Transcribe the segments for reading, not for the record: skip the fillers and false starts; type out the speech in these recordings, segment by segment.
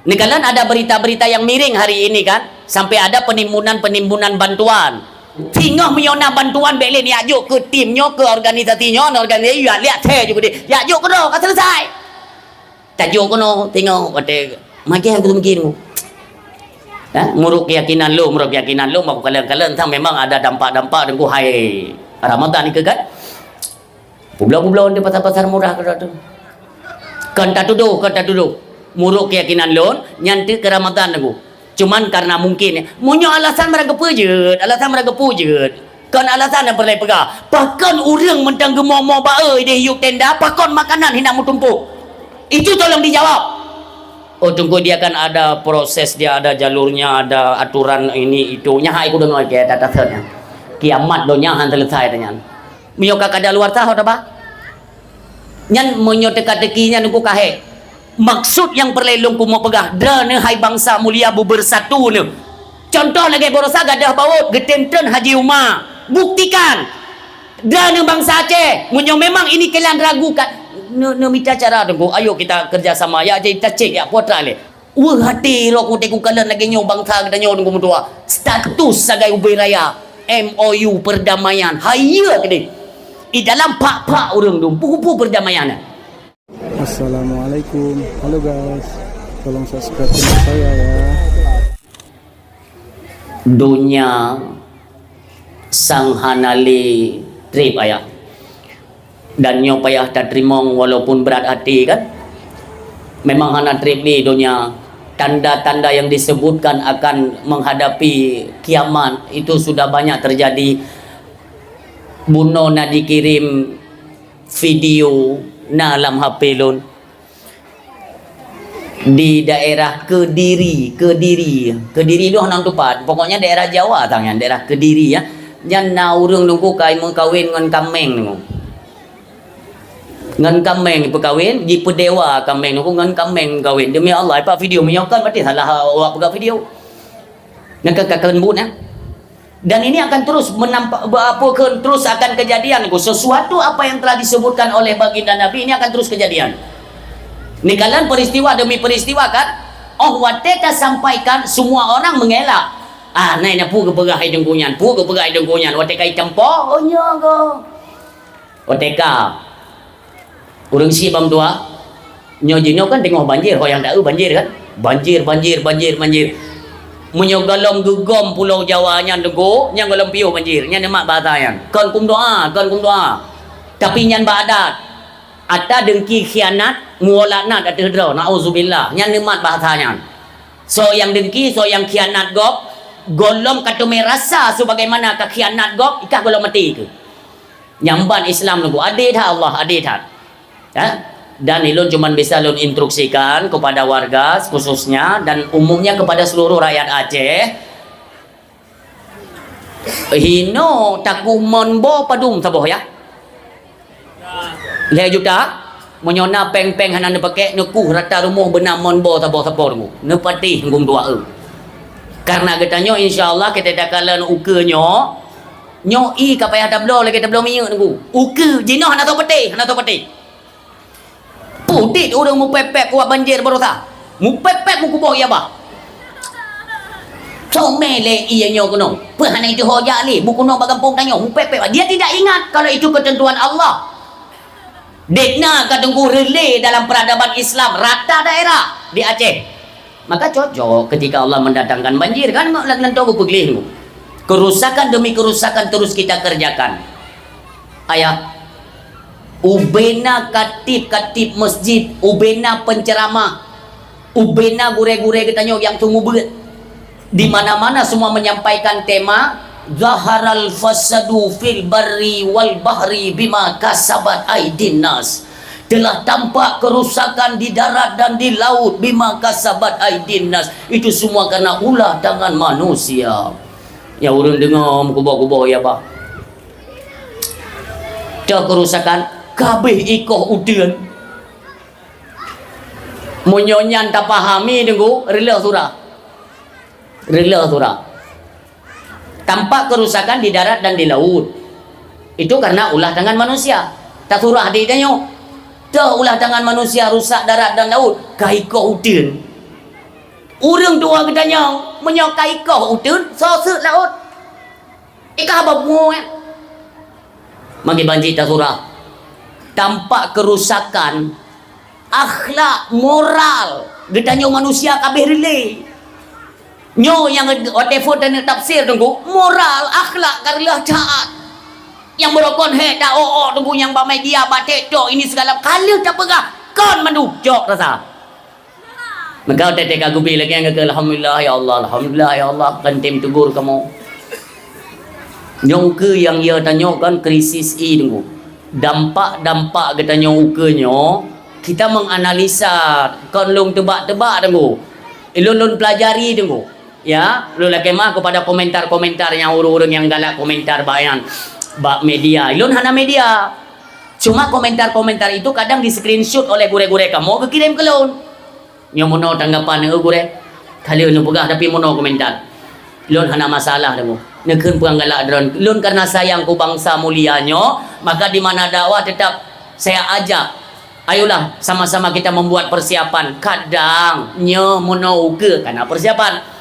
Ini kalian ada berita-berita yang miring hari ini kan, sampai ada penimbunan bantuan. Tinggal menyona bantuan beli ni ajuk ke timnya, ke organisasinya, organisasi ya lihat saya juga dia. Ya ajuk ke dah, selesai. Tajuk kono tengok kata magi aku mungkin. Muruk keyakinan lu mau kalian tang memang ada dampak-dampak dengan hai Ramadan ni ke kan. Pulau-pulau di pasar-pasar murah ke tu. Kan tak duduk. Muruk keyakinan lon nyanti ke Ramadan aku. Cuman karena mungkin munyo alasan mereka pujud, kan alasan yang perlu pegah. Bahkan orang mentang gemomo bae dia hidup tenda, pakon makanan hendak mutumpuk. Itu tolong dijawab. Oh tunggu dia kan ada proses, dia ada jalurnya, ada aturan ini itunya. Hai ku dengar ke data-datanya. Kiamat donya han selesai dengan. Munyo kada luar tahu apa? Nyan munyo teka-tekinya nunggu kahe. Maksud yang perlelong ku mau pegah dana hai bangsa mulia bersatu ni. Contoh lagi borosa gadah baut getenten Haji Umar. Buktikan dana bangsa Aceh. Munyo memang ini kalian ragukan. Ne minta cara tunggu. Ayo kita kerjasama ya jadi kita cek ya putra le. Hati ro ku teku kalian lagi nyo bangsa kita nyo tunggu mutua. Status sebagai ubai raya MOU perdamaian. Hayya kene. Di dalam pak-pak orang tu buku perdamaian. Assalamualaikum, halo guys, tolong subscribe channel saya ya. Dunia sang hanali trip ayah dan nyo payah tak terima walaupun berat hati kan. Memang hana trip ni dunia tanda-tanda yang disebutkan akan menghadapi kiamat itu sudah banyak terjadi. Buno na dikirim video na dalam HP lon di daerah Kediri tu hanang tepat pokoknya daerah Jawa tangan daerah Kediri ya yang na urang nunggu kai mengkawin dengan kameng nunggu ngan kameng perkawin di pedewa kameng nunggu ngan kameng kawin demi Allah apa video menyokan berarti salah awak pegang video nak kakakan bun ya. Dan ini akan terus terus akan kejadian. Sesuatu apa yang telah disebutkan oleh baginda Nabi ini akan terus kejadian. Ini kalian peristiwa demi peristiwa kan. Oh wateka sampaikan semua orang mengelak. Naik pu ke pegah hidung kunyan. Wateka campo. Oh nyogo. Wateka. Urang si bam tua. Nyojino kan tengok banjir. Yang tahu banjir kan. Banjir. Menyogalom gegom pulau Jawa nya dego nya golom piu banjir nya nemak bahasa yan kon kum doa tapi nyan badat ada dengki khianat muolanat ada dro nauzubillah nya nemat bahasanya so yang dengki so yang khianat gop golom katume rasa sebagaimana ka khianat gop ikah golom mati ke nyamban Islam nunggu ade dah Allah ade dah ya. Dan ilun cuma bisa lun instruksikan kepada warga khususnya dan umumnya kepada seluruh rakyat Aceh. Hino taku monbo padum saboh ya. Leh juta menyona peng-peng hanan pakai nuku rata rumah benar monbo saboh-saboh mu. Ne pati ngum dua Karena katanya insyaallah kita dakalan ukenyo nyo i kapaya tablo lagi tablo minyak nunggu. Uke jinah hana tau peti. Putih orang mu pepek kuat banjir berosa. Mu pepek mu kubur ya bah. So mele iya nyo kuno. Perhana itu hoja li, buku no bagampung tanyo mu pepek. Dia tidak ingat kalau itu ketentuan Allah. Dekna katunggu relay dalam peradaban Islam rata daerah di Aceh. Maka cocok ketika Allah mendatangkan banjir kan lantau beglih. Kerusakan demi kerusakan terus kita kerjakan. Ayah ubena katib masjid, ubena penceramah, ubena gure-gure katanya yang tunggu berat. Di mana-mana semua menyampaikan tema zaharal fasadu fil barri wal bahri bima kasabat aidin nas. Telah tampak kerusakan di darat dan di laut bima kasabat aidin nas. Itu semua karena ulah tangan manusia. Ya urang dengar kubur-kubur ya bah. Dah kerusakan kabeh ikoh udian munyonyan tak pahami nunggu rela surah tampak kerusakan di darat dan di laut itu karena ulah tangan manusia tak surah hadidanyo dah ulah tangan manusia rusak darat dan laut ka ikoh udian Urang tua katanya menyokai kau utun sosok laut. Ika apa mu ya? Magi banji ta surah. Tampak kerusakan akhlak moral gedanya manusia kabeh relay. Nyo yang whatever dan tafsir tunggu moral akhlak karlah taat. Yang berokon he dah tunggu yang ba media ba TikTok ini segala kali tak pegah kon menujok rasa. Maka tete aku bi lagi yang alhamdulillah ya Allah, alhamdulillah ya Allah kan tim tegur kamu. Nyong ke yang ia tanya kan krisis tunggu. Dampak-dampak katanya ukenya kita menganalisa kon long tebak-tebak tunggu. Ilun pelajari tunggu. Ya, lu lagi mah kepada komentar-komentar yang urung-urung yang galak komentar bayan bak media. Ilun hana media. Cuma komentar-komentar itu kadang di screenshot oleh gure-gure kamu kekirim ke lun. Yang mono tanggapan gure. Kali lu pegah tapi mono komentar. Lun hana masalah tunggu. Nekeun puang galak dron. Lun karena sayang ku bangsa mulianya, maka di mana dakwah tetap saya ajak. Ayolah sama-sama kita membuat persiapan. Kadang nyo mono uke karena persiapan.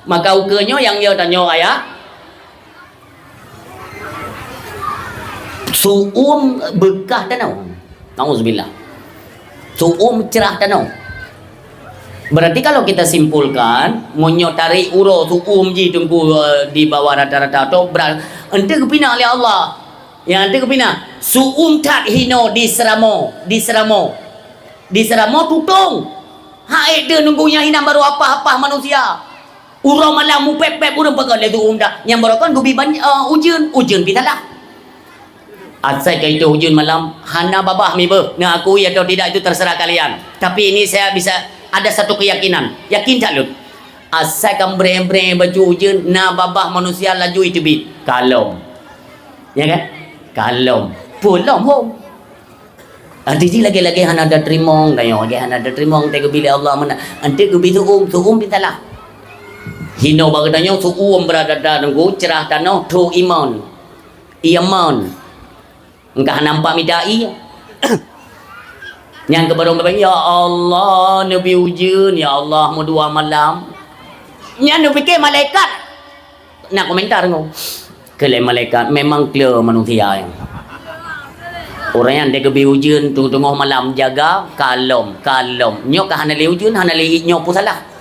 Maka ukenya yang dia tanya ayah suum bekah tanau. Nauzubillah. Suum cerah tanau. Berarti kalau kita simpulkan monyo tarik uro suum ji tunggu di bawah rata-rata tu ente kepina oleh Allah. Yang ente kepina suum tat hino di seramo tutung. Haid dia nunggunya hina baru apa-apa manusia. Urang malam mu pep-pep urang pegang le tu dah. Yang berokon gubi ujian bitalah. Asal ke itu ujian malam hana babah mi be. Nah aku ya atau tidak itu terserah kalian. Tapi ini saya bisa ada satu keyakinan. Yakin tak lu? Asal kam breng-breng baju ujian na babah manusia laju itu bit. Kalom. Ya kan? Kalom. Pulang home. Nanti lagi-lagi hana ada terimong kayo. Lagi hana ada terimong tega bila Allah mana. Nanti gubi tu bitalah. Hino bagadanya suum berada dalam cerah tanah tu iman. Engkau nampak midai. Yang kebarong ya Allah Nabi ujian ya Allah mau 2 malam. Yang Nabi ke malaikat. Nak komentar ngau. Kelai malaikat memang clear manusia yang. Orang yang dek ujian tu tengah malam jaga kalom. Nyok hana le ujian hana le nyok pun salah.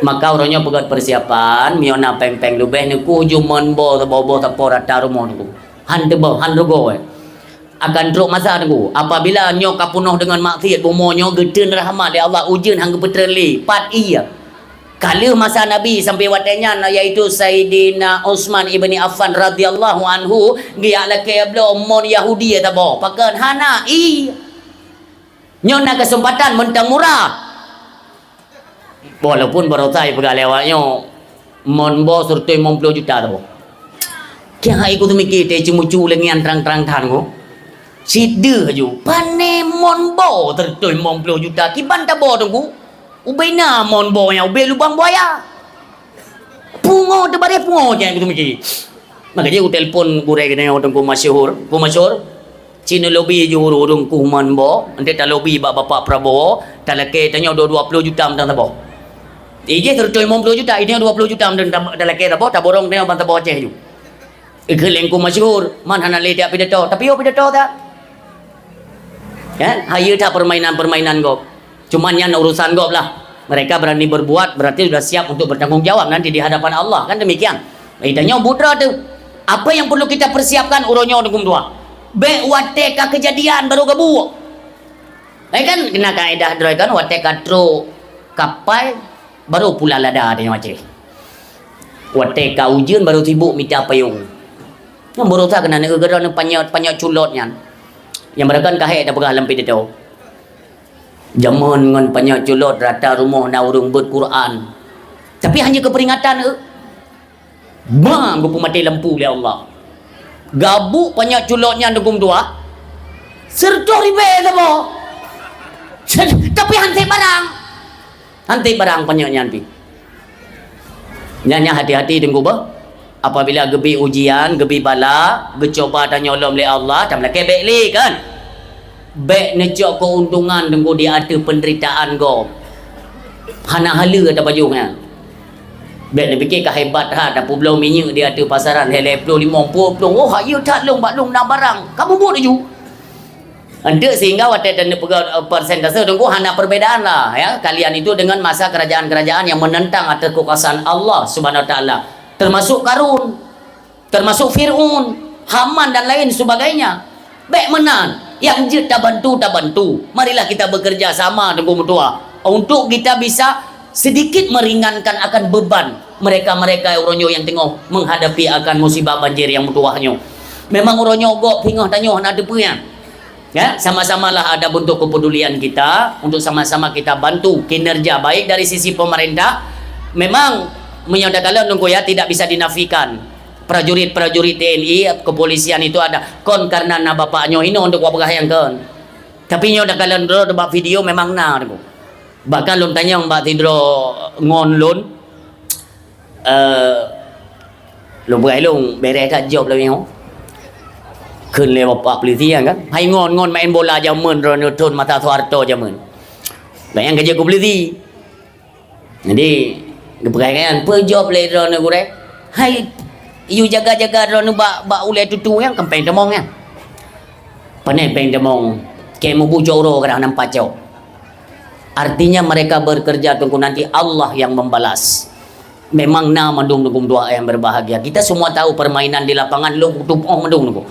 Maka orangnya pegat persiapan miona peng-peng lubeh ni ku juman bo bobo tapora tarumo ku han rugo akan truk masa ku apabila nyo kapunuh dengan maksiat bomonyo gedeun rahmat ya Allah ujian hang betreli pat iya kali masa Nabi sampai watanya yaitu Sayyidina Utsman ibni Affan radhiyallahu anhu dia laki belum mon Yahudi ta bo pakan hana nyo na kesempatan mentang murah. Walaupun baru saya pegang lewatnya monbo surtui 50 juta tu. Kaya hai ku tu mikir te cemu-cemu lengan terang-terang tan ku. Sida ju. Pane monbo surtui 50 juta kiban ta bo tu ku. Ubaina monbo nya ube lubang buaya. Pungo de bare pungo je ku tu mikir. Maka dia ku telefon gure kena orang ku masyhur. Cina lobby je urung ku monbo. Ente ta lobby bapak Prabowo, ta leke tanya 20 juta mentang ta bo. Ije tertoi 50 juta, ini 20 juta dalam kira apa? Tak borong dia bantah boceh ju. Ikelengku masyhur, man hana le dia pidato, tapi yo pidato tak. Kan? Hayu tak permainan go. Cuman yang urusan go lah. Mereka berani berbuat, berarti sudah siap untuk bertanggung jawab nanti di hadapan Allah, kan demikian. Idanya putra tu. Apa yang perlu kita persiapkan uronyo dengum dua. Be wateka kejadian baru gabu. Kan kena kaedah kan wateka tro kapal baru pula lada dia macam wateka ujian baru sibuk minta payung yang baru tak kena negara ni panyak culotnya yang mereka kahek dah pegah lampi dia tahu zaman dengan panyak culot rata rumah na urung berquran tapi hanya keperingatan bang buku mati lampu oleh Allah gabuk panyak culotnya dugum dua serta ribe sama tapi hantai barang panyaknya nanti. Nyanya hati-hati dengan gua. Apabila gebi ujian, gebi bala, gecoba dan nyolom oleh Allah, tak melaki baik li kan? Baik necok keuntungan dengan dia ada penderitaan go. Hana hala ada bajunya. Baik dia fikir kehebat ha, dah pulau minyak dia ada pasaran hele 50 oh ayo tak long bak long nak barang. Kamu buat je. Anda sehingga waktu dan persentase tunggu hana perbedaan lah ya. Kalian itu dengan masa kerajaan-kerajaan yang menentang atas kekuasaan Allah Subhanahu wa taala. Termasuk Karun, termasuk Firaun, Haman dan lain sebagainya. Baik menan. Yang je tak bantu. Marilah kita bekerja sama tunggu mutua untuk kita bisa sedikit meringankan akan beban mereka-mereka Uronyo yang tengah menghadapi akan musibah banjir yang mutuahnya. Memang Uronyo gok tengah tanya nak ada punya. Ya, sama-samalah ada bentuk kepedulian kita untuk sama-sama kita bantu kinerja baik dari sisi pemerintah. Memang menyatakan nunggu ya tidak bisa dinafikan. Prajurit-prajurit TNI, kepolisian itu ada kon karena na bapaknya ini untuk wabah yang kon. Tapi nyo dah kalian dro debat video memang na tu. Bahkan lun tanya mbak tidro ngon lun lun berai lun beres tak job lah ni. Kun le bapak polisi kan. Hai ngon main bola jamun ro nutun mata Soeharto jamun. Bayang kerja ku polisi. Jadi berai kan per job le ro nu gure. Hai you jaga-jaga ro nu bak ulai tutu yang kempeng demong kan. Panai peng demong kemu bujoro kadang nampak jauh. Artinya mereka bekerja tunggu nanti Allah yang membalas. Memang na mandung nunggu doa yang berbahagia. Kita semua tahu permainan di lapangan lu tumpong mandung nunggu.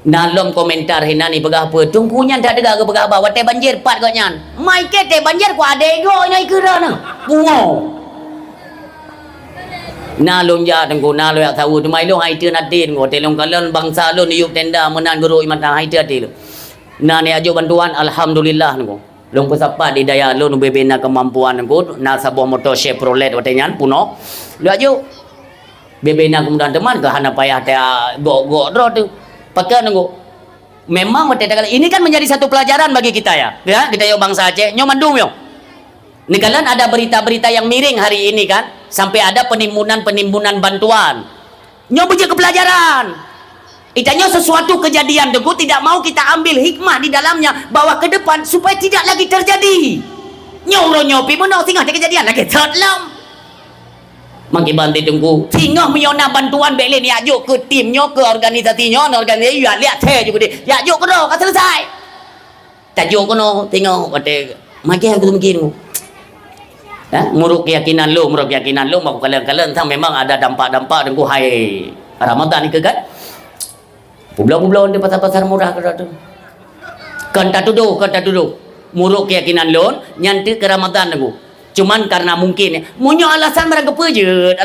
Dalam komentar hina ni begah apa? Tungkunya tak ada ke begah apa? Wate banjir pat kau nyan. Mai ke te banjir ku ade go nyai kira na. Bungo. Na long ja tunggu na lo yak tahu tu mai long hai tu nadin go telong kalian bangsa lo ni yuk tenda menan guru iman hai tu ati lo. Na ni ajo bantuan alhamdulillah nunggu. Long pesapa di daya lo nu bebena kemampuan nunggu na sabuah motor Chevrolet wate nyan puno. Lo ajo bebena kemudian teman ke hana payah te go dro tu. Pakai nunggu. Memang ini kan menjadi satu pelajaran bagi kita ya. Ya, kita yo bangsa Aceh, nyo mandung yo. Ini kalian ada berita-berita yang miring hari ini kan, sampai ada penimbunan bantuan. Nyo punya kepelajaran. Itanya sesuatu kejadian degu tidak mau kita ambil hikmah di dalamnya bahwa ke depan supaya tidak lagi terjadi. Nyo pi mono tinggal ada kejadian lagi terlam. Mangki bantai tunggu tinggal menyona bantuan beli ni ajuk ke timnya ke organisasinya organisasi ya lihat saya juga dia ya ajuk kono kan selesai tajuk kono tengok wate mangki aku mungkin muruk keyakinan lu mau kalian tang memang ada dampak-dampak tunggu hai Ramadan ni ke kan pulau-pulau di pasar-pasar murah ke tu kan tak tuduh muruk keyakinan lu nyanti ke Ramadan tunggu. Cuman karena mungkin munyo alasan mereka pujud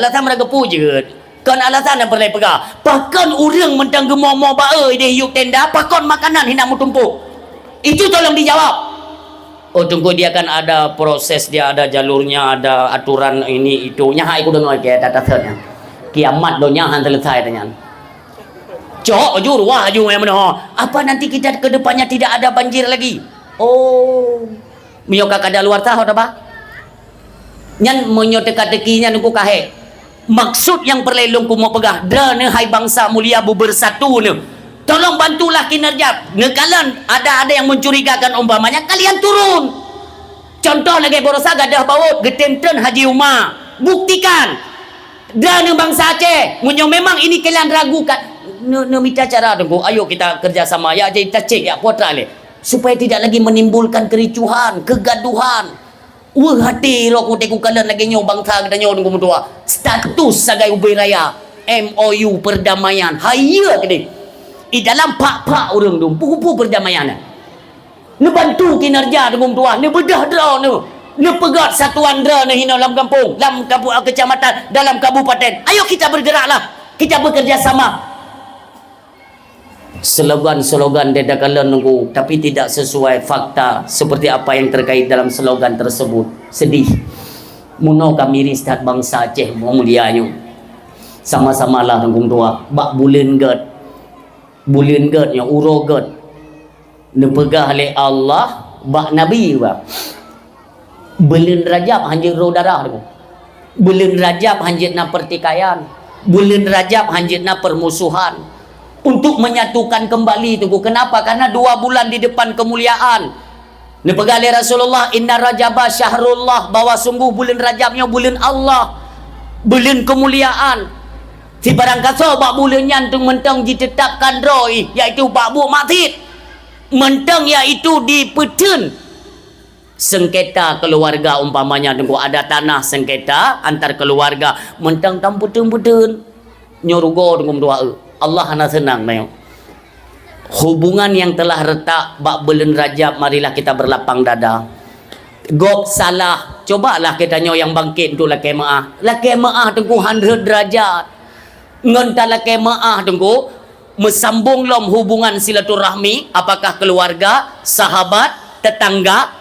kan alasan yang perlu pegah pakon urang mentang gemomo bae dia hiup tenda pakon makanan hendak mutumpuk itu tolong dijawab. Oh tunggu dia kan ada proses dia ada jalurnya ada aturan ini itunya hai ku dengar ke data-datanya kiamat donya han selesai tanya cok jur wah ju yang mana apa nanti kita ke depannya tidak ada banjir lagi. Oh mio kakak ada luar tahu apa nyan monyo teka-tekinya nunggu kahe maksud yang perlelong ku mau pegah dana hai bangsa mulia bersatu ne tolong bantulah kinerja kalian ada yang mencurigakan umpamanya kalian turun contoh lagi borosa gadah baut getenten Haji Umar buktikan dana bangsa Aceh munyo memang ini kalian ragukan ne minta cara tunggu ayo kita kerjasama ya jadi kita cek ya putra le supaya tidak lagi menimbulkan kericuhan kegaduhan. Hati lo ku teku kalian lagi nyo bangsa kita nyo nunggu mutua status sebagai ubai raya MOU perdamaian haya kini di dalam pak orang tu buku perdamaian ne bantu kinerja nunggu mutua ne bedah dra ne pegat satuan dra ne hina dalam kampung kecamatan dalam kabupaten ayo kita bergeraklah kita bekerja sama. Slogan-slogan dia dah kalian nunggu tapi tidak sesuai fakta seperti apa yang terkait dalam slogan tersebut. Sedih muno kami ristat bangsa Aceh mulianya sama-samalah nunggu tua bak bulan gad yang uro gad nepegah oleh Allah bak Nabi ba bulan Rajab hanjir ro darah bulan Rajab hanjir na pertikaian bulan Rajab hanjir na permusuhan untuk menyatukan kembali tunggu. Kenapa? Karena 2 bulan di depan kemuliaan Ni pegali Rasulullah, inna rajaba syahrullah, bahwa sungguh bulan Rajabnya bulan Allah, bulan kemuliaan. Si barang kata bak bulan yang tu mentang ditetapkan roi, iaitu bak buat matit. Mentang iaitu dipetun sengketa keluarga, umpamanya tunggu ada tanah sengketa antar keluarga, mentang tam petun-petun nyorugo tunggu doa. Allah hana senang mayo. Hubungan yang telah retak bak bulan Rajab, marilah kita berlapang dada. Gop salah, cobalah kita nyo yang bangkit untuk laki maah. Laki maah tunggu 100 derajat. Ngonta laki maah tunggu mesambung lom hubungan silaturahmi, apakah keluarga, sahabat, tetangga,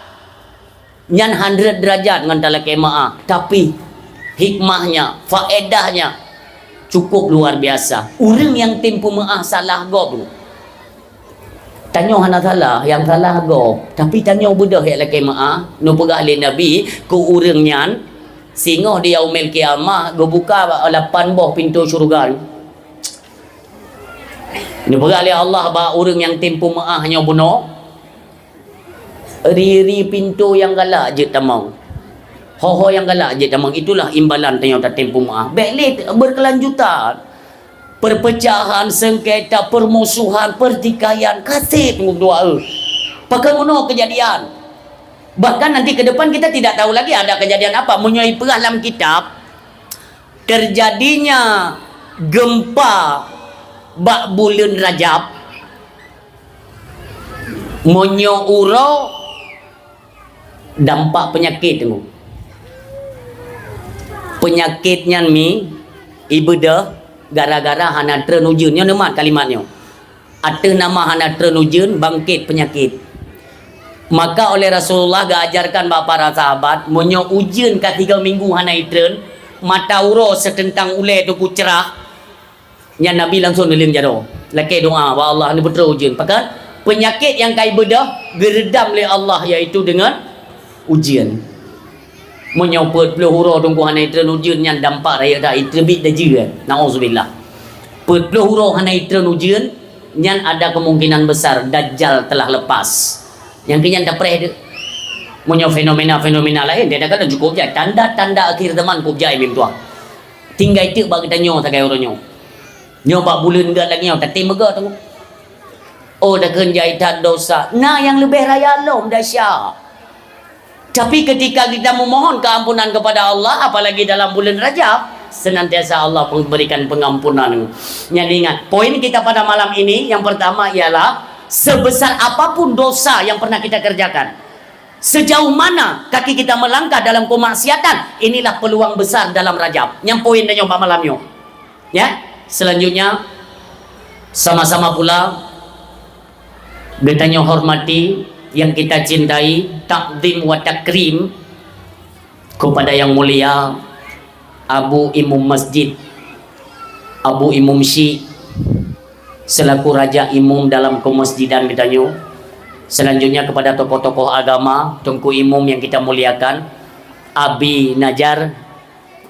nyan 100 derajat ngonta laki maah. Tapi hikmahnya, faedahnya cukup luar biasa. Orang yang tempu maah salah gop tu, tanya hana salah, yang salah go. Tapi tanya budak yang laki maaf, nu pegah le Nabi ku urang nyan singoh di yaumil kiamah go buka 8 boh pintu syurga. Nu pegah le Allah ba urang yang tempu maaf nya buno. Riri pintu yang galak je tamang. Ho yang galak je tamang, itulah imbalan tanya ta tempu maaf. Belit berkelanjutan. Perpecahan, sengketa, permusuhan, pertikaian, kasih tunggu doa. Pakai mono kejadian. Bahkan nanti ke depan kita tidak tahu lagi ada kejadian apa. Menyai perah dalam kitab, terjadinya gempa bak bulan Rajab, monyo uro dampak penyakit tunggu. Penyakitnya mi ibadah gara-gara hana trenujun nya nemat kalimatnya. Ada nama hana trenujun bangkit penyakit. Maka oleh Rasulullah gajarkan para sahabat monyo ujian ka 3 minggu hana itren mata uro setentang ule tu ku cerah. Nya Nabi langsung neling jado. Laki doa wa Allah ni betul ujian. Pakan penyakit yang kai bedah geredam oleh Allah iaitu dengan ujian. Menyopot puluh hurau tunggu hana itren ujian yang dampak raya dah itrebit dah jiran. Na'udzubillah. Puluh hurau hana itren ujian yang ada kemungkinan besar Dajjal telah lepas. Yang kenyan dah pereh dia. Menyo fenomena-fenomena lain dia dah kata cukup je. Tanda-tanda akhir zaman kup jai mim tuah. Tinggal itu bagi kita nyo sakai orang nyo. Nyo bak bulan enggak lagi nyo tak mega tu. Oh dah kenjai tak dosa. Nah yang lebih raya lom dahsyat. Tapi ketika kita memohon keampunan kepada Allah, apalagi dalam bulan Rajab, senantiasa Allah memberikan pengampunan. Yang ingat, poin kita pada malam ini yang pertama ialah sebesar apapun dosa yang pernah kita kerjakan, sejauh mana kaki kita melangkah dalam kemaksiatan, inilah peluang besar dalam Rajab. Yang poin dan nyoba malamnya. Ya, selanjutnya sama-sama pula bertanya hormati yang kita cintai, takdim wa takrim kepada yang mulia Abu Imam Masjid, Abu Imam Syekh selaku Raja Imam dalam kemasjidan bertanya. Selanjutnya kepada tokoh-tokoh agama, Tungku Imam yang kita muliakan, Abi Najar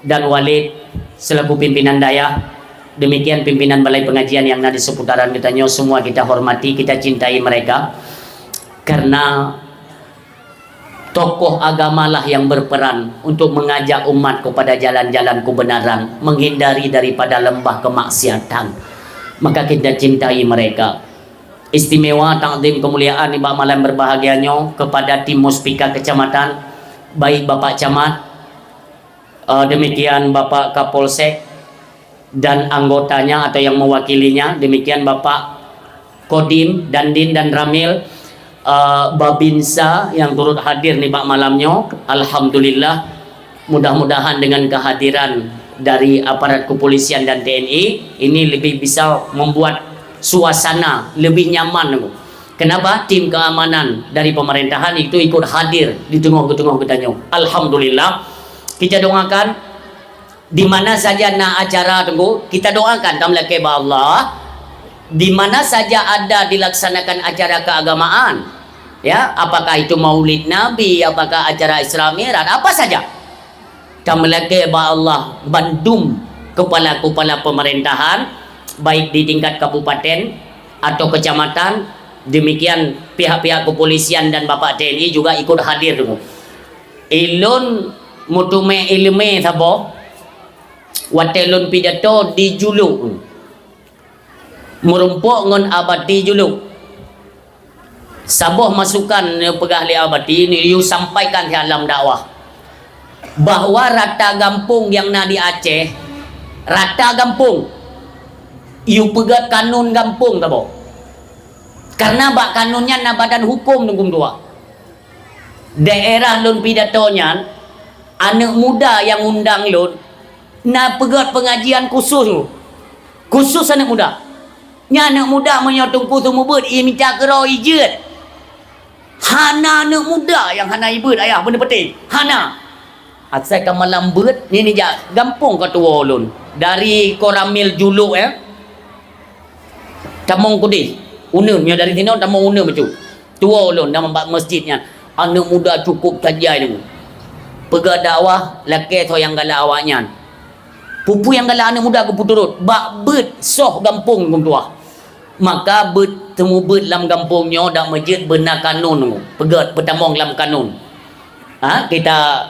dan Walid selaku pimpinan daya. Demikian pimpinan balai pengajian yang ada di seputaran bertanya, semua kita hormati, kita cintai mereka. Karena tokoh agamalah yang berperan untuk mengajak umat kepada jalan-jalan kebenaran, menghindari daripada lembah kemaksiatan. Maka kita cintai mereka. Istimewa takdim kemuliaan di malam berbahagianya kepada tim Muspika Kecamatan, baik Bapak Camat, demikian Bapak Kapolsek dan anggotanya atau yang mewakilinya, demikian Bapak Kodim, Dandin dan Ramil, Babinsa yang turut hadir nih Pak malamnya. Alhamdulillah, mudah-mudahan dengan kehadiran dari aparat kepolisian dan TNI ini lebih bisa membuat suasana lebih nyaman. Kenapa? Tim keamanan dari pemerintahan itu ikut hadir di tengah-tengah kita. Alhamdulillah, kita doakan di mana saja nak acara tunggu, kita doakan tamlah ke Allah, di mana saja ada dilaksanakan acara keagamaan. Ya, apakah itu Maulid Nabi, apakah acara Isra Mi'raj, apa saja. Kami lagi Allah bandum kepala-kepala pemerintahan baik di tingkat kabupaten atau kecamatan Demikian pihak-pihak kepolisian dan Bapak TNI juga ikut hadir dulu. Ilun mutume ilme sabo. Watelun pidato dijuluk. Merumpuk ngon abadi juluk. Sabuh masukan pegahli abadi ni you sampaikan dalam dakwah bahwa rata gampung yang na di Aceh, rata gampung you pegat kanun gampung tabo. Karena bak kanunnya na badan hukum nunggung dua. Daerah lun pidatonya anak muda yang undang lun na pegat pengajian khusus. Khusus anak muda. Nya anak muda menyotong kutu mubut ia minta kero ijit. Hana anak muda yang hana ibut ayah benda penting. Hana. Asal ka malam beut ni jak gampung ka tua ulun. Dari Koramil juluk Tamong kudi. Una nya dari sini tamong una macam. Tua ulun nama masjidnya. Anak muda cukup tajai ni. Pega dakwah laki tu yang galak awaknya. Pupu yang galak anak muda aku puturut. Bak beut soh gampung kum tua. Maka bertemu dalam kampungnya dak masjid benar kanun pegat pertamong dalam kanun. Kita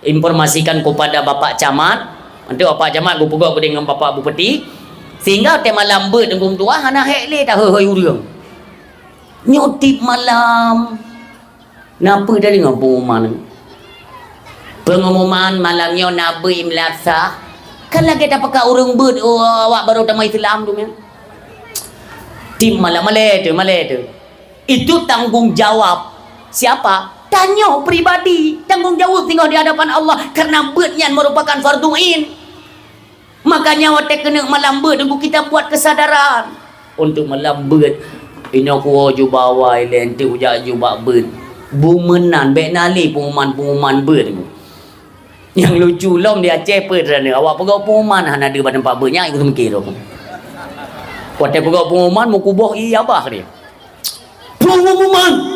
informasikan kepada Bapak Camat, nanti Bapak Camat aku pegak dengan Bapak Bupati sehingga tema lambat dengan tua hana hekle dah hei urang. Nyotip malam. Napa dari dengan pengumuman? Pengumuman malamnya Nabi Imlasa. Kan lagi tak pakai urang ber awak baru tamai Islam tu kan. Tim malai tu. Itu tanggung jawab siapa? Tanya pribadi. Tanggung jawab tinggal di hadapan Allah. Karena beutnya merupakan fardu ain. Makanya waktu kena malam beut kita buat kesadaran untuk malam beut. Ini aku wajib bawa lenti ujak jubak beut. Bumenan bek nali pengumuman beut. Yang lucu lom dia Aceh perana. Awak pegau pengumuman hana ada pada tempat beutnya ikut mikir aku. Waktu pegawai pengumuman mau kubah abah dia. Pengumuman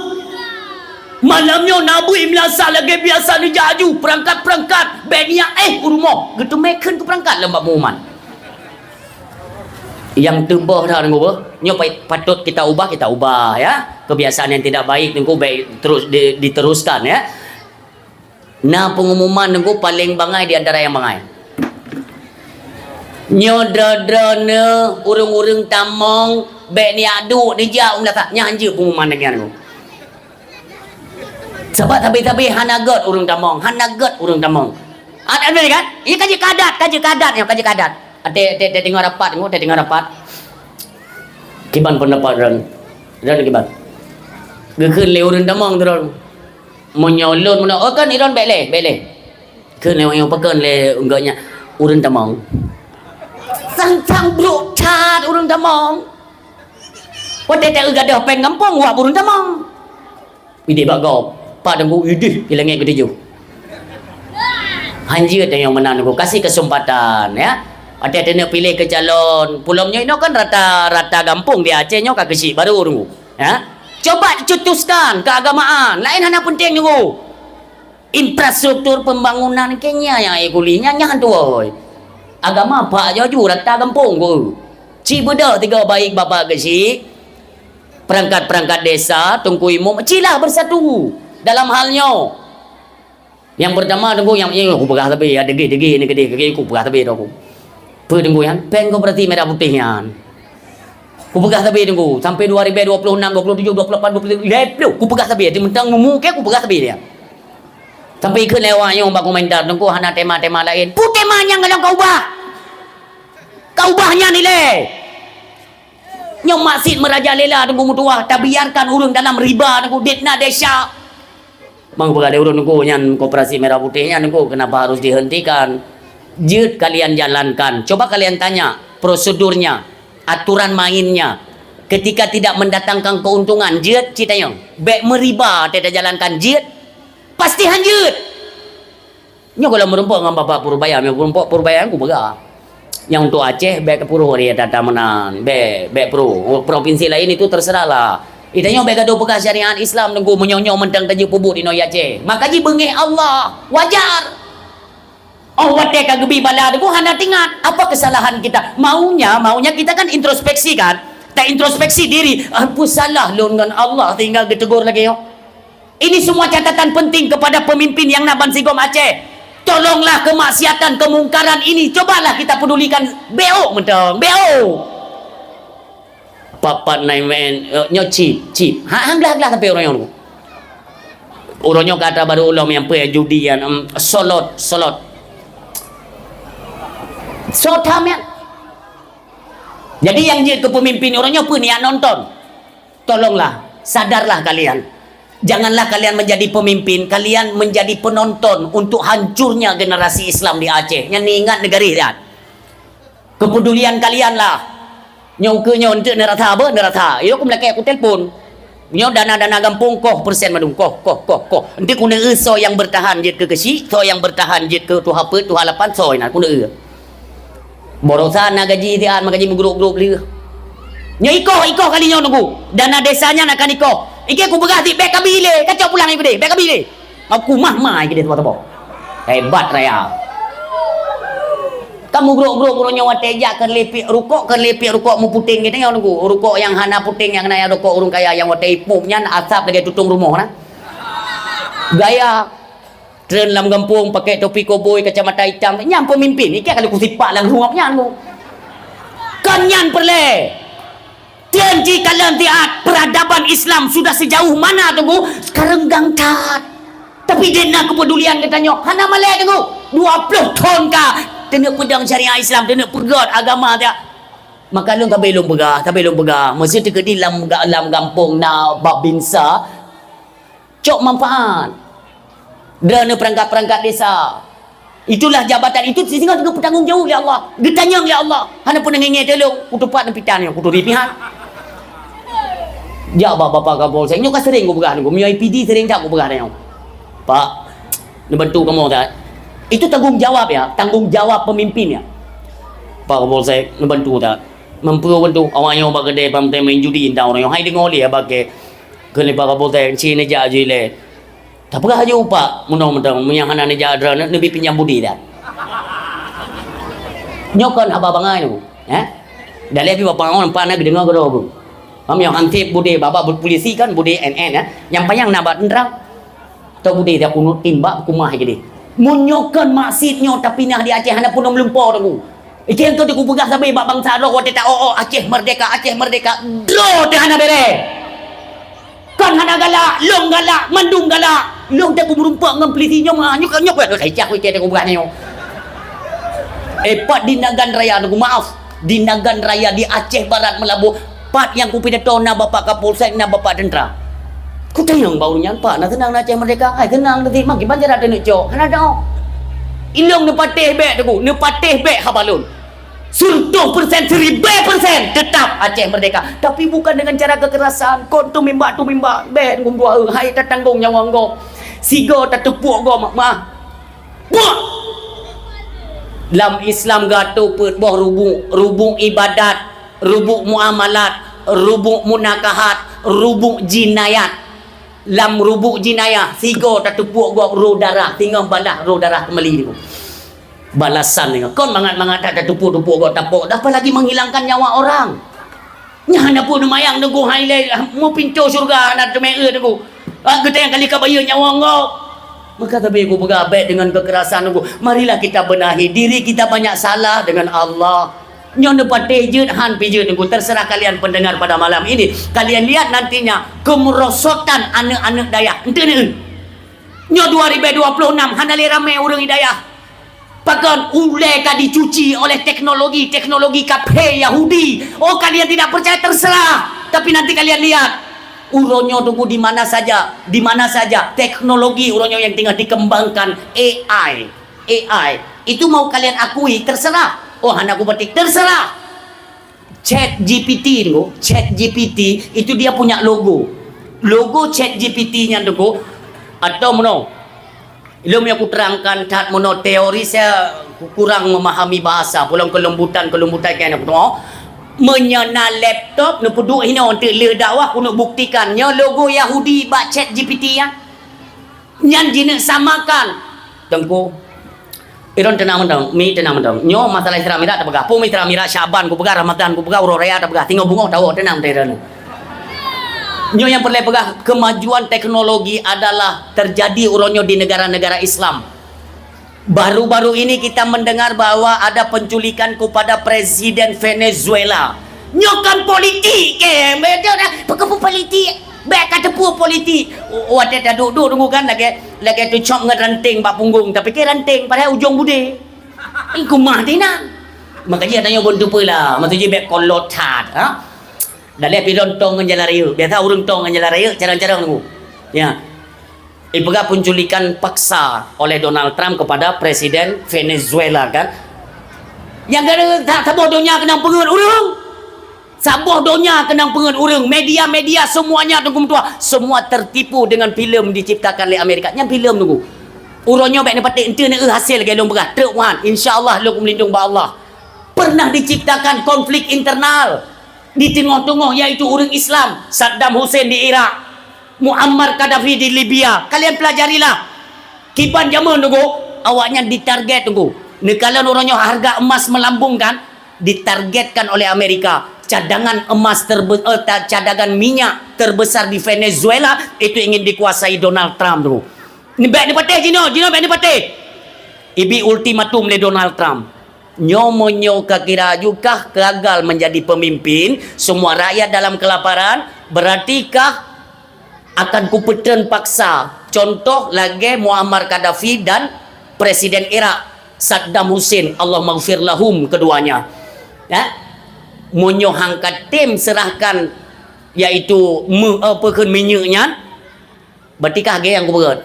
malamnya Nabi Imlasa lagi biasa dijaju perangkat-perangkat benia rumah gitu meken tu perangkat lembab pengumuman. Yang tebah dah nunggu patut kita ubah ya. Kebiasaan yang tidak baik nunggu baik terus diteruskan ya. Nah pengumuman nunggu paling bangai di antara yang bangai. Nyodra-drana urung-urung tamong bek ni aduk ni jauh dah tak nyanja pengumuman dengan aku. Sebab tapi hanagat urung tamong, hanagat urung tamong. Ada kan? Ini kaji kadat. Ada tengok rapat. Kiban pendapat dan kiban. Gekun le urung tamong terus. Menyolon kan iron bek le. Keun le yang pekan le enggaknya urung tamong. Sang bruk cat urang tamong. Wate tak gadah peng kampung wak urang tamong. Pidi bagau. Pak dengku idih ilangnya gede ju. Hanjir yang menang aku kasih kesempatan ya. Ada nak pilih ke calon. Pulangnya ini kan rata kampung di Aceh nya ka kecil baru urang. Ya. Coba dicetuskan keagamaan. Lain hana penting aku. Infrastruktur pembangunan Kenya yang kulinya nya tu oi. Agama pak jauh rata kampung ko. Ci beda tiga baik bapa kecil. Perangkat-perangkat desa tungku imam cilah bersatu dalam halnya. Yang pertama tunggu yang aku pegah tapi ada degi ni gede aku pegah tapi aku. Tunggu yang peng kau berarti merah putihnya. Aku pegah tapi tunggu sampai 2026 27 28 29 aku pegah tapi dia mentang muka aku pegah tapi dia. Sampai ikut lewatnya orang komentar tunggu hana tema-tema lain. Pu temanya kalau kau ubah. Kau ubahnya nilai. Nyom masjid merajalela tunggu mutuah. Tak biarkan urung dalam riba tunggu ditna desa. Bang berada urung tunggu yang koperasi merah putihnya tunggu kenapa harus dihentikan. Jid kalian jalankan. Coba kalian tanya prosedurnya, aturan mainnya. Ketika tidak mendatangkan keuntungan, jid citanya. Baik meriba tidak jalankan jid. Pasti hanjut. Nya kalau merempok dengan Bapak Purbaya, merempok Purbaya aku begah. Yang untuk Aceh baik ke Purwo dia data menan, baik provinsi lain itu terserahlah. Itanya baik ada bekas syariat Islam nunggu menyonyo mentang taji pubuk di Noi Aceh. Maka ji bengih Allah, wajar. Allah teh kagebi bala aku hendak ingat apa kesalahan kita. Maunya kita kan introspeksi kan. Tak introspeksi diri. Apa salah lu dengan Allah tinggal ditegur lagi yo. Ini semua catatan penting kepada pemimpin yang nak Bansigom Aceh. Tolonglah kemaksiatan, kemungkaran ini. Cobalah kita pedulikan. BO mentang. BO. Papat naik main. Nyo chip. Hang belah sampai orang yang tu. Orangnya kata baru ulam yang pergi judi yang solot. Sotam yang. Jadi yang jadi kepemimpin orangnya pun yang nonton. Tolonglah, sadarlah kalian. Janganlah kalian menjadi pemimpin, kalian menjadi penonton untuk hancurnya generasi Islam di Aceh. Yang ingat negari lihat. Kepedulian kalian lah. Nyongke untuk nerata apa? Nerata. Itu aku melaki aku telpon. Nyo dana-dana gampung koh persen madung koh. Nanti kuna so yang bertahan jet ke kesi, so yang bertahan jet ke tu apa tu halapan so nak kuna borosan nak gaji dia gaji grup dia. Nyo iko kali nyo nunggu. Dana desanya nak kan iko. Iki aku berah tik beg kabile, kacau pulang ibu deh, beg kabile. Aku mah iki dia tempat-tempat. Hebat raya. Kamu grup nyo wateja kan lepik rukuk mu puting gitu nyo nunggu. Rukuk yang hana puting yang naya rukuk urung kaya yang wate ipumnya asap lagi tutung rumah nah. Gaya tren lam kampung pakai topi koboi kacamata hitam nyam pemimpin iki kalau kusipak lang ruapnya aku kanyan perle tianji kalian tiat peradaban Islam sudah sejauh mana tunggu sekarang gangtat tapi dena kepedulian katanya hana malai tunggu 20 tahun ka tena pedang syariah Islam tena pegat agama dia maka lu tak belum pegah mesti terkedi lam kampung na babinsa cok manfaat dana perangkat-perangkat desa. Itulah jabatan itu sehingga juga bertanggungjawab oleh Allah. Ditanya oleh Allah. Hana pun ngenge tolong kutupat dan pitan yang kuturi pihak. Ya bapa kapol saya nyoka sering aku begah aku. Mio IPD sering tak aku begah dia. Pak, bantu kamu tak? Itu tanggung jawab ya, tanggung jawab pemimpin ya. Pak kapol saya bantu tak? Mampu bantu awaknya bak gede pamte main judi indah orang yang hai dengar dia bagi kene pak kapol saya sini ja jile. Tak pernah aja upak menang-menang yang hana ni jadra nabi pinjam budi dah. Nyokon apa bangai tu? Dah lihat bapak orang nampak nak dengar kau tu. Kami yang antip budi bapak berpolisi kan budi NN yang payang nabat nerang. Tahu budi dia pun timbak kumah jadi. Munyokon maksudnya tapi nah di Aceh hana pun melempar tu. Iki yang tu di kupegah sampai bak bangsa ro kata Aceh merdeka. Dro dia hana bere. Kan hana galak, long galak, mandung galak. Long tak berumpak dengan polisinya mah. Nyok kecak we cek bukan nyo. Pat di Nagan Raya aku maaf. Di Nagan Raya di Aceh Barat Melabuh. Pat yang ku pidato na bapak Kapolsek na bapak tentera. Ku tayang baunya pak na tenang na Aceh merdeka. Ai tenang nanti maki banjar ada nak cok. Hana dah. Ilong ne patih bek tu. Ne patih bek habalun. 100%, 1000% tetap Aceh merdeka. Tapi bukan dengan cara kekerasan. Kau tu mimba. Bet gua hai tak tanggung nyawa kau. Sigo tak tepuk kau mak. Buat. Dalam Islam gato put boh rubung ibadat, rubung muamalat, rubung munakahat, rubung jinayat. Lam rubuk jinayah sigo tak tepuk kau ro darah tinggal balah ro darah kembali tu. Balasan ni kau mangat-mangat tak tepuk-tepuk kau tapuk dah apa lagi menghilangkan nyawa orang nyana pun mayang tunggu highlight mau pintu syurga nak temere tunggu kita yang kali kabaya nyawa kau maka tapi aku bergabet dengan kekerasan tunggu marilah kita benahi diri kita banyak salah dengan Allah nyon dapat tejut han pijut tunggu terserah kalian pendengar pada malam ini kalian lihat nantinya kemerosotan anak-anak Dayak ente ni nyo 2026 hanale ramai orang Hidayah bahkan uleka dicuci oleh teknologi kafe Yahudi. Oh kalian tidak percaya terserah. Tapi nanti kalian lihat uronyo tunggu di mana saja teknologi uronyo yang tinggal dikembangkan AI itu mau kalian akui terserah. Oh anakku petik terserah. Chat GPT itu dia punya logo Chat GPT nya tunggu atau mana? Ilmu yang aku terangkan tak mono teori saya kurang memahami bahasa pulang kelembutan kan aku tahu menyana laptop nu peduk hina untuk le dakwah aku nak buktikannya logo Yahudi bak Chat GPT yang jinak samakan tengku Iron tenang mentang, mi tenang mentang. Nyo masalah Isra Mi'raj tak pegah. Pu Isra Mi'raj Syaban ku pegah, Ramadan ku pegah, Urus Raya tak pegah. Tinggal bunga tahu tenang Iron. Nyo yang perlu pegah kemajuan teknologi adalah terjadi uronyo di negara-negara Islam. Baru-baru ini kita mendengar bahwa ada penculikan kepada Presiden Venezuela. Nyokan politik ke? Betul dah. Pekepu politik. Baik kata pu politik. Wadah dah duduk tunggu kan lagi tu cop dengan ranting pak punggung. Tapi ke ranting pada ujung bude. Iku mah tina. Makanya tanya pun tu lah. Maksudnya baik kolotat. Ha? Dah lihat pidon tong dengan jalan raya. Biasa urung tong dengan jalan raya. Carang-carang tunggu. Ya. Ibarat penculikan paksa oleh Donald Trump kepada Presiden Venezuela kan. Yang kena tak bodohnya kena pengen urung. Sabuh donya kena pengen urung. Media-media semuanya tunggu tua. Semua tertipu dengan filem diciptakan oleh Amerika. Yang filem tunggu. Urangnya baik dapat ente ni hasil gelong berat. Wan, insya-Allah lu melindung ba Allah. Pernah diciptakan konflik internal di tengah-tengah iaitu orang Islam. Saddam Hussein di Iraq, Muammar Gaddafi di Libya. Kalian pelajarilah. Kiban zaman tunggu, awaknya ditarget tunggu. Nekalan orangnya harga emas melambung kan, ditargetkan oleh Amerika. Cadangan emas cadangan minyak terbesar di Venezuela itu ingin dikuasai Donald Trump tunggu. Ni baik ni patih Jino baik ni patih. Ibi ultimatum le Donald Trump. Nyomonyo kira juga gagal menjadi pemimpin, semua rakyat dalam kelaparan, beratikah akan kupeten paksa. Contoh lagi Muammar Gaddafi dan Presiden Iraq Saddam Hussein, Allah maghfir lahum keduanya. Ya. Monyo hangkat tim serahkan iaitu minyaknya. Berarti ge yang kuberat.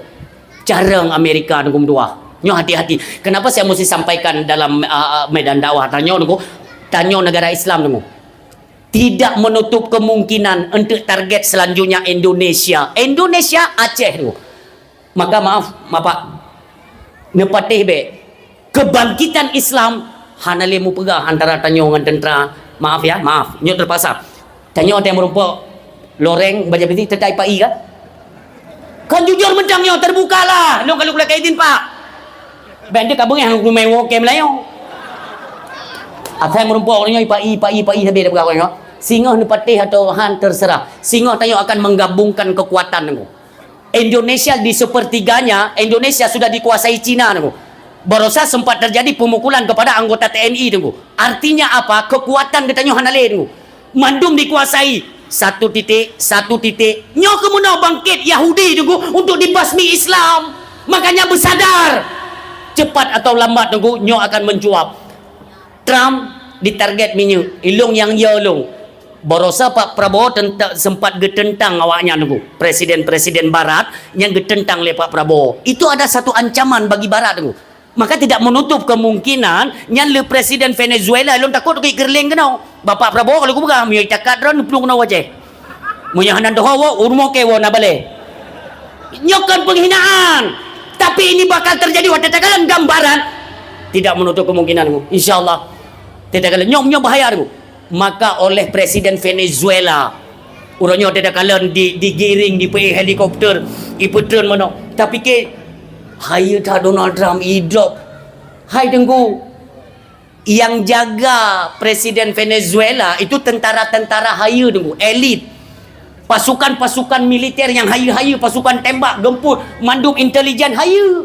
Jarang Amerika nunggu dua. Nyo hati-hati. Kenapa saya mesti sampaikan dalam medan dakwah? Tanya negara Islam nunggu. Tidak menutup kemungkinan untuk target selanjutnya Indonesia. Indonesia Aceh tu. Maka maaf, Bapak. Nepatih be. Kebangkitan Islam hanale mu pegah antara tanyo dengan tentera. Maaf ya, maaf. Nyo terpaksa. Tanyo yang merupa loreng baca peti tedai pai kan? Kan jujur mentang nyo terbukalah. Lo kalau kaitin Pak. Benda kabung yang mewo kem layo. Asal merumpuk orangnya ipai sampai dah berapa. Singoh ni patih atau han terserah. Singoh tayo akan menggabungkan kekuatan nengku. Indonesia di sepertiganya, Indonesia sudah dikuasai Cina nengku. Barusan sempat terjadi pemukulan kepada anggota TNI nengku. Artinya apa? Kekuatan kita nyo hanale nengku. Mandum dikuasai. Satu titik. Nyo kemudian bangkit Yahudi nengku untuk dibasmi Islam. Makanya bersadar. Cepat atau lambat nengku nyo akan mencuap. Trump ditarget minyak ilung yang yolong. Barosa Pak Prabowo sempat getentang awaknya nunggu. Presiden-presiden barat yang getentang oleh Pak Prabowo. Itu ada satu ancaman bagi barat nunggu. Maka tidak menutup kemungkinan yang le presiden Venezuela ilung takut ke gerling kenau. Bapak Prabowo kalau ku pegang minyak cakat ron pelung kenau wajah. Munyak hanan dohawo urmo kewo na bale. Nyokan penghinaan. Tapi ini bakal terjadi waktu takalan gambaran. Tidak menutup kemungkinan insyaallah. Tidak kala nyom bahaya tu. Maka oleh Presiden Venezuela urangnya tidak kala digiring di helikopter iputren mana. Tapi ke hai ta Donald Trump hidup. Hai tunggu. Yang jaga Presiden Venezuela itu tentara-tentara hayu tunggu, elit. Pasukan-pasukan militer yang hayu-hayu, pasukan tembak, gempur, mandum intelijen hayu.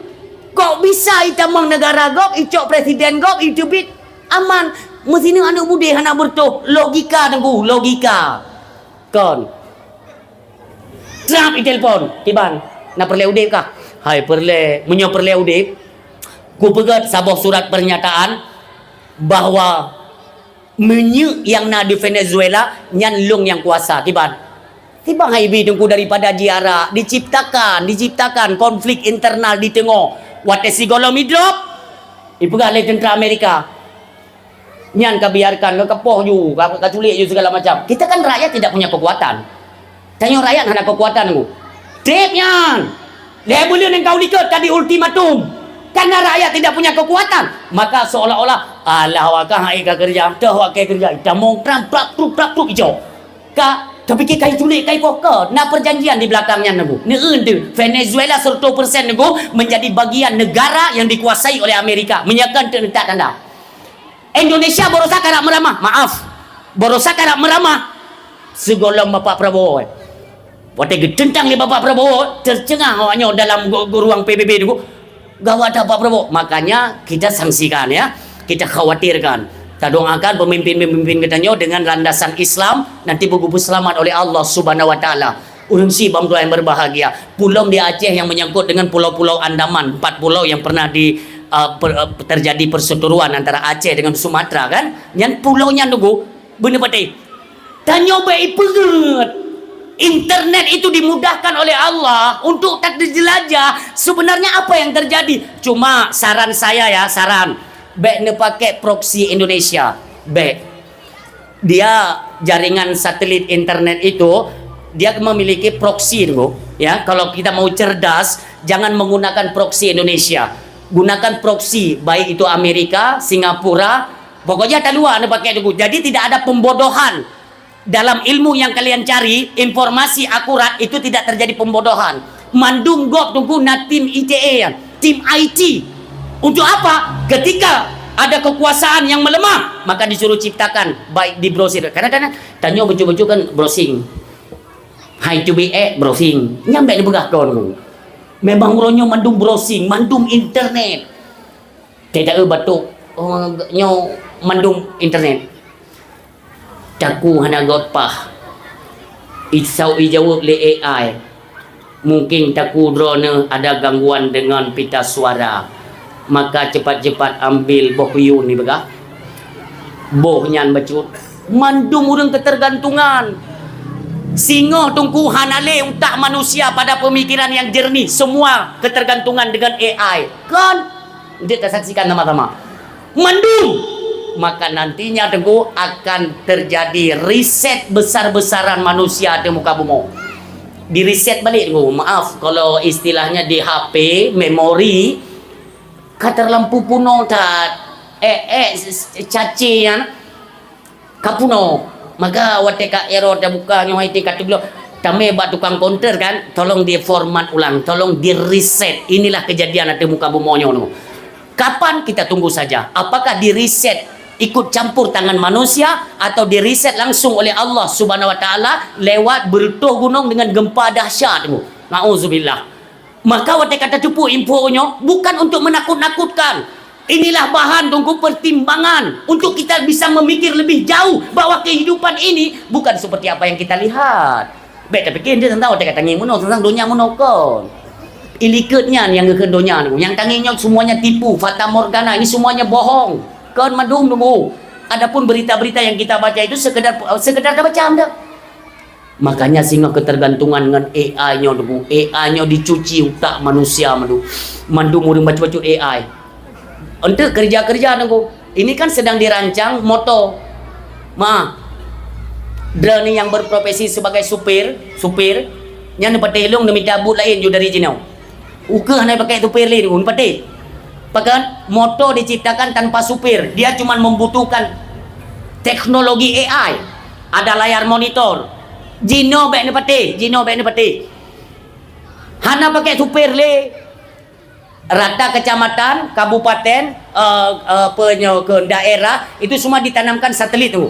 Kok bisa itamang negara gok, icok presiden gok, itu bit aman. Mesti ni anak budi anak bertuh logika tunggu, logika. Kon. Trump telefon, tiban. Nak perle udip kah? Hai perle, menyo perle udip. Ku pegat sabuh surat pernyataan bahwa minyak yang na di Venezuela nyan lung yang kuasa, tiban. Tiba hai bi tunggu daripada jiara diciptakan konflik internal di tengah. What is golom drop? Ipegang oleh tentera Amerika. Nyan ka biarkan ka kepoh ju, ka culik ju segala macam. Kita kan rakyat tidak punya kekuatan. Tanya rakyat ada kekuatan ku. Trip nyan. Le boleh nang kau lihat tadi ultimatum. Karena rakyat tidak punya kekuatan, maka seolah-olah alah wakah hai ka kerja, dah wakai kerja. Dah mau Trump plak truk hijau. Ka Tapi kita tulis kai poker, nak perjanjian di belakangnya nego. Ni tu Venezuela 100% nego menjadi bagian negara yang dikuasai oleh Amerika, menyakan terletak tanda. Indonesia borosa karak meramah, maaf. Borosa karak meramah segolong Bapak Prabowo. Waktu tentang li Bapak Prabowo tercengang awaknya dalam ruang PBB nego. Gawat Bapak Prabowo. Makanya kita sanksikan ya. Kita khawatirkan. Kita doakan pemimpin-pemimpin katanya dengan landasan Islam nanti bergubus selamat oleh Allah Subhanahu wa taala. Urungsi bangsa yang berbahagia. Pulau di Aceh yang menyangkut dengan pulau-pulau Andaman, 4 pulau yang pernah terjadi perseteruan antara Aceh dengan Sumatera kan? Yang pulaunya nunggu benar betul. Tanya baik pegat. Internet itu dimudahkan oleh Allah untuk tak dijelajah. Sebenarnya apa yang terjadi? Cuma saran saya ya, saran. Baik ne pakai proxy Indonesia. Baik. Dia jaringan satelit internet itu dia memiliki proxy dulu ya. Kalau kita mau cerdas jangan menggunakan proxy Indonesia. Gunakan proxy baik itu Amerika, Singapura, pokoknya tak luar ne pakai dulu. Jadi tidak ada pembodohan. Dalam ilmu yang kalian cari, informasi akurat itu tidak terjadi pembodohan. Mandum gop tunggu na tim ITE, tim IT. Untuk apa? Ketika ada kekuasaan yang melemah, maka disuruh ciptakan baik di browser. Kadang-kadang tanya betul-betul kan browsing. Hai to be browsing. Nyampe di begah kau. Memang ronyo mandum browsing, mandum internet. Tidak batuk. Nyo mandum internet. Taku hana gotpah. Isau ijawab le AI. Mungkin taku drone ada gangguan dengan pita suara. Maka cepat-cepat ambil boh yun ni begah. Boh nyan bacut. Mandum urang ketergantungan. Singo tungku hanale utak manusia pada pemikiran yang jernih. Semua ketergantungan dengan AI. Kan? Kita saksikan sama-sama. Mandum. Maka nantinya tunggu akan terjadi riset besar-besaran manusia di muka bumi. Di riset balik tunggu. Maaf kalau istilahnya di HP, memori kata lampu puno tak caci yang kapuno maka wateka error dah buka yang IT kata belum kami buat tukang counter kan tolong di format ulang tolong di reset. Inilah kejadian ada muka bumonyo no. Kapan kita tunggu saja apakah di reset ikut campur tangan manusia atau di reset langsung oleh Allah Subhanahu wa taala lewat bertuh gunung dengan gempa dahsyat tu. Nauzubillah. Maka waktu kata cupu infonya bukan untuk menakut-nakutkan. Inilah bahan tunggu pertimbangan untuk kita bisa memikir lebih jauh bahwa kehidupan ini bukan seperti apa yang kita lihat. Baik tapi dia tentang waktu kata ngimuno tentang dunia monokon. Ilikutnya yang ke dunia yang tanginya semuanya tipu, fata morgana, ini semuanya bohong. Kan madung tunggu. Adapun berita-berita yang kita baca itu sekedar baca anda. Makanya sehingga ketergantungan dengan AI-nya dulu. AI-nya dicuci utak manusia madu. Mandu murid baca-baca AI. Untuk kerja-kerja dulu. Ini kan sedang dirancang moto. Drone yang berprofesi sebagai supir yang dapat telung demi dabut lain juga dari Cina. Uka hanya pakai supir lain pun pakai. Bahkan motor diciptakan tanpa supir. Dia cuma membutuhkan teknologi AI. Ada layar monitor. Jino baik ni pati. Hana pakai supir le. Rata kecamatan, kabupaten, ke daerah itu semua ditanamkan satelit tu.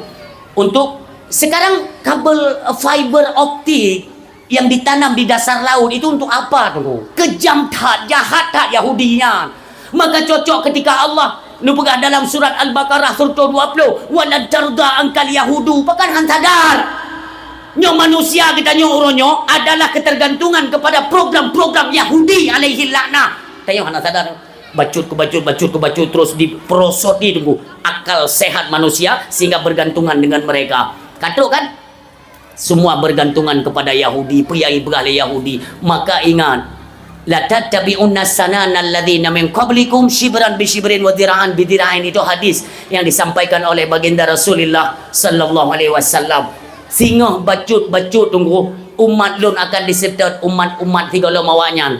Untuk sekarang kabel fiber optik yang ditanam di dasar laut itu untuk apa tu? Kejam tak, jahat tak Yahudinya. Maka cocok ketika Allah nubuat dalam surat Al-Baqarah surah 20, "Walan tarda angkal yahudu." Bahkan han sadar. Nyo manusia kita nyo uronyo adalah ketergantungan kepada program-program Yahudi alaihi laknah. Tayo hana sadar. Bacut terus diprosot di tunggu akal sehat manusia sehingga bergantungan dengan mereka. Katuk kan? Semua bergantungan kepada Yahudi, priai beralih Yahudi. Maka ingat, la tattabi'unna sanana alladhina min qablikum shibran bi shibrin wa dhira'an bi dhira'in. Itu hadis yang disampaikan oleh baginda Rasulullah sallallahu alaihi wasallam. Sehingga bacut tunggu umat lun akan disedot umat tiga lo mawanyan.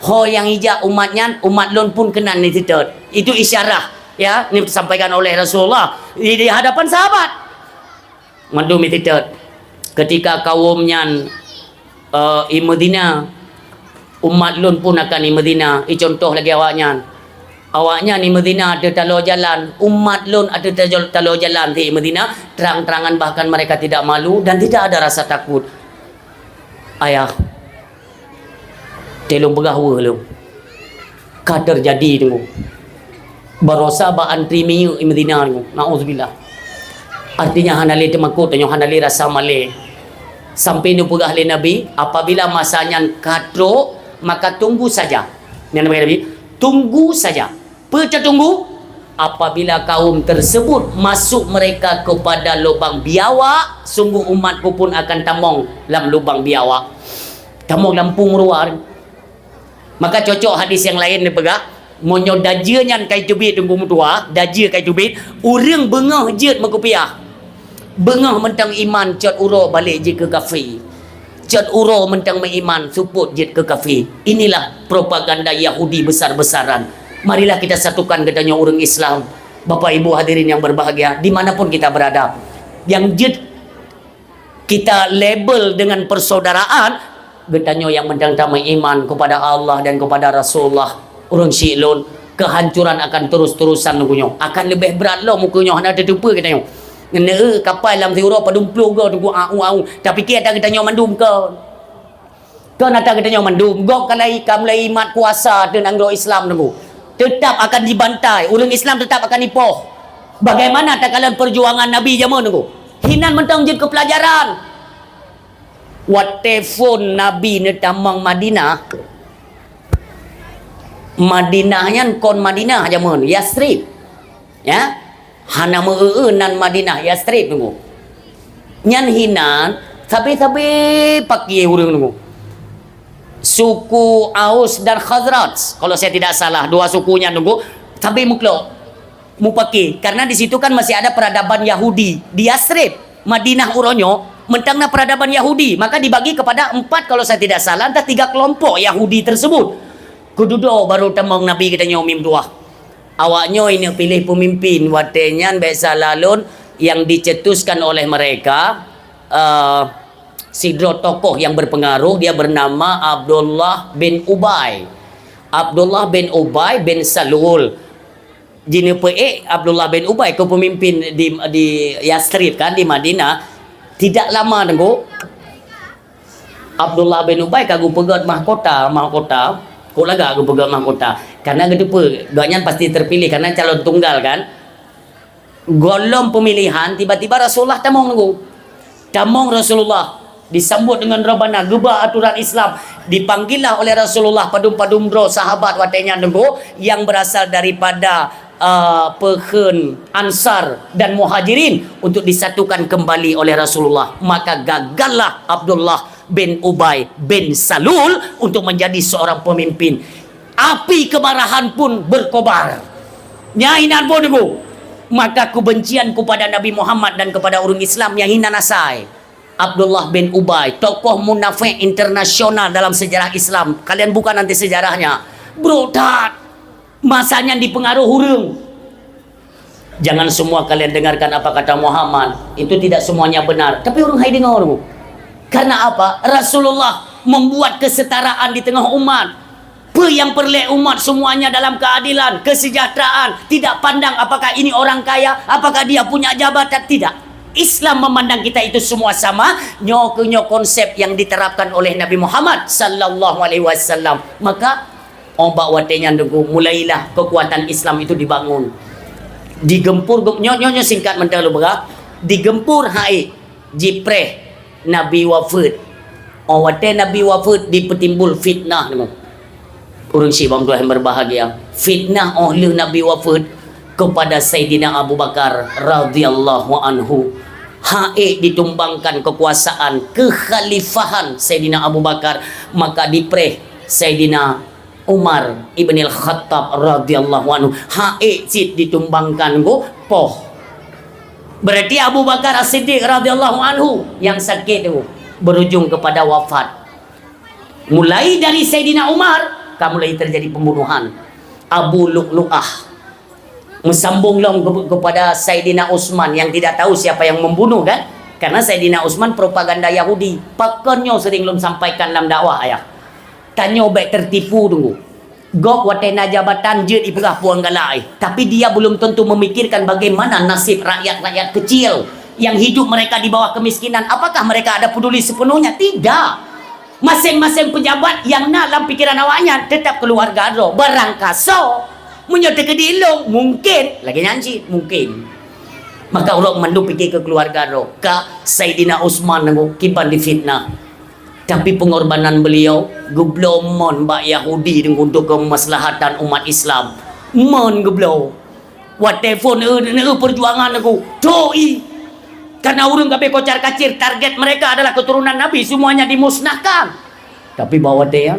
Ho yang hijau umat lun pun kena disedot. Itu isyarah ya, ini disampaikan oleh Rasulullah di hadapan sahabat. Mandum disedot. ketika kaumnya i Madinah, umat lun pun akan i Madinah. Contoh lagi awaknya ni Madinah ada talo jalan, umat lun ada talo jalan di Madinah, terang-terangan bahkan mereka tidak malu dan tidak ada rasa takut. Ayah telung bergawa lu kader jadi tu barosa ba antri miu i Madinah tu, naudzubillah. Artinya hanali temakut tanyo hanali rasa male sampai nu pegah le Nabi, apabila masanya kadro maka tunggu saja. Yang Nabi, tunggu saja. Perca tunggu apabila kaum tersebut masuk mereka kepada lubang biawak, sungguh umatku pun akan tamong dalam lubang biawak, tamong lampung luar. Maka cocok hadis yang lain ni pegah, monyo dajia nyan kai cubit tunggu mutua, dajia kai cubit, urang bengah jet makupiah. Bengah mentang iman cat uro balik je ke kafir. Cat uro mentang meiman suput jet ke kafir. Inilah propaganda Yahudi besar-besaran. Marilah kita satukan katanya orang Islam. Bapak Ibu hadirin yang berbahagia, dimanapun kita berada, yang jet kita label dengan persaudaraan, katanya yang mentang-mentang iman kepada Allah dan kepada Rasulullah, orang Syi'lun, kehancuran akan terus-terusan nunggunya. Akan lebih berat lah mukanya, hendak ada tupa katanya. Ngene kapal dalam Euro padumplu ke tunggu au. Tapi kita katanya mandum ke. Kau nak katanya mandum. Gok kalai kamlai imat kuasa dan anglo Islam nunggu. Tetap akan dibantai. Orang Islam tetap akan nipoh. Bagaimana tak kalian perjuangan Nabi zaman nunggu. Hinan mentang jid ke pelajaran. Wat telefon Nabi ni tamang Madinah. Madinahnya kon Madinah zaman Yasrib. Ya. Hana nan Madinah Yasrib nunggu. Nyan hinan tapi pakai urang nunggu. Suku Aus dan Khazraj, kalau saya tidak salah, dua sukunya nunggu. Tapi muklo mupaki karena di situ kan masih ada peradaban Yahudi di Yasrib, Madinah uronyo mentangna peradaban Yahudi, maka dibagi kepada 4 kalau saya tidak salah, entah 3 kelompok Yahudi tersebut. Kududo baru temong Nabi kita nyomim dua. Awaknya ini pilih pemimpin watenya biasa lalun yang dicetuskan oleh mereka. Sidro tokoh yang berpengaruh, dia bernama Abdullah bin Ubay. Abdullah bin Ubay bin Salul. Jini Abdullah bin Ubay ke pemimpin di Yasrib kan, di Madinah. Tidak lama nunggu Abdullah bin Ubay kagu pegat mahkota. Kau laga aku pegat mahkota. Karena gitu gaknya pasti terpilih karena calon tunggal kan. Golong pemilihan tiba-tiba Rasulullah tamong nunggu. Tamong Rasulullah disambut dengan Rabbana, gubah aturan Islam. Dipanggillah oleh Rasulullah padum-padum bro sahabat watenya nunggu yang berasal daripada pehen Ansar dan Muhajirin untuk disatukan kembali oleh Rasulullah. Maka gagallah Abdullah bin Ubay bin Salul untuk menjadi seorang pemimpin. Api kemarahan pun berkobar. Nyahinan pun nunggu. Maka kebencian kepada Nabi Muhammad dan kepada orang Islam yang hina nasai. Abdullah bin Ubay, tokoh munafik internasional dalam sejarah Islam. Kalian buka nanti sejarahnya. Bro, tak. Masanya dipengaruh hurung. Jangan semua kalian dengarkan apa kata Muhammad. Itu tidak semuanya benar. Tapi orang hai dengar. Karena apa? Rasulullah membuat kesetaraan di tengah umat. Yang perlek umat semuanya dalam keadilan, kesejahteraan. Tidak pandang apakah ini orang kaya, apakah dia punya jabatan. Tidak. Islam memandang kita itu semua sama. Nyokunyo konsep yang diterapkan oleh Nabi Muhammad sallallahu alaihi wasallam. Maka ombak watenya nunggu mulailah kekuatan Islam itu dibangun. Digempur nyonya singkat mendalu berah. Digempur hai jipreh Nabi wafat. Wate Nabi wafat dipetimbul fitnah nemu. Urang Syibam Tuhan berbahagia. Fitnah oleh Nabi wafat kepada Sayyidina Abu Bakar radhiyallahu anhu. Ditumbangkan kekuasaan kekhalifahan Sayyidina Abu Bakar, maka dipreh Sayyidina Umar ibn al-Khattab radhiyallahu anhu. Ditumbangkan poh. Berarti Abu Bakar As-Siddiq radhiyallahu anhu yang sakit itu berujung kepada wafat. Mulai dari Sayyidina Umar mulai terjadi pembunuhan. Abu Lu'lu'ah mesambung long kepada Sayyidina Utsman yang tidak tahu siapa yang membunuh kan. Karena Sayyidina Utsman propaganda Yahudi. Pakannya sering lum sampaikan dalam dakwah ayah. Tanya baik tertipu tunggu. Gok watena jabatan je ibrah puang galai. Tapi dia belum tentu memikirkan bagaimana nasib rakyat-rakyat kecil yang hidup mereka di bawah kemiskinan. Apakah mereka ada peduli sepenuhnya? Tidak. Masing-masing pejabat yang nak dalam pikiran awaknya tetap keluarga ro barang kaso menyota ke dilung mungkin lagi nyanyi mungkin maka orang mandu fikir ke keluarga ro ka Sayyidina Utsman nangu kiban difitnah tapi pengorbanan beliau geblo mon ba Yahudi untuk kemaslahatan umat Islam mon geblo what telefon perjuangan aku doi. Karena urung kabeh kocar kacir, target mereka adalah keturunan Nabi, semuanya dimusnahkan. Tapi bawa dia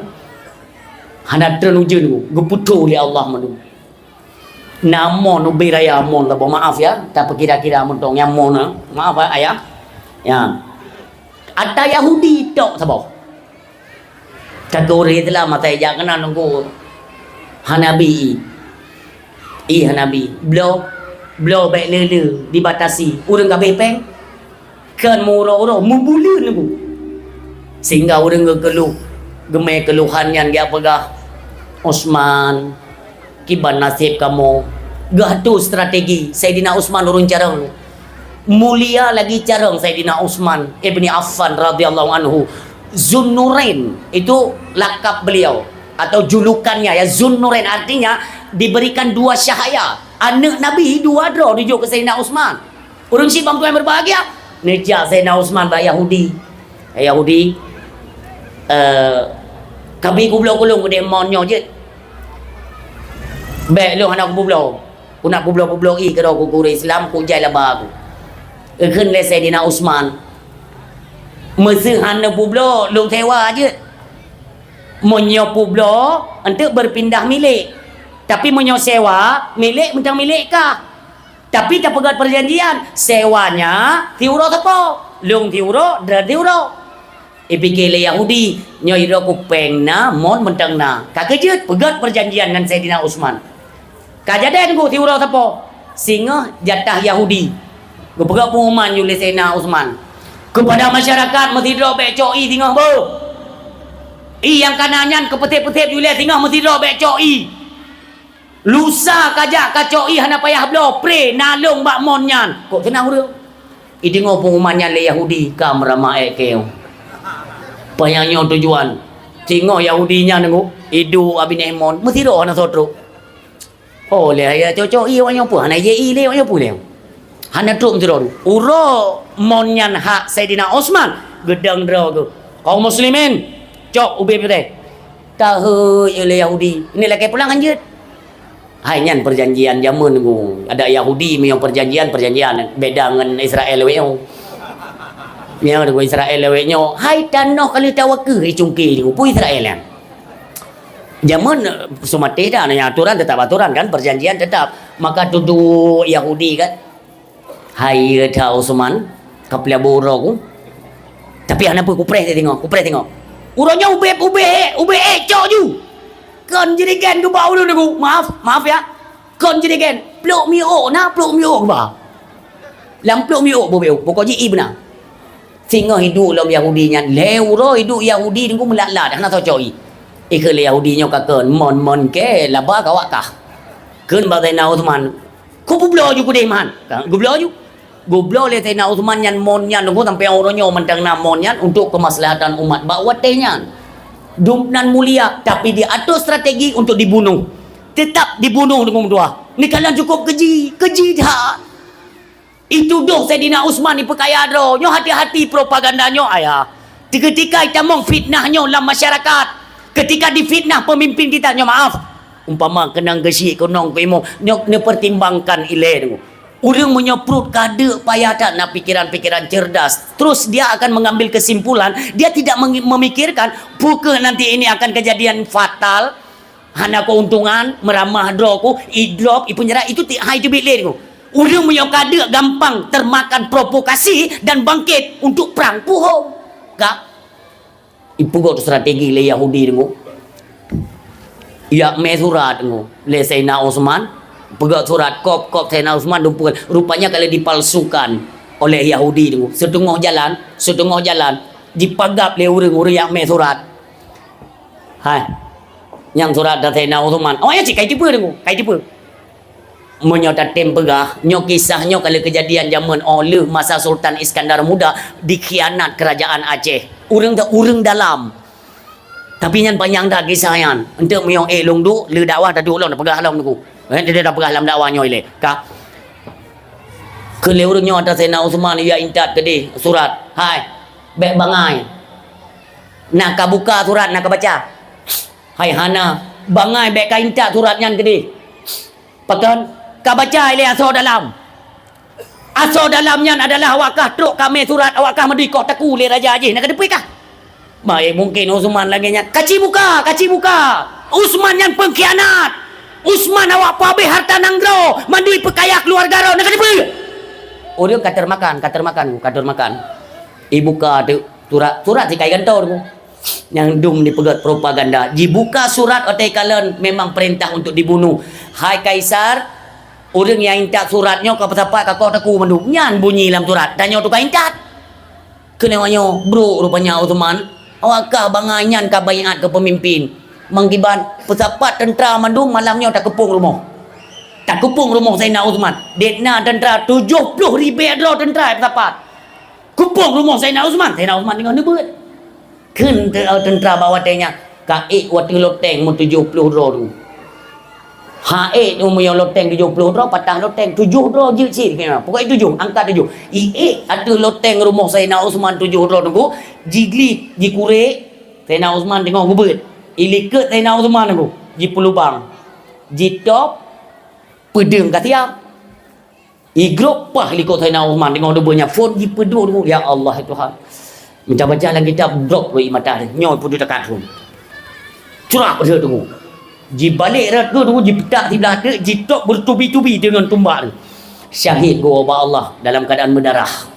hana terujun geputu oleh Allah manu. Namon ubi raya mon lah, maaf ya, tapi kira-kira mentong yang mon maaf ayah. Ya. Ada Yahudi tok sabah. Kategori itulah mata yang kena nunggu Hanabi. Hanabi. Blow baik lele dibatasi. Urang kabeh peng kan murah-urah mubulun aku sehingga orang keluh gemai keluhan yang dia pegah Utsman kiban nasib kamu gahtu strategi Sayyidina Utsman urun carang mulia lagi carang Sayyidina Utsman ibni Affan radhiyallahu anhu Zunnurain itu lakap beliau atau julukannya ya Zunnurain artinya diberikan dua syahaya anak Nabi dua dro dijuk ke Sayyidina Utsman urun si bangku yang berbahagia nejak Sayyidina Utsman ba Yahudi kabi kublo kulung dia monyo je baik lu anak kublo ku nak kublo i ke ku guru Islam ku jai laba aku keun le Sayyidina Utsman mesih hana kublo lu tewa je monyo kublo untuk berpindah milik tapi monyo sewa milik mentang milik kah tapi tak pegat perjanjian sewanya tiuro tepo lung tiuro dan tiuro ipikile Yahudi nyoy ro kupeng na mon mentang na kakejut pegat perjanjian dengan Sayyidina Utsman kajaden ku tiuro tepo singa jatah Yahudi ku pegat pengumuman oleh Sayyidina Utsman kepada masyarakat mesti ro becoi tingah bo yang kanannya kepetip-petip oleh tingah mesti ro becoi lusa kajak kacoi hana payah blo pre nalung bak monyan kok tenang urang idingo pengumumannya le Yahudi kam rama ekeo payahnya tujuan tingo Yahudinya nengu idu abine mon mesti ro hana sotro oh le ya cocoi wanyo pu hana ye le wanyo pu le hana trum tro uro monyan hak Sayyidina Utsman gedang dro tu kaum muslimin cok ube putih tahu le Yahudi ini lagi pulang anjir hanya perjanjian zaman ku ada Yahudi yang perjanjian beda dengan Israel weo yang ada Israel weo hai tanah kali tawaku cungki ni pu Israel yang zaman semate dah aturan tetap aturan kan perjanjian tetap maka tuduh Yahudi kan hai tahu Utsman kapla borok tapi anak pun kupres tengok urangnya ube cok ju kon jirigen du bau dulu maaf ya kon jirigen pluk mio ba lam pluk mio bobeu pokoknya i benar singa hidup lam Yahudi nya leuro hidup Yahudi ni ku melala dah nak coi ikut Yahudi nya kakon mon ke laba kawak kah keun ba Sayyidina Utsman ku bublo ju ku deh man gublo le Sayyidina Utsman nyan mon nyan ku sampai orangnya mentang namon nyan untuk kemaslahatan umat ba watenya dumnan mulia tapi dia atur strategi untuk dibunuh tetap dibunuh dengan dua ni kalian cukup keji dah itu doh Sayyidina Utsman ni perkaya doh nyo hati-hati propagandanyo ayah ketika kita mong fitnahnya dalam masyarakat ketika difitnah pemimpin kita nyo maaf umpama kenang gesi konong pemo nyo pertimbangkan ile orang menyeprut kade payah nak pikiran-pikiran cerdas terus dia akan mengambil kesimpulan dia tidak memikirkan bukan nanti ini akan kejadian fatal hana keuntungan meramah droku idrop ipu nyerah itu hai tu bilik tu orang punya kade gampang termakan provokasi dan bangkit untuk perang puhong kak ipu kau strategi le Yahudi tu ya mesurat tu le Sayyidina Utsman pegat surat kop Sayyidina Utsman rupanya kalau dipalsukan oleh Yahudi tu. Setengah jalan dipagap le orang-orang yang main surat. Hai. Yang surat dah Sayyidina Uthman. Oh ya cik kai tipu tu. Kai tipu. Menyo tatim pegah, nyo kisahnya kalau kejadian zaman oleh masa Sultan Iskandar Muda dikhianat kerajaan Aceh. Urang dalam. Tapi yang panjang dah kisah yan. Untuk menyong long du, le dakwah dah duk long dah pegah long tu. Dia dah pegah dalam dakwah nyo ile. Ka. Kele urang nyo atas Sayyidina Uthman ya intat tadi surat. Hai. Bek bangai. Nak ka buka surat nak ka baca. Hai hana, bangai bek ka intat surat nyan tadi. Pakan ka baca ile asal dalam. Asal dalamnya adalah awakah truk kami surat awakah merdeka taku le raja Aceh nak depi kah? Baik mungkin Uthman lagi nya. Kaci buka. Uthman yang pengkhianat. Uthman awak pabe harta nanggro, mandui pekaya keluarga ro nak depi. Oh dia kater makan. Ibuka tu surat si kai gantau tu. Yang dung dipegat propaganda. Dibuka surat otai kalen memang perintah untuk dibunuh. Hai Kaisar, orang yang intat suratnya kau pesapat kau taku mandu. Nyan bunyi dalam surat. Dan nyo tu kau intat. Kenanya bro rupanya Uthman. Awakah banganyan kau bayat ke pemimpin. Menggiban pesapat tentera mandu malamnya tak kepung rumah. Tak kepung rumah Sayyidina Uthman. Dekna tentera 70,000 adro tentera pesapat. Kepung rumah Sayyidina Uthman. Sayyidina Uthman dengan nebut. Kun tentera bawa tanya. Kaik waktu loteng mu 70 dro tu. Haik tu yang loteng 70 dro, patah loteng 7 dro je cik. Pokoknya 7, angka 7. Ada loteng rumah Sayyidina Uthman 7 dro tu. Jigli, jikure, Sayyidina Uthman tengok gubet. Iliket Sayyidina Uthman tu. Jipulubang. Jitop, pedeng katiap. Igrup pah likut Sayyidina Uthman tengok dubanya. Phone jipedu tu. Ya Allah Tuhan. Baca lagi kitab drop bagi mata dia. Nyoy pun dia tekat pun. Curah pada tu. Ji balik rat tu ji petak di belah tu, ji tok bertubi-tubi dengan tumbak tu. Syahid gua Allah dalam keadaan berdarah.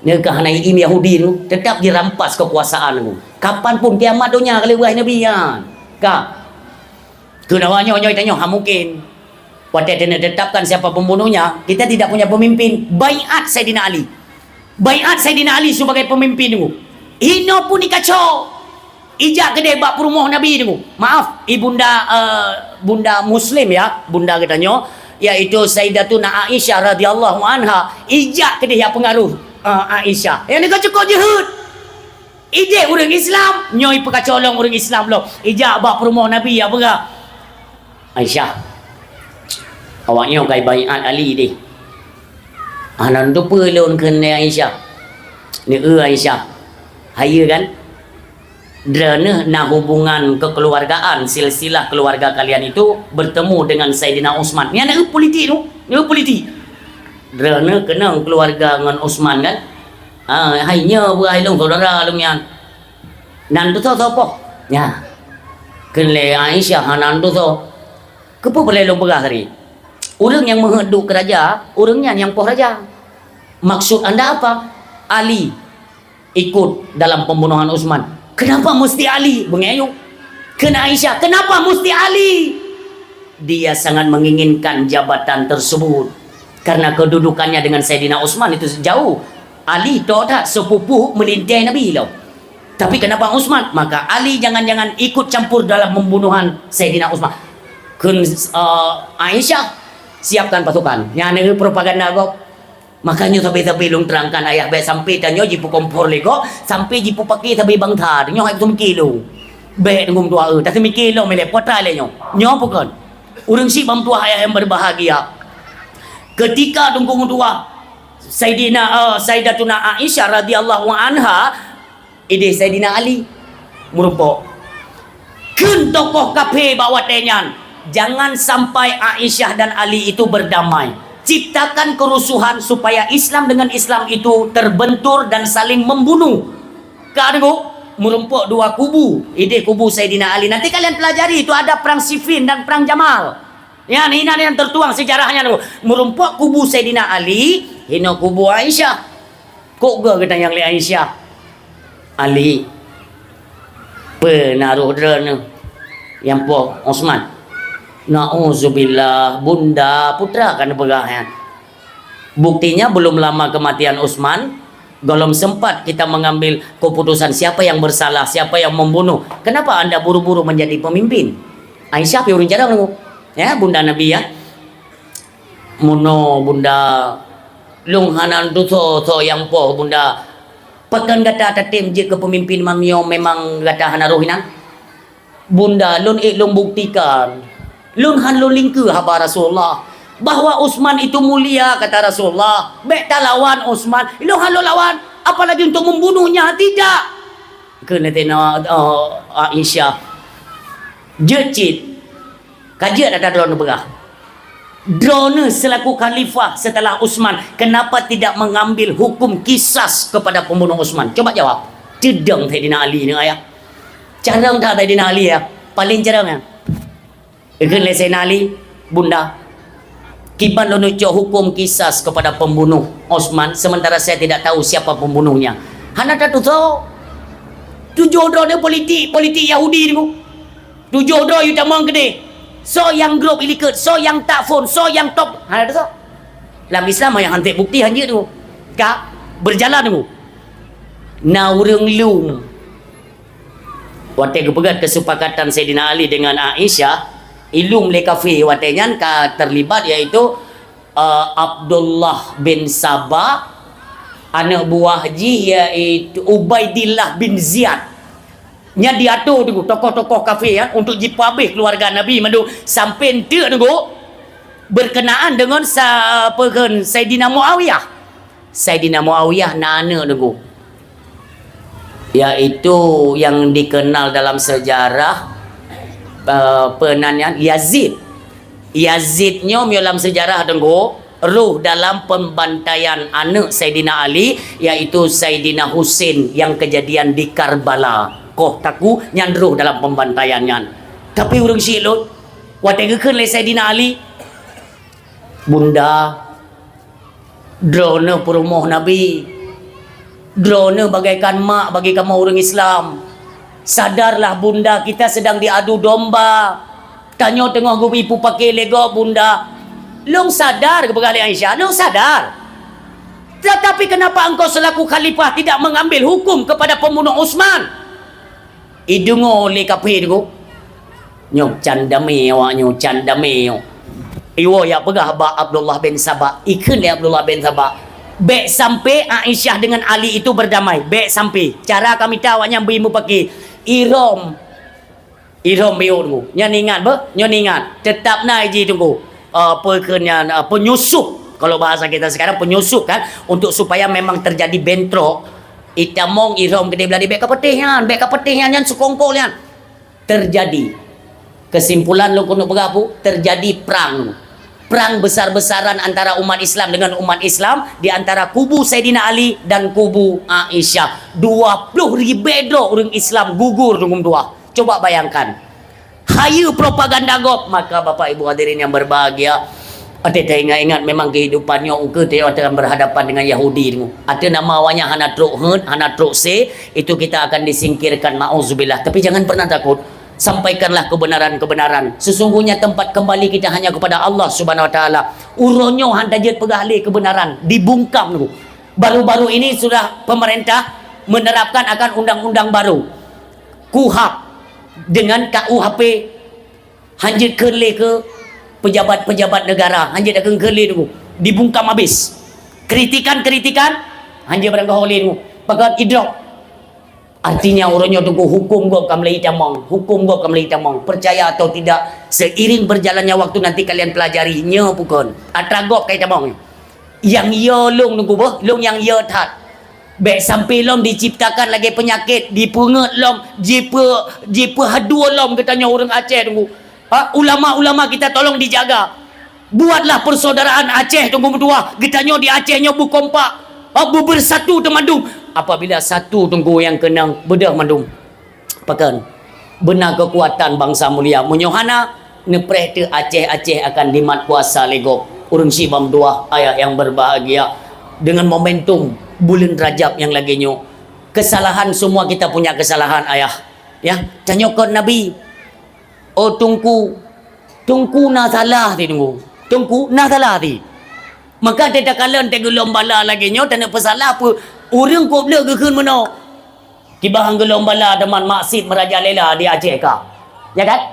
Nekah Naim Yahudi tu tetap dirampas kekuasaan tu. Kapan pun kiamat dunia kalau wahai Nabi ya. Ka. Kenawanya nyoy tanya mungkin. Pada tetapkan siapa pembunuhnya, kita tidak punya pemimpin. Baiat Sayyidina Ali. Baiat Sayyidina Ali sebagai pemimpin tu. Ino pun dikacau. Ijak kedai bak rumah Nabi tu. Maaf, bunda Muslim ya, bunda katanya, iaitu Sayyidatuna Aisyah radhiyallahu anha. Ijak kedai yang pengaruh Aisyah. Yang ni cukup jehud. Ide orang Islam, nyoy pekacolong orang Islam lo. Ijak bak rumah Nabi ya berah. Aisyah. Awaknya kai baiat Ali ni. Anan tu pelon kena Aisyah. Ni Aisyah. Haya kan? Drana nak hubungan kekeluargaan, silsilah keluarga kalian itu bertemu dengan Sayyidina Uthman. Ni anak politik tu. Ni politik. Drana kena keluarga dengan Uthman kan? Hanya berai long saudara long yang. Nan tu apa? Ya. Kele Aisyah hanan tu kepo boleh long berah tadi. Orang yang mengheduk raja, orangnya yang poh raja. Maksud anda apa? Ali ikut dalam pembunuhan Uthman. Kenapa mesti Ali? Bengayuk. Kena Aisyah. Kenapa mesti Ali? Dia sangat menginginkan jabatan tersebut. Karena kedudukannya dengan Sayyidina Uthman itu jauh. Ali tahu tak sepupu melintai Nabi loh. Tapi kenapa Uthman? Maka Ali jangan-jangan ikut campur dalam pembunuhan Sayyidina Uthman. Aisyah siapkan pasukan. Yang ini propaganda kok. Makanya sampai long terangkan ayah baik sampai tanya jipu kompor lego sampai jipu pakai sampai bangta nyo hai tum kilo baik ngum tua tak semi kilo mele potra le nyo bukan urang si bam tua ayah yang berbahagia ketika tunggu tua Sayyidatuna Aisyah radhiyallahu anha ide Sayyidina Ali merupakan kun tokoh kafe bawa tenyan jangan sampai Aisyah dan Ali itu berdamai. Ciptakan kerusuhan supaya Islam dengan Islam itu terbentur dan saling membunuh. Karena merumpuk dua kubu. Ide kubu Sayyidina Ali. Nanti kalian pelajari itu ada perang Siffin dan perang Jamal. Ya, ini yang tertuang sejarahnya. Merumpuk kubu Sayyidina Ali, hina kubu Aisyah. Kok gak kita yang lihat Aisyah? Ali penaruh drone yang po Uthman. Na'udzubillah, bunda putra kan berah. Buktinya belum lama kematian Utsman, belum sempat kita mengambil keputusan siapa yang bersalah, siapa yang membunuh. Kenapa anda buru-buru menjadi pemimpin? Aisyah piurun jarang nunggu. Ya, bunda Nabi ya. Muno bunda lung hanan tu so yang po bunda. Pakan gata tatim je kepemimpin mamio memang gata hanarohinan. Bunda lun lung buktikan. Lun han lun lingku haba Rasulullah. Bahwa Utsman itu mulia kata Rasulullah. Bek tak lawan Utsman, lu halu lawan, apalagi untuk membunuhnya, tidak. Kena tena Aisyah. Jecit. Kajian ada drone berah. Drone selaku khalifah setelah Utsman, kenapa tidak mengambil hukum kisas kepada pembunuh Utsman? Coba jawab. Cedang Saidina Ali ni ayah. Jarang tak Saidina Ali ya? Paling jarang ya. Ikut Saidina Ali, bunda. Kiban menunjuk hukum kisas kepada pembunuh Utsman, sementara saya tidak tahu siapa pembunuhnya. Hana tak tahu. Tujuh doh ni politik Yahudi ni. Tujuh doh you tamang gede. So yang grup ilikat, so yang tak phone, so yang top. Hana tak tahu. Dalam Islam yang hantik bukti hanya tu. Kak berjalan tu. Na urang lum. Waktu kepegat kesepakatan Saidina Ali dengan Aisyah, ilum le kafir watenyan ka terlibat iaitu Abdullah bin Sabah, anak buah Haji iaitu Ubaidillah bin Ziyad. Nya diatur tu tokoh-tokoh kafir ya untuk jipabih keluarga Nabi madu sampai ente tu berkenaan dengan Sayyidina Muawiyah. Sayyidina Muawiyah nana tu yaitu yang dikenal dalam sejarah penanian Yazidnya dalam sejarah tengok ruh dalam pembantaian anak Sayyidina Ali iaitu Sayyidina Husain yang kejadian di Karbala. Koh taku yang ruh dalam pembantaiannya. Tapi orang silot wategekeun le Sayyidina Ali bunda drone perumoh Nabi, drone bagaikan mak bagi kamu orang Islam. Sadarlah bunda, kita sedang diadu domba. Tanya tengah gua ibu pakai lego bunda. Long sadar ke bergali Aisyah? Long sadar. Tetapi kenapa engkau selaku khalifah tidak mengambil hukum kepada pembunuh Utsman? Idungo le kapir ko. Nyok candame wa nyok candame. Iwo ya pegah ba Abdullah bin Sabah. Ikun le Abdullah bin Sabah. Bek sampai Aisyah dengan Ali itu berdamai. Bek sampai. Cara kami tahu yang bimu pakai Irom biur nyan ingat ba nyan ingat tetap naik ji tunggu penyusup kalau bahasa kita sekarang penyusup kan untuk supaya memang terjadi bentrok itamong irom gede beladi bek kapetihan yang sukongkol yang terjadi kesimpulan lo kuno berapa terjadi perang besar-besaran antara umat Islam dengan umat Islam di antara kubu Sayyidina Ali dan kubu Aisyah. 20,000 orang Islam gugur dengan dua. Coba bayangkan. Hayu propaganda gop. Maka Bapak Ibu hadirin yang berbahagia, ada ingat-ingat memang kehidupannya uke dia akan berhadapan dengan Yahudi. Ada nama awalnya hana truk hun, hana truk se, itu kita akan disingkirkan ma'uzubillah. Tapi jangan pernah takut. Sampaikanlah kebenaran-kebenaran. Sesungguhnya tempat kembali kita hanya kepada Allah Subhanahu Wa Taala. Uronyo handajet pegahli kebenaran dibungkam tu. Baru-baru ini sudah pemerintah menerapkan akan undang-undang baru. KUHP dengan KUHP hanjit kerle ke pejabat-pejabat negara. Hanjit akan kerle tu. Dibungkam habis. Kritikan-kritikan hanjit berangkaholi tu. Pakat idrok. Artinya orangnya tunggu hukum gua kamlai tamang, hukum gua kamlai tamang. Percaya atau tidak, seiring berjalannya waktu nanti kalian pelajari nya bukan. Atragop kai tamang. Yang yo long tunggu boh, long yang yo that. Baik sampai lom diciptakan lagi penyakit, dipungut lom, jipa hadua lom katanya orang Aceh tunggu. Ulama-ulama kita tolong dijaga. Buatlah persaudaraan Aceh tunggu berdua. Katanya di Acehnya bukompak. Bersatu temandung. Apabila satu tunggu yang kenang bedah mandung pakan benar kekuatan bangsa mulia munyohana nepreh te Aceh akan dimat puasa legop urang sibam dua ayah yang berbahagia dengan momentum bulan Rajab yang lagi nyo kesalahan semua kita punya kesalahan ayah ya tanya ke Nabi tungku na salah ti tungku na salah ti Maka dia tak kala ente gelom bala lagi nyo, tak nak pesalah apa. Orang kau bela ke kun mana? Tiba hang gelom bala teman maksud merajalela di Aceh ka. Ya kan?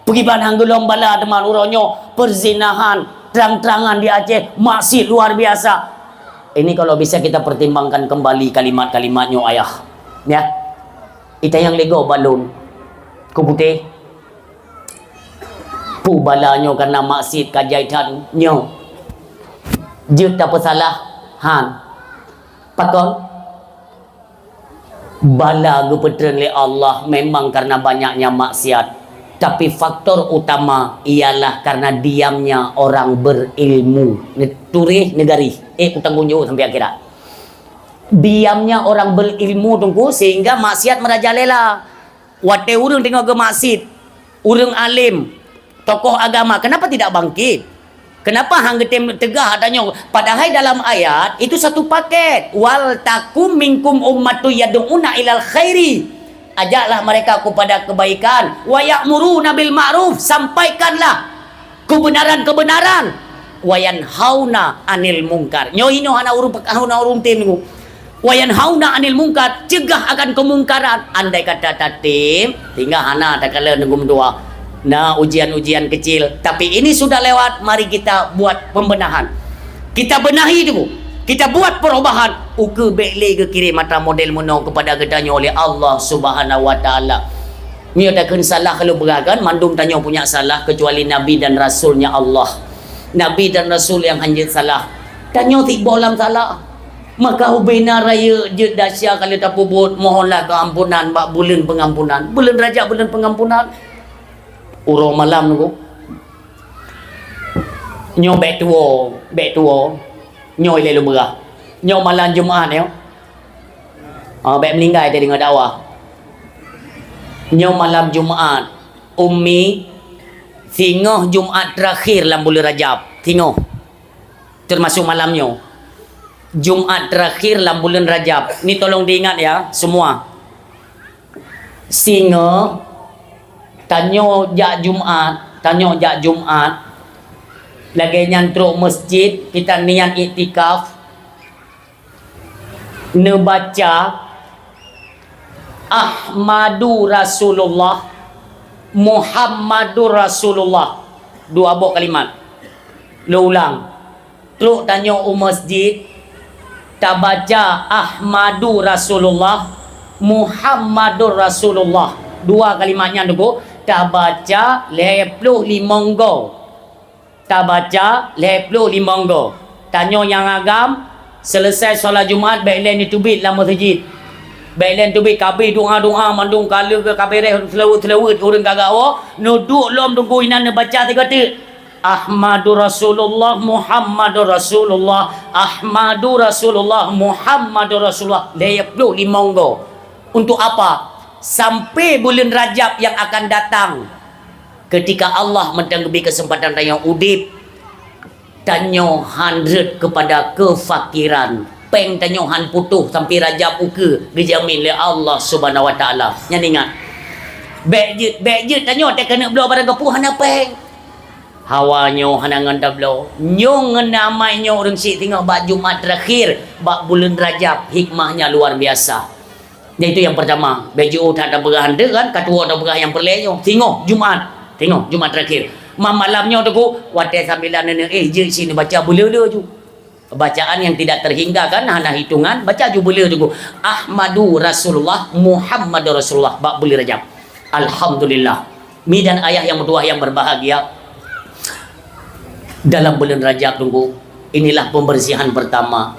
Pergi hang gelom bala teman uronyo perzinahan terang-terangan di Aceh, maksud luar biasa. Ini kalau bisa kita pertimbangkan kembali kalimat-kalimatnya ayah. Ya. Ita yang lego balon. Ku putih. Pu balanyo karena maksud kajaitan nyo. Jut tak pesalah han pakon bala gepetren le Allah memang karena banyaknya maksiat, tapi faktor utama ialah karena diamnya orang berilmu. Turih negari utang kunjung sampai akhirat. Diamnya orang berilmu tunggu sehingga maksiat merajalela. Wate urang tengok ke masjid, urang alim, tokoh agama, kenapa tidak bangkit? Kenapa hang getem tegah adanya? Padahal dalam ayat itu satu paket. Wal takum minkum ummatu yad'una ilal khairi. Ajaklah mereka kepada kebaikan. Wa ya'muruna bil ma'ruf. Sampaikanlah kebenaran-kebenaran. Wa yanhauna anil munkar. Nyo hino hana urung tim niku. Wa yanhauna anil munkar. Cegah akan kemungkaran. Andai kata tatim, tinggal hana tak kala nunggu doa. Nah, ujian-ujian kecil, tapi ini sudah lewat. Mari kita buat pembenahan, kita benahi dulu, kita buat perubahan. Uke bekle ke kiri mata model menong kepada gedanya oleh Allah Subhanahu wa taala. Ni ada salah kalau beragan mandum tanya punya salah kecuali nabi dan rasulnya Allah. Nabi dan rasul yang hanya salah. Tanya tik bolam salah. Maka ubena raya je dahsyat kalau tak pubut mohonlah keampunan bak bulan pengampunan. Bulan Rajab bulan pengampunan. Urang malam tu nyo bek tuo nyo ile berah nyo malam Jumaat yo bek meninggal tadi dengan dakwah nyo malam Jumaat ummi singoh Jumaat terakhir dalam bulan Rajab singoh termasuk malamnya Jumaat terakhir dalam bulan Rajab ni tolong diingat ya semua singoh tanyo jak Jumaat lagi nyantruk masjid kita niat iktikaf nebaca Ahmadu Rasulullah Muhammadur Rasulullah dua bok kalimat lo ulang truk tanyo masjid tak baca Ahmadu Rasulullah Muhammadur Rasulullah dua kalimatnya dulu tak baca 25 go. Tak baca 25 go. Tanya yang agam selesai solat Jumaat baiklah ni tubit dalam masjid. Baiklah tubit kabeh doa-doa mandung kala ke kabeh selawat urang gagawa nuduk lom tunggu inan baca tiga tik. Ahmadur Rasulullah Muhammadur Rasulullah Ahmadur Rasulullah Muhammadur Rasulullah 25 go. Untuk apa? Sampai bulan Rajab yang akan datang ketika Allah mentenggebi kesempatan yang udip tanyo 100 kepada kefakiran peng tanyo han putuh sampai Rajab uke dijamin oleh Allah Subhanahu wa taala. Yang ingat bejit tanyo tak kena belo pada kepuh hana peng hawanyo hana nganda belo nyo ngenamai nyo urang sik tengok bak Jumaat terakhir bak bulan Rajab hikmahnya luar biasa. Dan itu yang pertama. Baju tak ada beranda kan. Katua ada berah yang perlenyo. Tengok Jumaat terakhir. Malamnya tu watai sambilan je sini baca bela-bela tu. Bacaan yang tidak terhingga kan. Hana hitungan. Baca je bela tu. Ahmadu Rasulullah Muhammadur Rasulullah. Bak beli Rajab. Alhamdulillah. Mi dan ayah yang berdua yang berbahagia. Dalam bulan Rajab tunggu. Inilah pembersihan pertama.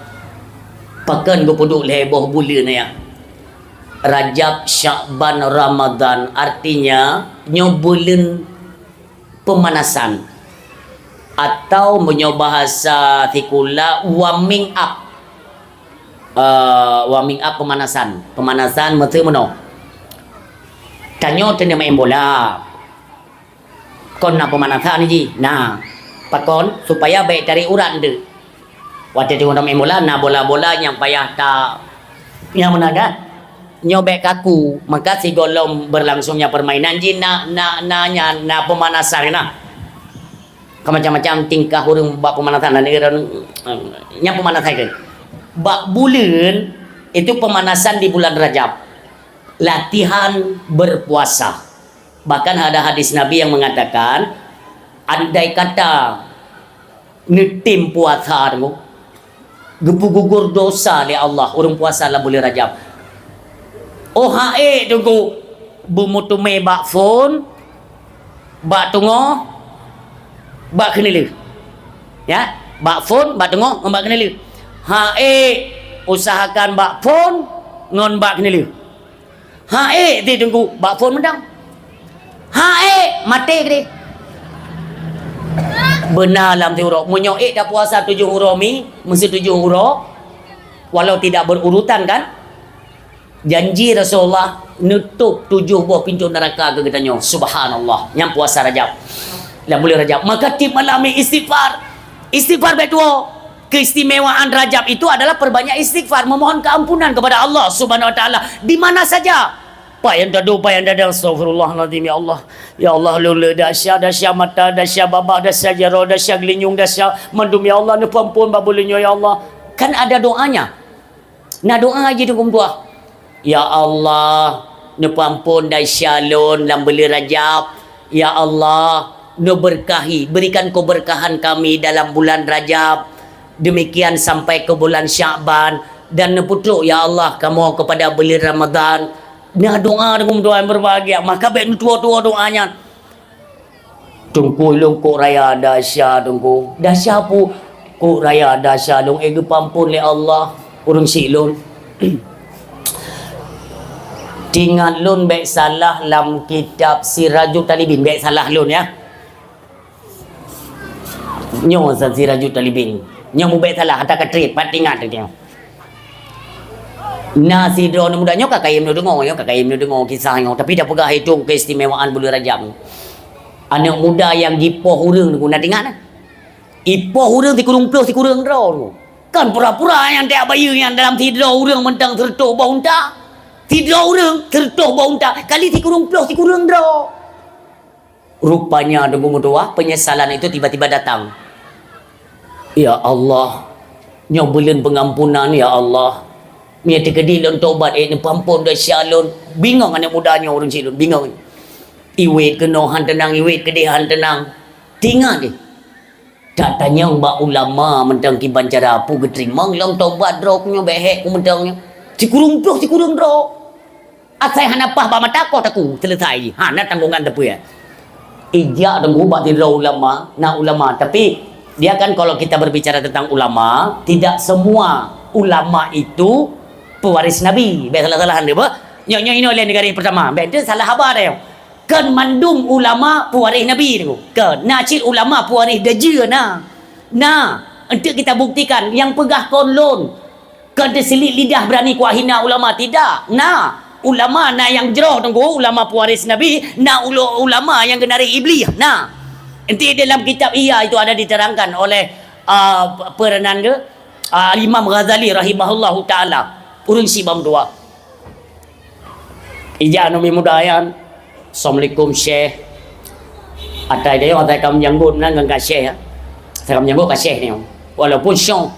Pakan gopoduk leboh bulan ya. Rajab, Syakban, Ramadan artinya nyobulan pemanasan atau menyo bahasa tikula warming up pemanasan mesti meno tanyo tene main bola kon na pemanasan ni nah pakon supaya baik dari urat de waktu tu main bola na bola-bola yang payah tak yang mana dah nyobek kaku maka si golom berlangsungnya permainan ji na pemanasan na macam-macam tingkah orang bak pemanasan dan negara yang pemanasan kan. Bak bulan itu pemanasan di bulan Rajab. Latihan berpuasa. Bahkan ada hadis Nabi yang mengatakan, andai kata ngetim puasa tu, gugur dosa oleh Allah, orang puasa lah boleh Rajab. Oh hae tunggu bumutume bak phone, bak tunggu, bak kenali. Ya, bak phone, bak tunggu, bak kenali. Hae usahakan bak phone ngon bak kenali. Hae dia tunggu bak phone mendang. Hae mati ke benar dalam huruf menyoek dah puasa 7 huruf mi mesti 7 huruf walau tidak berurutan kan. Janji Rasulullah nutup 7 buah pintu neraka ke katanya. Subhanallah yang puasa Rajab lah boleh Rajab. Maka tip malam ni istighfar betul. Keistimewaan Rajab itu adalah perbanyak istighfar, memohon keampunan kepada Allah Subhanahu wa taala di mana saja. Pak yang dadu, pak yang dada, astagfirullahaladzim, ya Allah. Ya Allah, lula dahsyat mata, dahsyat babak, dahsyat jarah, dahsyat gelinyung, dahsyat mendum, ya Allah, ni pampun babulnya, ya Allah. Kan ada doanya. Nah doa aja tu kumpuah. Ya Allah, ni pampun dahsyat lun, dalam beli Rajab. Ya Allah, ni berkahi, berikan keberkahan kami dalam bulan Rajab. Demikian sampai ke bulan Sya'ban. Dan ni putruk, ya Allah, kamu kepada beli Ramadan. Nah doa dengan doa yang berbahagia. Maka baik tua-tua doanya. Tunggu long kok raya dahsyat tunggu. Dahsyat pu kok raya dahsyat long ege pampun le Allah. Urang silun. Tingat lun baik salah dalam kitab Sirajul Talibin. Baik salah lun ya. Nyo Sirajul Talibin. Nyo mu baik salah kata katrit pat tingat dia. Nah sidro mudahnya kakayim nu dengar kisahnya tapi dah pegah hitung keistimewaan bulan Rajab. Anak muda yang gipoh urang tu nak dengar nah. Ipoh urang ti kurung plus ti kurang draw. Kan pura-pura yang tak bayu yang dalam tidro urang mentang tertuh bau unta. Tidro urang tertuh bau unta kali ti kurung plus ti kurang draw. Rupanya tunggu mutua penyesalan itu tiba-tiba datang. Ya Allah, nyobulan pengampunan ya Allah. Mia terkedilun tobat ni pampun dah syalun. Bingung anak mudanya orang silun, bingung. Iwet kenohan tenang, iwet kedihan tenang. Tinggal dia. Tak tanya mbak ulama mentang kiban cara apa keterima lang tobat droknya behek ku mentangnya. Cikurung drok cikurung drok. Asai hanapah ba mata kau taku selesai. Ha nak tanggungan tepu ya. Ijak tunggu bak tidra ulama, nak ulama tapi dia kan kalau kita berbicara tentang ulama, tidak semua ulama itu pewaris Nabi. Baik salah-salahan dia apa? Nyonya ini oleh negara yang pertama. Baik itu salah khabar dia. Kan mandum ulama pewaris Nabi tu. Kan nacil ulama pewaris dajjal nah. Nah, untuk kita buktikan yang pegah konlon. Kan terselit lidah berani kuah hina ulama tidak. Nah, ulama nah yang jeroh tunggu ulama pewaris Nabi, nah ulama yang genari iblis. Nah, nanti dalam kitab Ihya itu ada diterangkan oleh peranan ke Imam Ghazali rahimahullahu taala. Urang si bam dua. Ija nomi mudayan. Assalamualaikum Syekh. Atai dia atai kam janggut nang ngak Syekh ya. Saya kam janggut ka Syekh ni. Walaupun syong.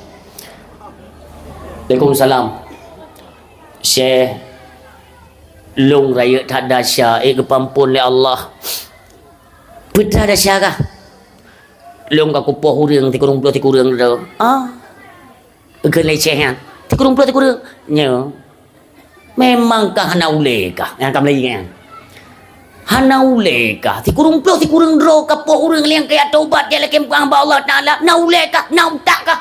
Waalaikumsalam. Syekh long raya tak dahsyat kepampun le Allah. Putra dahsyat kah? Long ka kupoh urang ti kurung dah. Ke lecehnya. Ti kurung nya. Memangkah hana ule kah? Yang kam lagi kan. Hana ule kah? Ti kurung dro kapoh urang yang kaya taubat dia lekem kang Allah Taala. Na ule kah? Na tak kah?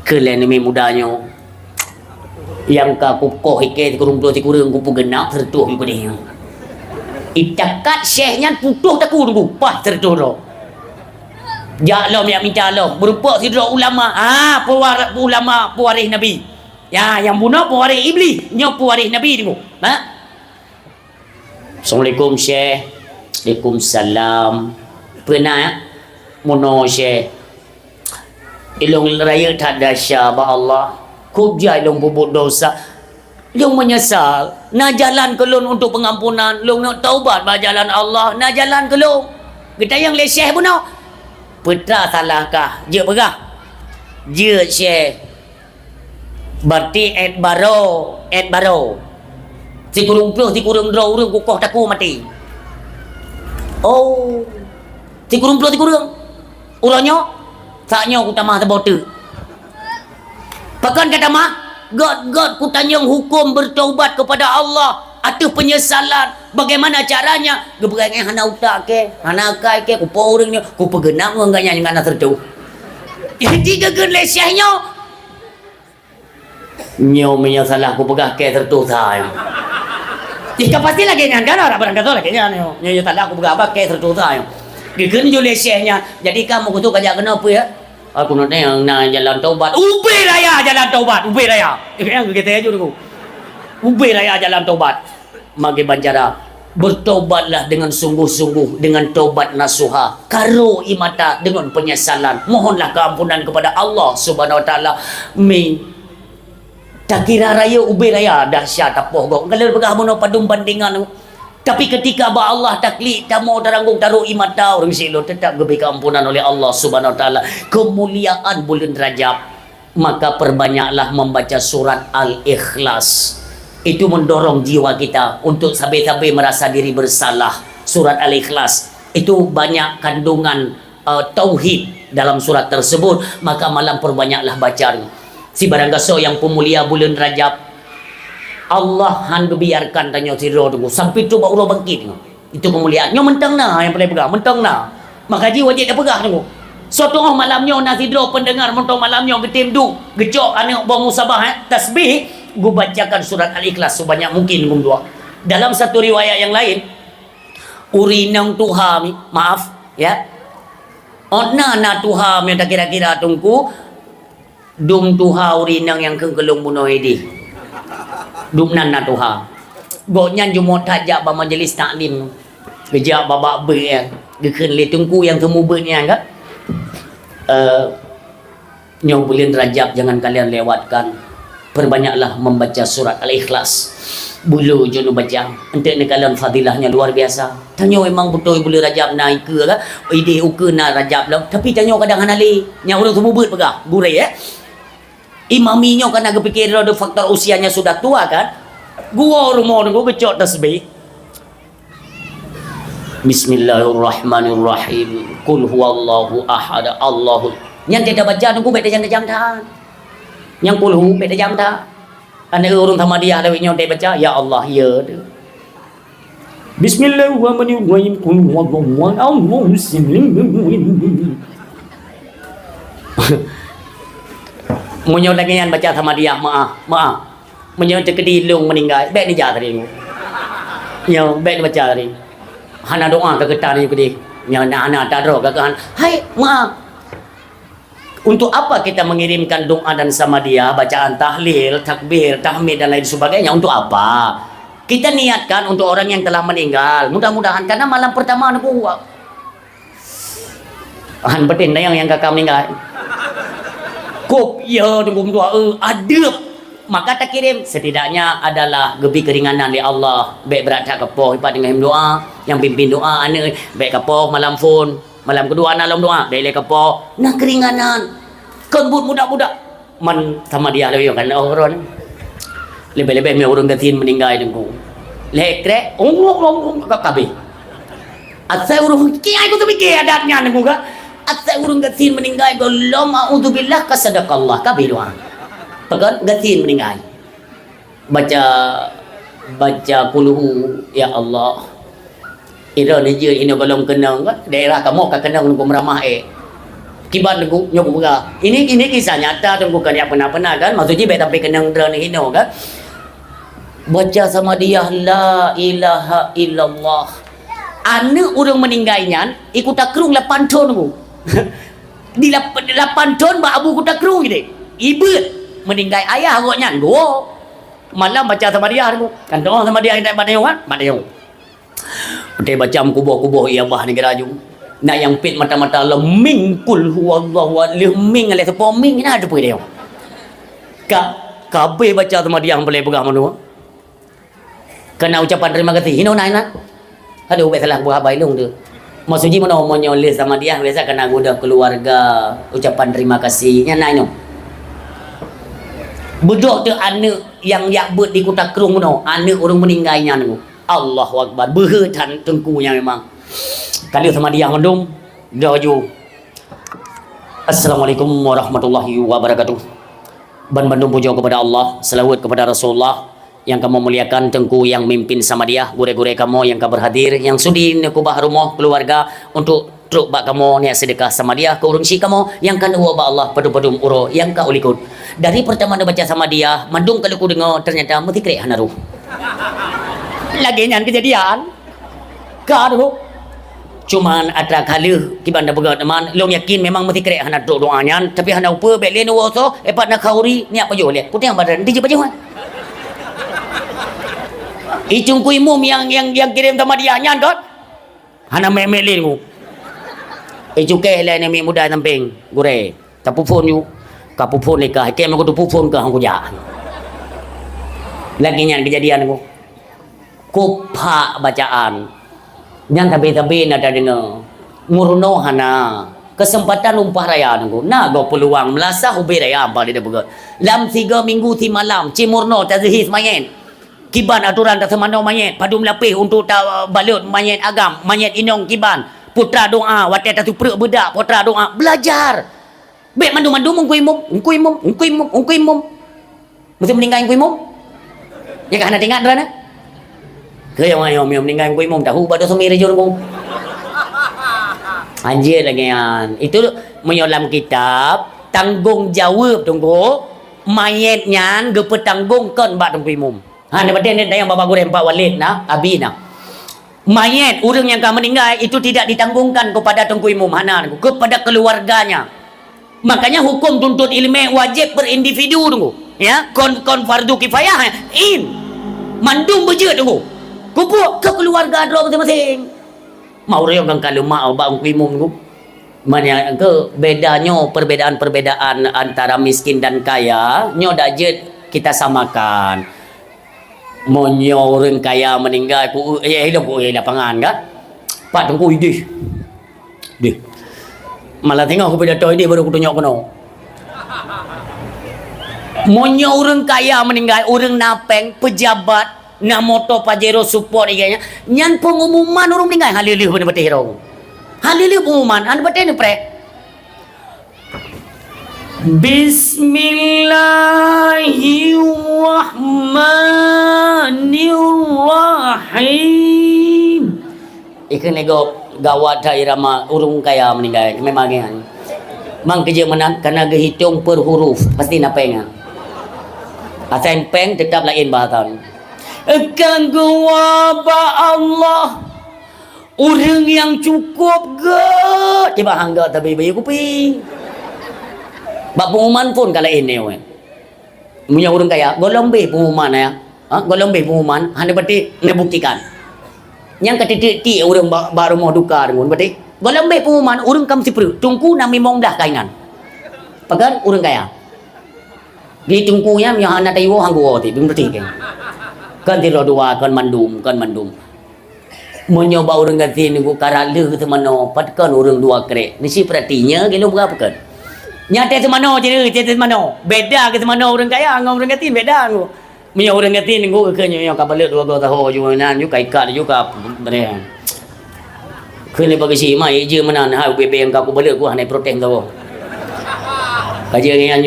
Kelen ni mudanya. Yang ka kukoh ike ti kurung kupu genap tertuh iku dia. Itakat syekhnya putuh taku tunggu. Pas tertuh ro. Jak lom yang minta lom. Berupa sidra ulama. Ulama pewaris Nabi. Ya, yang bunuh pewaris iblis. Nya pewaris Nabi tunggu. Ha? Assalamualaikum Syekh. Waalaikumsalam. Pernah ya? Mono Syekh. Ilung raya tak dahsyat ba Allah. Kubjai long bubuk dosa. Long menyesal. Nak jalan ke long untuk pengampunan. Long nak taubat ba jalan Allah. Nak jalan ke long. Kita yang le Syekh pun Putra salahkah? Je pegah. Je share. Berarti et baro. Si kurung puluh, si kurung draw, urung kukuh taku mati. Oh. Si kurung puluh, si kurung. Urangnya, saknya aku tamah terbote. Pakan kata mah, God, ku tanyang hukum bertaubat kepada Allah. Atuh penyesalan. Bagaimana caranya? Geberangan hana utak ke, hana kai ke, ku orang ni, ku pegenang enggak nyanyi ngana tertu. Jadi gegen lesihnya. Nyo menyesalah ku pegah ke tertu saya. Jika pasti lagi nyan kan orang barang kata lagi nyan nyo salah ku pegah apa ke tertu saya. Gegen jo lesihnya. Jadi kamu ku tu kerja kenapa ya? Aku nak yang jalan taubat. Ubi raya jalan taubat. Ubi raya. Yang kita aja dulu. Ubi raya jalan taubat. Magi bancara bertobatlah dengan sungguh-sungguh dengan taubat nasuha. Karo imata dengan penyesalan. Mohonlah keampunan kepada Allah Subhanahu wa taala. Tak kira raya ubi raya dahsyat tapoh gok. Kalau pegah mono padum bandingan. Tapi ketika ba Allah taklik tamu teranggung taruh imata orang silo tetap geberi keampunan oleh Allah Subhanahu wa taala. Kemuliaan bulan Rajab, maka perbanyaklah membaca surat Al-Ikhlas. Itu mendorong jiwa kita untuk sampai-sampai merasa diri bersalah. Surat Al-Ikhlas itu banyak kandungan tauhid dalam surat tersebut, maka malam perbanyaklah bacaan. Si barang gaso yang pemulia bulan Rajab, Allah handu biarkan tanya siro tunggu sampai tu baru bangkit tunggu. Itu kemuliaan. Nyo mentang na yang boleh pegang, mentang na. Maka dia wajib dah pegang tunggu. Suatu malamnya nasidro pendengar mentang malamnya getim du, gecok anak bawa musabah tasbih, gua bacakan surat Al-Ikhlas sebanyak mungkin gum dua. Dalam satu riwayat yang lain, urinang Tuhan, maaf ya. Ona na Tuhan yang tak kira-kira tunggu dum Tuhan urinang yang kegelung bunuh ini. Dumnan na Tuhan. Goknya jumot tajak ba majlis taklim. Kejak babak ber ya. Gekeun le tungku yang temu bernya kan. Nyong bulan Rajab jangan kalian lewatkan. Perbanyaklah membaca surat Al-Ikhlas. Bulu jono baca. Ente ne kalian fadilahnya luar biasa. Tanyo memang betul bulan Rajab naik ke kan. Ide uke na Rajab lah. Tapi tanyo kadang hanali. Nya orang temu ber pegah. Gurai ya. Imaminya kan agak pikir ada faktor usianya sudah tua kan. Gua rumah gua gecok tasbih. Bismillahirrahmanirrahim. Qul huwallahu ahad. Allahu. Yang tidak baca nunggu baik jam dah. Yang qul hu baik jam dah. Ane urung sama dia lewat nyote baca ya Allah ya. Bismillahirrahmanirrahim. Qul huwallahu ahad. Munyo lagi yang baca sama dia maaf. Munyo terkedilung meninggal. Baik ni jatuh tadi. Ya, baik baca tadi. Hana doa ke ketar ni kedi. Yang anak tak doa ke kan. Hai, maaf. Untuk apa kita mengirimkan doa dan sama dia, bacaan tahlil, takbir, tahmid dan lain sebagainya? Untuk apa? Kita niatkan untuk orang yang telah meninggal. Mudah-mudahan karena malam pertama aku han betin yang kakak meninggal. Kop ya tunggu doa adab maka tak kirim setidaknya adalah gebi keringanan di Allah baik berat tak kepoh ipat dengan doa yang pimpin doa ane baik kepoh malam phone malam kedua anak doa baik le kepoh nah keringanan kebut muda-muda man sama dia lebih kan orang lebih-lebih me orang gatin meninggal tunggu lekre kabe asal urung kiai ku tu mikir adatnya tunggu ga asal urung gatin meninggal golom a'udzubillah kasadaqallah kabeh doa. Pegan gatin meninggal. Baca qulhu ya Allah. Ira ni je ini golong kenang kan daerah kamu ka kenang nunggu meramah kibat nunggu nyobu buka. Ini kisah nyata tunggu kan ya pernah kan maksudnya baik tapi kenang dra ni hino kan. Baca sama dia la ilaha illallah. Ane orang meninggalnya ikut takrung 8 tahun nunggu. Di 8 tahun ba abu kuta kru gitu. Ibu meninggal ayah agaknya go. Malam baca sama dia tu. Kan doa sama dia tak badeu kan? Badeu. Udah baca kubuh-kubuh iya bah negara ju. Nak yang pit mata-mata leming kul huwallahu wa leming ale sepo ming na ada dia. Kabeh baca sama dia boleh pegang manu. Kena ucapan terima kasih. Hino naina. Aduh baik salah buah bailung tu. Maksudnya mana mau nyoleh sama dia biasa kena goda keluarga ucapan terima kasihnya nai no. Bedok tu anak yang yak di kota Kerung no, anak orang meninggalnya no. Allahu Akbar, berhetan tengkunya memang. Kali sama dia ngandung, diaaju. Assalamualaikum warahmatullahi wabarakatuh. Bandung puja kepada Allah, selawat kepada Rasulullah yang kamu muliakan tengku yang mimpin sama dia, gure-gure kamu yang kamu berhadir, yang sudi nekubah rumah keluarga untuk truk bak kamu niat sedekah sama dia, ke urung si kamu yang kan uwa Allah padum-padum uro yang ka ulikut. Dari pertama dia baca sama dia, mandung kalau ku dengar ternyata mesti krek hanaru. Lagi nyan kejadian. Kadu. Cuman ada kali kiban dah begat teman, long yakin memang mesti krek hana doanya, tapi hana upa belen woso, epat nak kauri niat pajo le. Putih yang badan di pajo. Icung ku imum yang kirim sama dia nyan dot. Hana memelin ku. Icung ke le ni muda samping gure. Tapu phone yu. Kapu phone le ka, ke aku tu phone ka hang ku ja. Lagi nyan kejadian ku. Kupa bacaan. Nyan tabe-tabe ada dengar. Nguruno hana. Kesempatan umpah raya nunggu. Nah, go peluang melasah ubi raya apa dia begot. Lam 3 minggu 3 malam Cimurno tazhis mayat. Kiban aturan tak semano mayat. Padum lapih untuk balut mayat agam, mayat inong kiban. Putra doa, watai tatu perut bedak, putra doa belajar. Bek mandu-mandu ungkuimum. Mesti meninggal ungkuimum. Ya kan ada ingat dah na? Ke yang meninggal ungkuimum tahu pada semiri jurung. Anjir lagi kan. Itu menyolam kitab tanggung jawab tunggu mayatnya gepetanggungkan bak ungkuimum. Ada badan dia yang bapak gurem Pak Walid na, abi na. Mayat orang yang akan meninggal itu tidak ditanggungkan kepada Tengku Imam Hanan, kepada keluarganya. Makanya hukum tuntut ilmu wajib berindividu tunggu. Ya, kon fardu kifayah in. Mandung beje tunggu. Kupuk ke keluarga dulu masing-masing. Mau reo kan kalau mak bang Imam tunggu. Mana ke bedanya perbedaan antara miskin dan kaya, nyo dajet kita samakan. Monyo orang kaya meninggal ku hidup ku lapangan kan. Pak tengku ide. Deh. Malah tengok aku pidato ide baru aku tunjuk kono. Monyo orang kaya meninggal, orang napeng, pejabat, na moto pajero support iganya. Nyan pengumuman orang meninggal halilih bener betul hero. Halilih pengumuman, anu betul ni pre. Bismillahirrahmanirrahim. Ikan nego gawat irama urung kaya meninggal memang kan. Mang kerja menang karena kehitung per huruf pasti napengan. Asal peng tetap lain bahasan. Akan gawaba Allah orang yang cukup ke. Coba hangga tapi bayi kuping. Bak pengumuman pun kalau ini we. Punya orang kaya, golong be pengumuman ya. Golong be pengumuman, hanya berarti ngebuktikan. Yang ketitik orang baru mau duka dengan berarti golong be pengumuman orang kam sipru, tungku nami mong dah kainan. Pagan orang kaya. Di tungkunya yang anak tayo hanggo ti, berarti kan. Kan tiro dua kan mandum. Menyoba orang ganti nunggu karale ke mana, patkan orang dua krek. Nisi perhatinya gelo berapa kan? Nyata semano cerita semano. Beda ke semano orang kaya dengan orang gatin beda aku. Punya orang gatin aku ke yang kapal dua tahu juga nan juga ikat juga benar. Kene bagi si mai je menan ha BB yang aku balik aku hanai protes kau. Kaji yang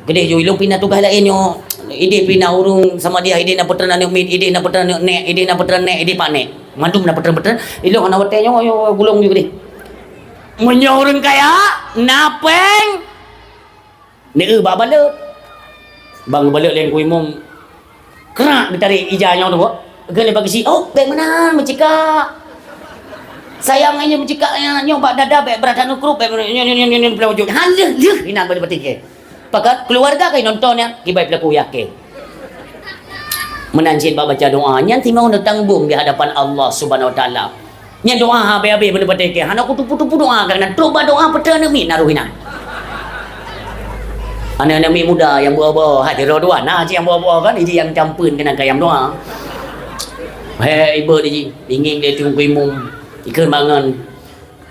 gede jo ilung pindah tugas lain yo. Ide pindah urung sama dia ide na putra na umit ide na putra nek ide na putra nek ide panek. Mandum na putra ilung ana wate yo gulung juga deh. Punya orang kaya napeng ni bak balik bang balik lain ku imum kerak ditarik ijazahnya tu kena bagi si oh baik mana mencikak sayang aja mencikaknya nyoba dada baik berat anu krup baik nyon pelawujud halih ina balik ke pakat keluarga kai nontonnya kibai pelaku yakin menanjin bak baca doa nyan timau nak tanggung di hadapan Allah Subhanahu wa taala. Nya doa habis-habis benda pateke. Hana aku tupu-tupu doa kan. Coba doa peta nami naruhina. Anak-anak muda yang buah-buah hati rodoan nah yang buah-buah kan ini yang campur kena kayam doa. Hei ibu dia ingin dia tunggu imum. Ikan bangun.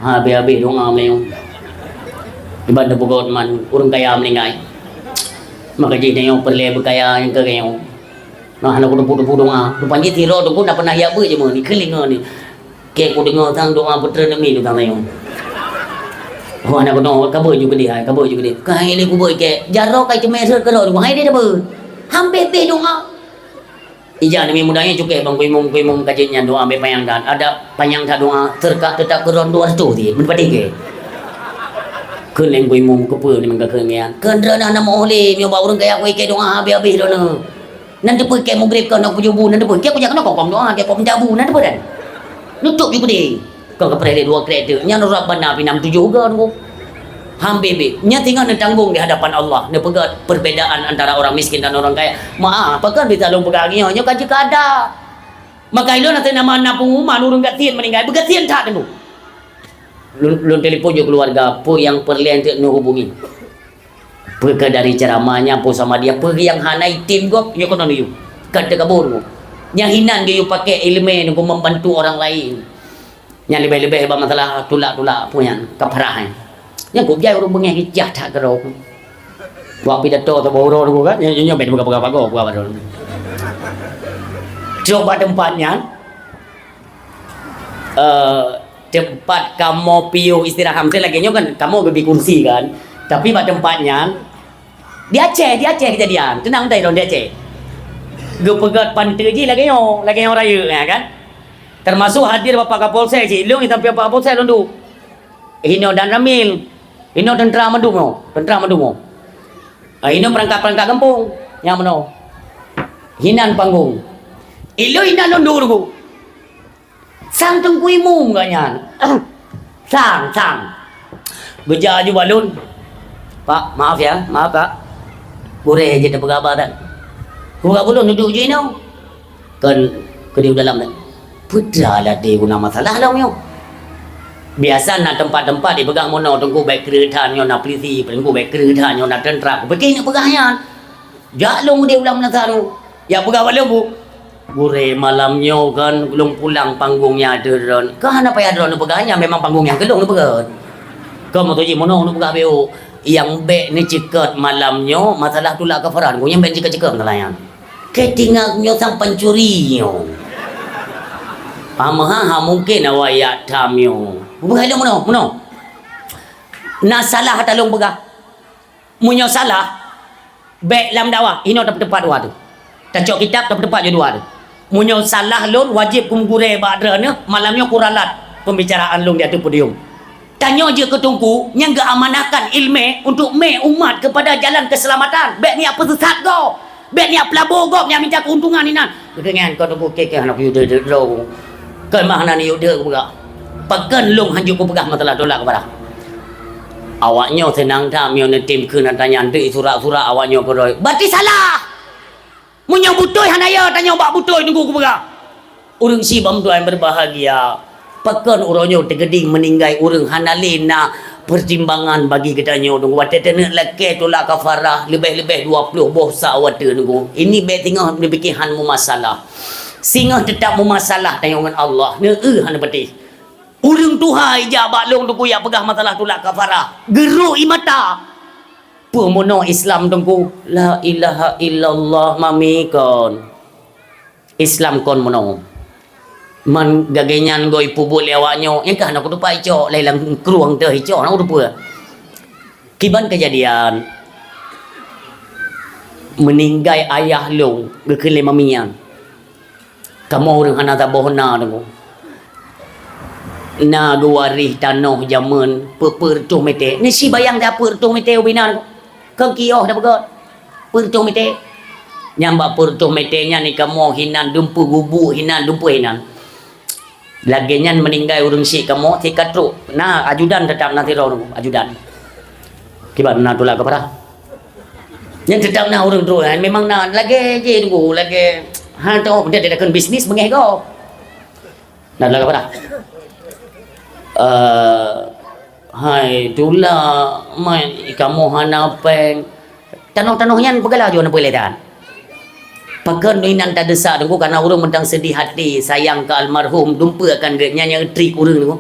Habis-habis doa melayu. Di bandar pokok man urang kaya meninggal. Maka jadi yang perlu berkaya yang kaya. Nah, anak kudu doa. Rupanya tiro tu pun dah pernah ya ber je ni kelinga ni. Ke ku dengar tang doa putra demi tu tang layu. Oh anak kudu kabur juga dia, kabur juga dia. Kai ni ku boy ke jarok kai cemai ser ke do hai dia dah ber. Hampir doa. Ija demi mudahnya cukai bang kuimum kajiannya doa ambil payangkan. Ada payang tak doa terkak tetap keron doa tu ti. Menpati ke. Keleng kuimum kepe ni mengkakengian. Kendra nak oleh mi ba urang kaya kuai ke doa habis-habis dona. Nanti pun ke mugrib kau nak pujubu nanti pun ke punya kena kong doa ke pom jabu nanti pun dan. Nutup juga dia. Kau kepres dua kereta. Nya Rabbana pinam tujuh juga tu. Hampir nya tinggal nak tanggung di hadapan Allah. Dia pegat perbezaan antara orang miskin dan orang kaya. Maaf, kan kita long pegangnya nya kaji kada. Maka ilo nanti nama anak pengumuman urang gatian meninggal. Begatian tak tu. Lun telefon je keluarga apa yang perlu untuk nu hubungi. Pergi dari ceramahnya apa sama dia pergi yang hanai tim gop yo kono yu. Kata kabur. Yang hinan dia pakai ilmu untuk membantu orang lain. Yang lebih-lebih hebat masalah tulak-tulak punya keparahan. Yang ku jai urang bengeh hijah tak kero. Buat pidato atau boro tu kan yang ben buka pago buat baru. Coba tempatnya tempat kamu piu istirahat mesti lagi kan kamu lebih kursi kan. Tapi pada tempatnya di Aceh kejadian. Tenang tak di Aceh. Gue pegat pantai je lagi yang raya ya kan. Termasuk hadir Bapak Kapolsek je. Long tapi Bapak Kapolsek londu. Hino dan Ramil. Hino tentera Mandumo. Hino perangkat kampung yang mana? Hinan panggung. Ilo hinan londu dulu. Sang tengkui mung katnya. Sang. Beja je balun. Pak, maaf Pak. Boleh je tak bergabar tak? Buka belum duduk je no. Kan kedua dalam tak. Putra lah dia guna masalah lah yo. Biasa nak tempat-tempat dia pegang mono tunggu baik keretaan yo nak polisi, tunggu baik keretaan yo nak tentera. Betul nak pegahnya. Jalung dia ulang menasa tu. Ya pegang balik bu. Bure malamnya kan belum pulang panggungnya ada ron. Kan apa ya ron pegahnya memang panggung yang kelong pegang. Kau mau tuji mono nu pegah beu. Yang bek ni cekat malamnya masalah tulak kafaran. Kau yang bek cekat nelayan. Ketingaknya sang pencurinya. Pamaha mungkin awak ya tamyo. Bukan ada mono. Nak salah talong begah. Munyo salah. Bek lam dakwah. Ino tempat dua tu. Tacok kitab tempat je dua tu. Munyo salah lon wajib kumgure badrana malamnya kuralat pembicaraan lon di atas podium. Tanya je ke tungku yang amanahkan ilmu untuk umat kepada jalan keselamatan. Bek ni apa sesat kau? Bek ni pelabur kau yang minta keuntungan ni nan. Dengan kau tu ke anak you de row. Kan mahna ni you de pegak. Pakan long hanjuk ku pegah masalah tolak kepada. Awaknya senang tak mio tim ke nak tanya ndek surat-surat awaknya koroi. Berarti salah. Munyo butoi hanaya tanya bak butoi tunggu ku pegah. Urang si bam tuan berbahagia. Pakan uronyo tegeding meninggai urang hanalina pertimbangan bagi katanya tunggu watetene leke tolak kafarah lebih-lebih 20 boh sawate tunggu. Ini be tengah dipikiranmu masalah. Singa tetap memasalah tangan Allah. Han peti. Urang Tuhan ija baklong tunggu ya pegah masalah tolak kafarah. Geruk imata. Pemono Islam tunggu. La ilaha illallah mami kon. Islam kon mono. Man gagenyan goi pubul lewaknya yang kan aku lupa ico lailang keruang teh ico aku lupa kiban kejadian meninggai ayah long gekele mamian kamu orang hana tabohna tu na guarih tanah zaman pertuh mete ni si bayang dah pertuh mete ubinan kang kioh dah begot pertuh mete nyamba pertuh metenya ni kamu hinan dumpu gubu hinan dumpu hinan laginya meninggal urang si kamu tikat truk. Nah, ajudan tetap nanti roh ajudan. Kiban na tolak kepada. Yang tetap na urang truk memang na lagi je tunggu lagi. Han tu dia ada bisnis mengeh go. Na tolak kepada. Hai tula mai kamu hana peng. Tanah-tanahnya begala jo na boleh dan. Pakan noinan tak desak tengku karena orang mentang sedih hati sayang ke almarhum dumpa akan nyanyi trik orang tengku.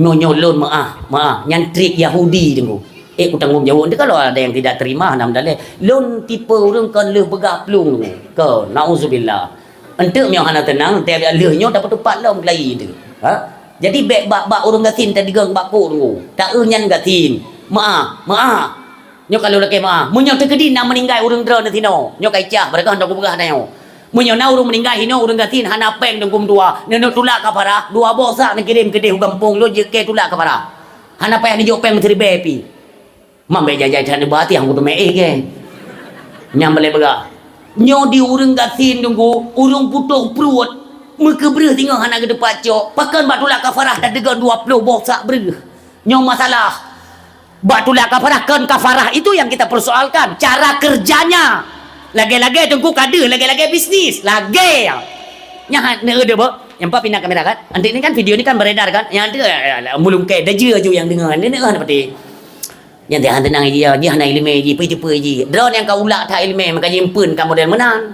Nyolon maaf yang trik Yahudi tengku. Ku tanggung jawab dia kalau ada yang tidak terima nam dalil. Lon tipe orang kan leh begah pelung tengku. Ke nauzubillah. Entek mio hana tenang tiap lehnya dapat tepat lah melai tu. Ha? Jadi bak orang gatin tadi gang bakku tengku. Tak nyan gatin. Maaf. Nyo kalau laki maaf. Munyo terkedi nak meninggal orang dera natino. Nyo kaicah mereka hendak begah tanya. Munyo na orang meninggal hino orang gatin hana peng dengkum dua. Neno tulak ka parah. Dua bosak nak kirim ke deh kampung lo je ke tulak ka parah. Hana payah ni jopeng menteri bepi. Mambe jajai tan berarti hang kudu me ke. Nyam boleh begah. Nyo di orang gatin dengku, orang putuk perut. Muka bereh tinggal hana ke depan cok. Pakan bak tulak ka parah dah degan 20 bosak bereh. Nyo masalah. Batulah kafarah kan kafarah itu yang kita persoalkan cara kerjanya lagi-lagi tengku kada lagi-lagi bisnis lagi nya ne ada bo yang pak pindah kamera kan nanti ini kan video ini kan beredar kan yang ada mulung ke daje aja yang dengar ni kan seperti yang dia tenang dia hana ilmu ji pi drone yang kau ulak tak ilmu maka jimpen kan model menan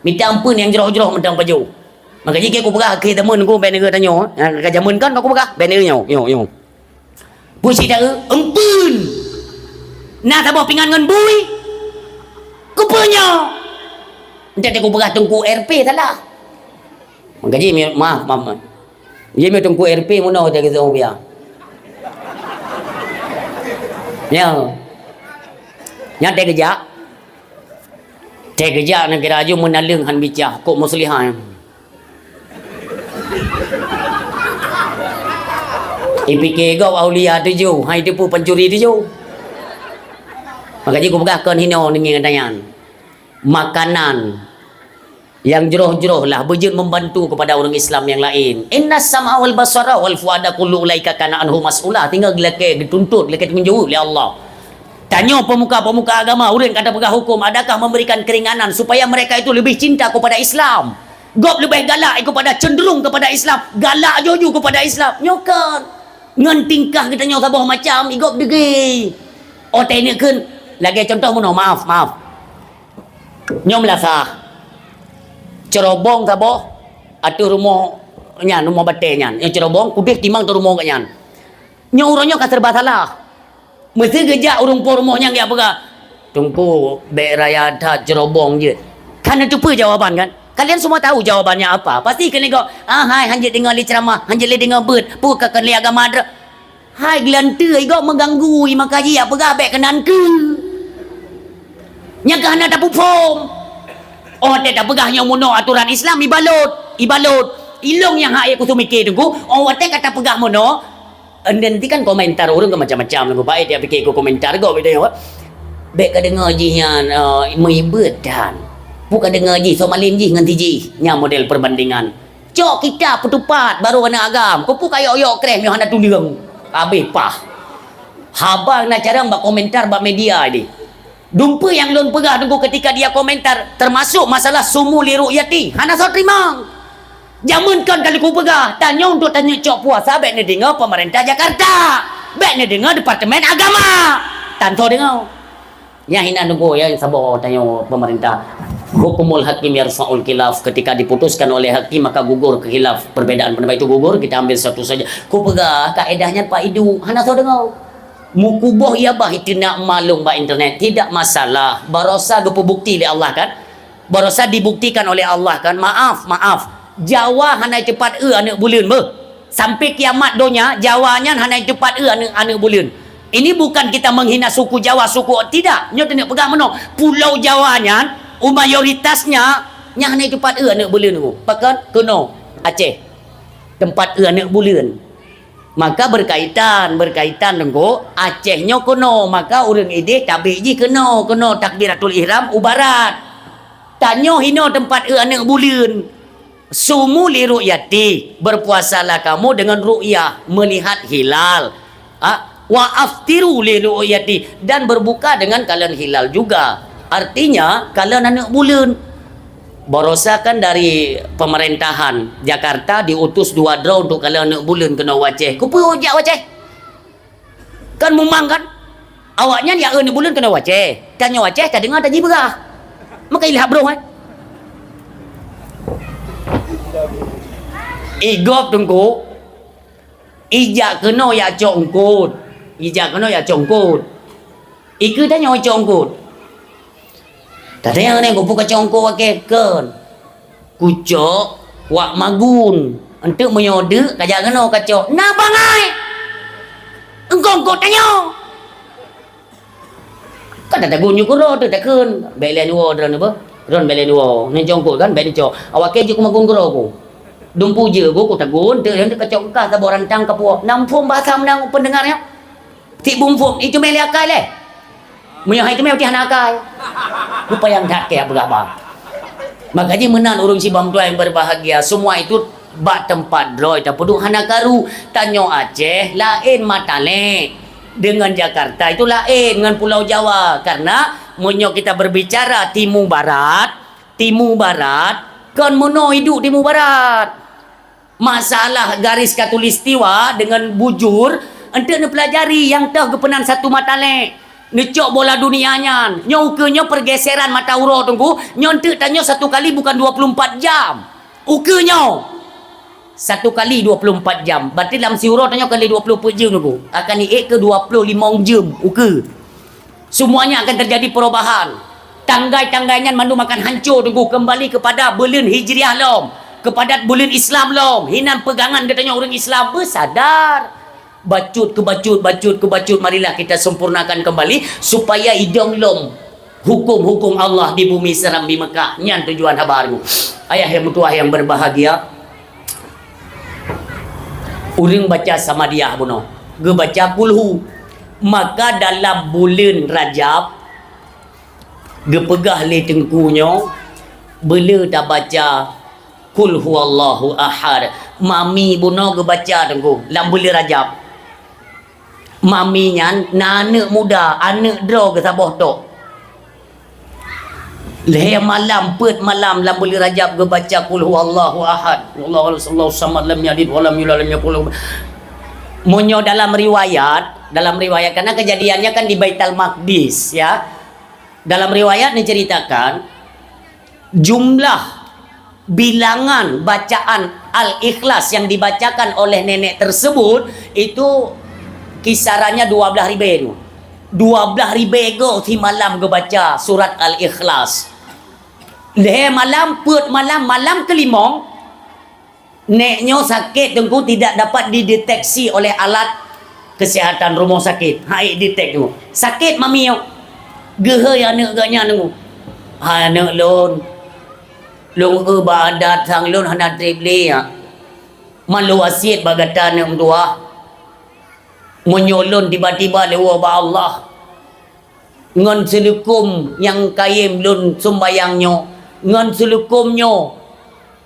minta ampun yang jeroh-jeroh mentang baju maka jika aku pegah ke temen aku banner tanya ka jamun kan aku pegah banner yo Puisi dah empun. Nak tak bawa pingan dengan bui. Kupanya. Nanti aku berah tunggu RP tak lah. Mengkaji maaf. Dia mau tunggu RP mana dia kata biar. Nya teh kerja. Teh kerja nak kira aju menalung han bicah kok muslihan. Ipikir kau aulia tu je, hai tipu pencuri tu je. Makanya aku pegahkan hino dengan tangan. Makanan yang jeroh-jeroh lah berjun membantu kepada orang Islam yang lain. Inna sam'a wal basara wal fuada kullu ulaika kana anhu mas'ula. Tinggal gelake dituntut, gelake tanggungjawab oleh Allah. Tanya pemuka-pemuka agama, orang kata pegah hukum, adakah memberikan keringanan supaya mereka itu lebih cinta kepada Islam? Gop lebih galak kepada cenderung kepada Islam, galak jojo kepada Islam. Nyokan. Ngan tingkah kita nyaw sabah macam igop degi. Oh teknik kan. Lagi contoh mana maaf. Nyaw melasah. Cerobong sabah atu rumah nyan rumah bate nyan. Yang cerobong kudih timang tu rumah kat nyan. Nyaw urangnya ka serba salah. Mesti gejak urang po rumahnya dia apa? Tunggu be raya dah cerobong je. Kan itu apa jawaban kan? Kalian semua tahu jawabannya apa. Pasti kena kau, hai hanjit dengar li ceramah, hanjit li dengar ber, pukak kan li agama adra. Hai gelantai kau mengganggu makaji apa gabek kenan ke. Nya kan ada pupom. Oh tak pegahnya muno aturan Islam ibalut. Ilong yang hak aku tu mikir tunggu. Oh tak kata pegah muno. Nanti kan komentar orang ke macam-macam tunggu baik dia fikir aku komentar kau beda. Bek ka dengar jihan mengibet dan bukan dengar ji somalim ji ngan tiji nya model perbandingan cok kita petupat baru kena agam kupu kayok-yok krem yang hana tuliang habis pah habang nak cara mbak komentar mbak media ni dumpa yang lon pegah tunggu ketika dia komentar termasuk masalah sumu li ru'yati hana so terima jamun kan kali ku pegah tanya untuk tanya cok puasa baik ni dengar pemerintah Jakarta baik ni dengar departemen agama tanto dengar nya hina tunggu ya sabar tanya pemerintah Hukumul hakim yarfa'ul khilaf ketika diputuskan oleh hakim maka gugur ke khilaf perbedaan pendapat itu gugur kita ambil satu saja ku pegah kaedahnya Pak Idu hana tahu dengar mukuboh ya bah itu nak malum ba internet tidak masalah barosa gepu bukti oleh Allah kan barosa dibuktikan oleh Allah kan maaf Jawa hana cepat anak bulan be sampai kiamat donya Jawanya hana cepat anak bulan ini bukan kita menghina suku Jawa suku tidak nyo tengok pegang mano pulau Jawanya mayoritasnya yang hanya tempat anak bulan tu pakan kena Aceh tempat anak bulan maka berkaitan tengko Acehnya kena maka orang ide tabik ji kena takbiratul ihram ubarat tanyo hino tempat anak bulan sumu li ru'yati berpuasalah kamu dengan ru'yah melihat hilal wa aftiru li ru'yati dan berbuka dengan kalian hilal juga. Artinya kalian anak bulan borosakan dari pemerintahan Jakarta diutus 2 draw untuk kalian anak bulan kena waceh. Kupu ojak waceh. Kan memang kan awaknya dia anak bulan kena waceh. Tanya waceh tak dengar tak jibrah. Maka ilah bro kan. igop tungku ijak kena ya congkut ijak kena ya congkut iku tanya congkut tadi yang ni kupu kacongkut wakekan kucok wak magun untuk menyode kajak kena kacok na bangai engkau kau tanya kan tak gunyu kuro tu tak kun belen dua dran apa dran belen dua ni jongkok kan belen cok awak ke je ku magun kuro ku dumpu je ku tak gun tu yang kacok ka tabor rantang ka puak nampum bahasa menang pendengarnya ti bumfum itu meli akal le munyo hai tu meli akal lupa yang tak ke berapa makanya menan urung si bam tua yang berbahagia semua itu bak tempat droi tak peduk hana karu tanyo Aceh lain matale dengan Jakarta itu lain dengan Pulau Jawa karena munyo kita berbicara timur barat kan mono hidup timur barat masalah garis katulistiwa dengan bujur ente ne pelajari yang tah kepenan satu matale ngecok bola dunianya nyo ukenya pergeseran mata uro tunggu nyo ente tanyo satu kali bukan 24 jam ukenya satu kali 24 jam. Berarti dalam siuro tanya kali 24 jam tu. Akan naik ke 25 jam. Uke. Semuanya akan terjadi perubahan. Tanggai-tanggainya mandu makan hancur tu. Kembali kepada bulan Hijriah lom. Kepada bulan Islam lom. Hinan pegangan dia tanya orang Islam. Bersadar. Bacut ke bacut, bacut ke bacut. Marilah kita sempurnakan kembali. Supaya hidung lom. Hukum-hukum Allah di bumi seram di Mekah. Nyan tujuan habarmu. Ayah yang mutuah yang berbahagia. Orang baca sama dia buno. Ge baca kulhu. Maka dalam bulan Rajab ge pegah le tengkunya bela dah baca kul huwallahu ahad. Mami buno ge baca tengku dalam bulan Rajab. Mami nyan anak muda, anak draw ke sabah tok. Leh malam pet malam dalam bulan Rajab ge baca kul huwallahu ahad. Allahu samad lam yalid wa lam yulad lam yakul lahu. Munyo dalam riwayat karena kejadiannya kan di Baitul Maqdis ya. Dalam riwayat diceritakan jumlah bilangan bacaan Al-Ikhlas yang dibacakan oleh nenek tersebut itu kisarannya 12.000. 12.000 go ti malam ge baca surat Al-Ikhlas. Leh malam put malam kelimong neknya sakit tengku tidak dapat dideteksi oleh alat kesihatan rumah sakit. Hai detect tu. Sakit mami yo. Gehe anak ganya tengku. Anak lon. Long badat sang lon hana triple ya. Malu wasiat bagatan yang tua. Menyolon tiba-tiba lewa ba Allah. Ngan selukum yang kaim lon sembayangnya. Ngan selukumnya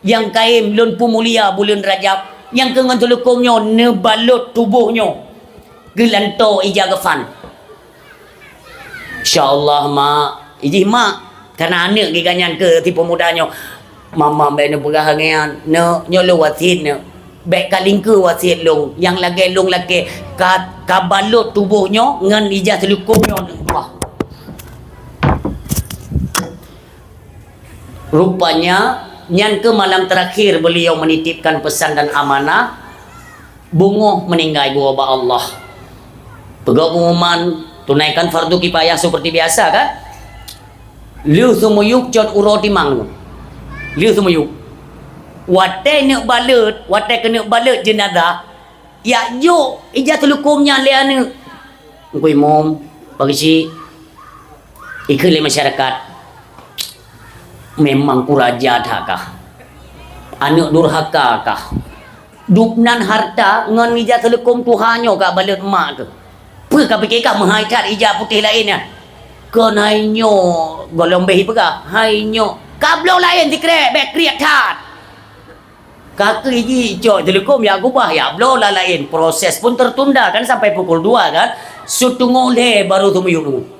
yang kaim lon pumulia bulan Rajab yang kengan selukumnya nebalut tubuhnya gelanto ija gefan insyaallah mak iji mak karena anak giganyan ke tipu mudanya mama be ne pegahangan ne nyolo wasit ne be kalingke wasit long yang lagi long lagi ka balut tubuhnya ngan ija selukumnya wah rupanya nyan ke malam terakhir beliau menitipkan pesan dan amanah bungo meninggal gua ba Allah pegak pengumuman tunaikan fardu kifayah seperti biasa kan liu sumuyuk cot uro timang liu sumuyuk wate nak balut wate kena balut jenazah ya jo ija telukumnya le ane ngoi mom bagi si ikhle masyarakat memang kuraja kah anak durhaka kah dupnan harta ngan ija telekom tuhanyo kah balut mak ke pe ka pikir kah menghaikat ija putih lainnya kon hainyo golong behi pega hainyo kablo lain dikre bek kriat tat kaki ji jo telekom ya gubah ya blo la lain proses pun tertunda kan sampai pukul 2 kan sutungole baru tumuyung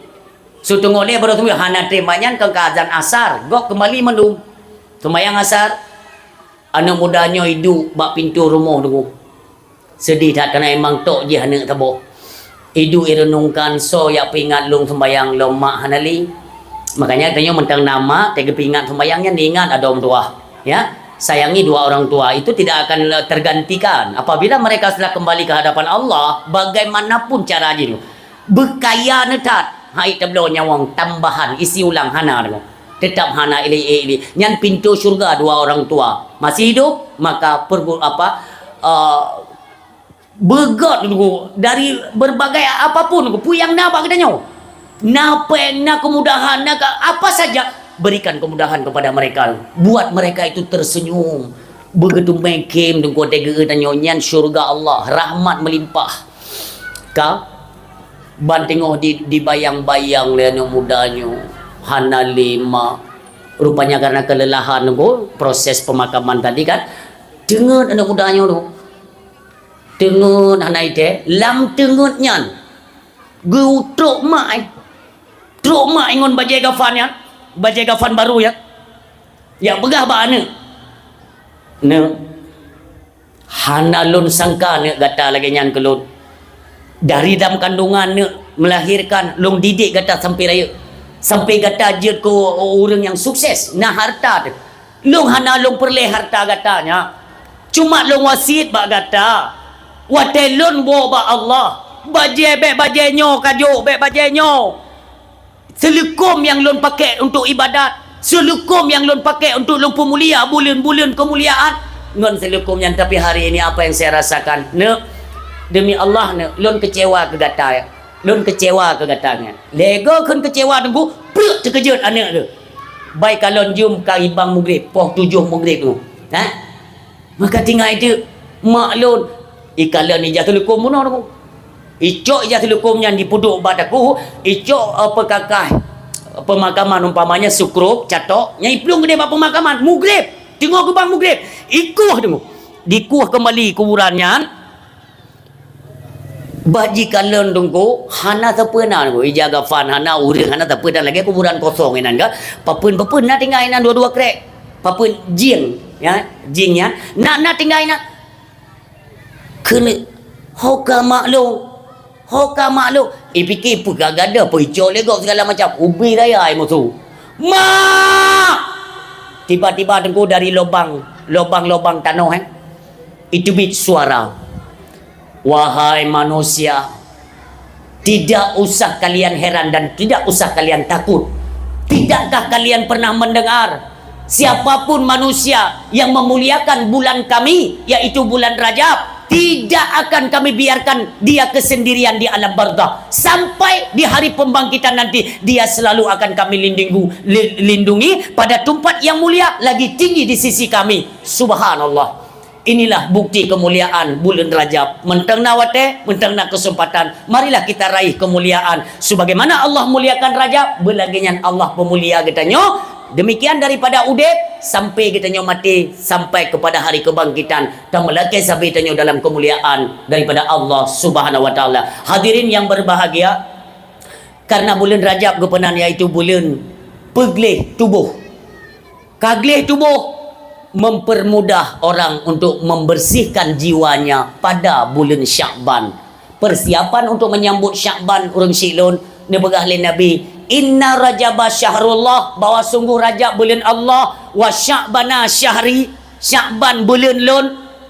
Sutungole baru tu hana terimanya ke azan asar. Gok kembali mendung. Sembayang asar. Anak mudanya hidup bak pintu rumah tu. Sedih tak kena emang tok je anak tabo. Hidup irenungkan so ya pingat lung sembayang lom mak hanali. Makanya tanya mentang nama tega pingat sembayangnya diingat ada om tua. Ya. Sayangi dua orang tua itu tidak akan tergantikan. Apabila mereka sudah kembali ke hadapan Allah, bagaimanapun caranya, berkaya netat, hai tablo nyawang tambahan isi ulang hana tu. Tetap hana ili. Nyan pintu syurga dua orang tua. Masih hidup, maka begot dulu dari berbagai apapun puyang napa katanya. Napa kemudahan apa saja berikan kemudahan kepada mereka. Buat mereka itu tersenyum. Begitu mekim dengan tega dan nyanyian syurga Allah, rahmat melimpah. Kau bantingoh di bayang-bayang leno mudanya. Hana 5. Rupanya karena kelelahan tu, proses pemakaman tadi kan. Dengar anak mudanya tu. Dengar hana ite, lam tengut nyan. Gu truk mak ingon bajai gafan ya. Bajai gafan baru ya. Ya begah ba ane. Ne. Hana lun sangka ne gata lagi nyan kelun. Dari dalam kandungan ne melahirkan long didik gata sampai raya. Sampai gata je ke orang yang sukses. Nah harta tu. Long hana long perleh harta gatanya. Cuma long wasit ba gata. Watelun bo ba Allah. Bajai nyo kajo bajai nyo. Selekom yang lon pakai untuk ibadat, selekom yang lon pakai untuk lumpuh mulia bulan-bulan kemuliaan. Ngon selekom yang tapi hari ini apa yang saya rasakan? Ne, demi Allah ne, lon kecewa ke gata ya. Lon kecewa ke gatanya. Lego kan kecewa tunggu, pluk terkejut anak tu. Baik kalau jum ka ibang maghrib, poh 7 maghrib tu. Ha? Maka tinggal itu mak lon ikalan ni jatuh lekom mana tu. Icok jatuh hukumnya di puduk badaku, icok kakah pemakaman umpamanya sukruk catok nyai pelung gede pemakaman mugrib tengok ke bang mugrib ikuh tengok dikuh kembali kuburannya baji kalen tunggu hana tapena tunggu ijaga fan hana urang hana tapena lagi kuburan kosong inan ka papun nak tinggal inan dua-dua krek papun jing ya jingnya nak tinggal inan kena hoka maklum Hoka makluk. Fikir pun gada apa hijau legok segala macam. Ubi raya musuh. Tiba-tiba tengku dari lubang tanah itu bit suara. Wahai manusia, tidak usah kalian heran dan tidak usah kalian takut. Tidakkah kalian pernah mendengar siapapun manusia yang memuliakan bulan kami, yaitu bulan Rajab, tidak akan kami biarkan dia kesendirian di alam barzakh sampai di hari pembangkitan nanti. Dia selalu akan kami lindungi pada tempat yang mulia lagi tinggi di sisi kami. Subhanallah. Inilah bukti kemuliaan bulan Rajab. Mentang nawate, mentang nak kesempatan, marilah kita raih kemuliaan sebagaimana Allah muliakan Rajab, belagian Allah pemulia katanya. Demikian daripada udip sampai kita mati sampai kepada hari kebangkitan dan melaki sampai kita dalam kemuliaan daripada Allah Subhanahu wa taala. Hadirin yang berbahagia, karena bulan Rajab kepenan iaitu bulan peglih tubuh. Kaglih tubuh mempermudah orang untuk membersihkan jiwanya pada bulan Syakban. Persiapan untuk menyambut Syakban urang silon ne begah Nabi, inna rajaba syahrullah, bahwa sungguh Rajab bulan Allah, wa sya'bana syahri, Sya'ban bulan lun,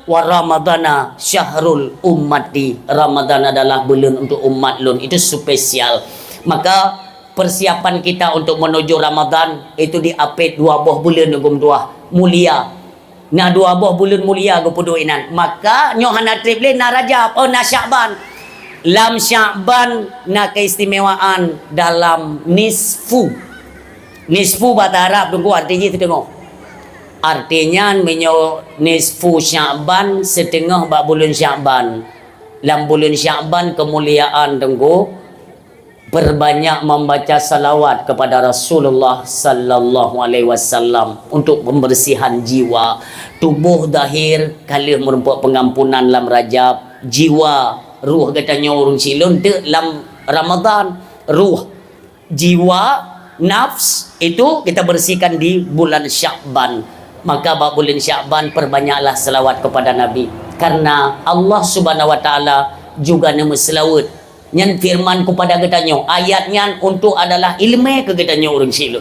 wa ramadana syahrul ummati, Ramadan adalah bulan untuk umat lun. Itu spesial. Maka persiapan kita untuk menuju Ramadan itu diapit 2 buah bulan gum dua mulia. Nah 2 buah bulan mulia go puduinan. Maka nyohana trip le na Rajab, na Sya'ban. Lam Sya'ban na keistimewaan dalam nisfu. Nisfu bahasa Arab tunggu artinya itu tengok. Artinya menyo nisfu Sya'ban, setengah bak bulan Sya'ban. Dalam bulan Sya'ban kemuliaan tunggu berbanyak membaca salawat kepada Rasulullah sallallahu alaihi wasallam untuk pembersihan jiwa, tubuh zahir kali merupakan pengampunan dalam Rajab, jiwa ruh katanya orang silon tu dalam Ramadan, ruh jiwa nafs itu kita bersihkan di bulan Sya'ban. Maka bulan Sya'ban perbanyaklah selawat kepada Nabi, karena Allah Subhanahu wa taala juga nama selawat nyan firman kepada katanya ayatnya untuk adalah ilmu ke katanya orang silon.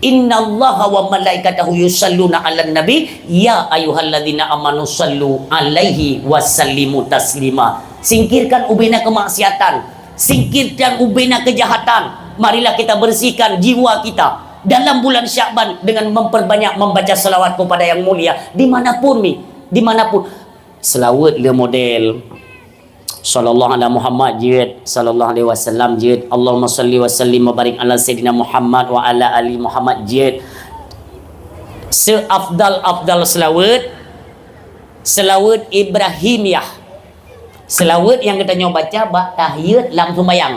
Innallaha wa malaikatahu yusalluna 'alan nabi ya ayyuhalladzina amanu sallu 'alaihi wasallimu taslima. Singkirkan ubena kemaksiatan, singkirkan ubena kejahatan. Marilah kita bersihkan jiwa kita dalam bulan Sya'ban dengan memperbanyak membaca selawat kepada yang mulia dimanapun dimanapun. Selawat le model sallallahu alaihi Muhammad jid, sallallahu alaihi wasallam jid, Allahumma salli wa sallim wa barik ala sayyidina Muhammad wa ala ali Muhammad jid. Seafdal selawat Ibrahimiyah, selawat yang kita nyoba baca tahiyat dalam sembahyang.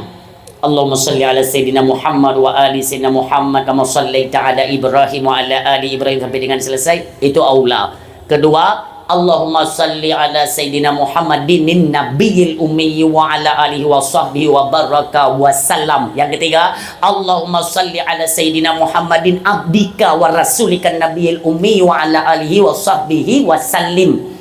Allahumma salli ala sayyidina Muhammad wa ali sayyidina Muhammad kama sallaita ala Ibrahim wa ala ali Ibrahim sampai dengan selesai, itu aula. Kedua, Allahumma salli ala sayyidina Muhammadin nabiyil ummi wa ala alihi wa sahbihi wa baraka wa salam. Yang ketiga, Allahumma salli ala sayyidina Muhammadin abdika wa rasulika nabiyil ummi wa ala alihi wa sahbihi wa sallim.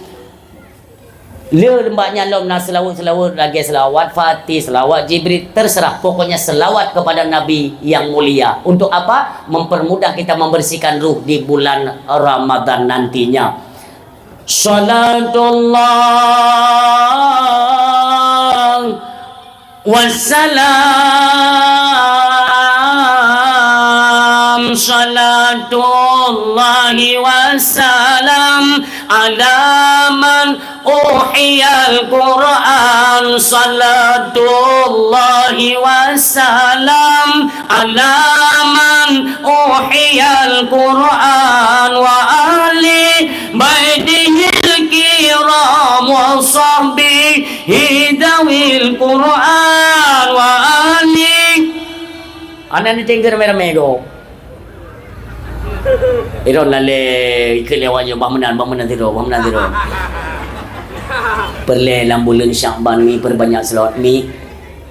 Lembaknya lom nak selawat lagi selawat Fatih, selawat Jibril, terserah, pokoknya selawat kepada Nabi yang mulia. Untuk apa? Mempermudah kita membersihkan ruh di bulan Ramadan nantinya. Salatullah wassalam, salatullahi wassalam ala man uhiyal Quran. Salatullahi wassalam ala man uhiyal Quran wa ali baitihil kiram wa sahbihi dawil Quran wa ali. Anak ni tinggal merah-merah. Iron lale ikelewanyo bangunan tidur. Perle dalam bulan Sya'ban ni perbanyak selawat ni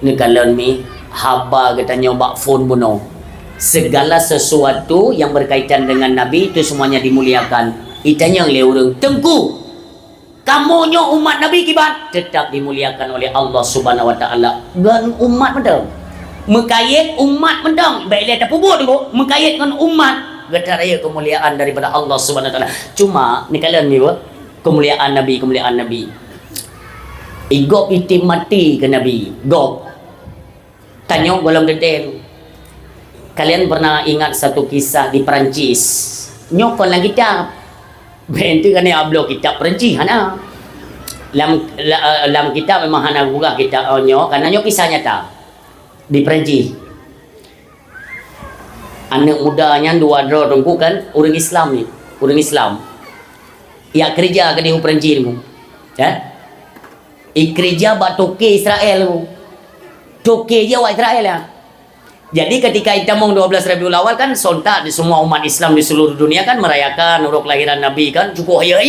nekalan ni haba kita nyoba phone buno. Segala sesuatu yang berkaitan dengan Nabi itu semuanya dimuliakan. Itanya oleh orang tengku. Kamunya umat Nabi kibat tetap dimuliakan oleh Allah Subhanahu wa taala. Dan umat medang. Mengkait umat medang. Baiklah tak pubut tu, mengkait dengan umat getaraya kemuliaan daripada Allah Subhanahu wa taala. Cuma ni kalian ni kemuliaan Nabi. Igop itim mati ke Nabi. Gop. Tanya golong detail. Kalian pernah ingat satu kisah di Perancis? Nyokon lah kitab. Bentuk kan ni ablo kitab Perancis hana. Dalam kitab memang hana gugah kitab onyo karena nyo kisah nyata di Perancis. Anak mudanya dua rongku kan orang Islam ni, orang Islam. Ia kerja ke di Perancis ni. Ya? Kerja buat toke Israel tu. Toke je buat Israel ya. Jadi ketika kita mau 12 Rabiul Awal kan sontak di semua umat Islam di seluruh dunia kan merayakan urut kelahiran Nabi kan cukup ya.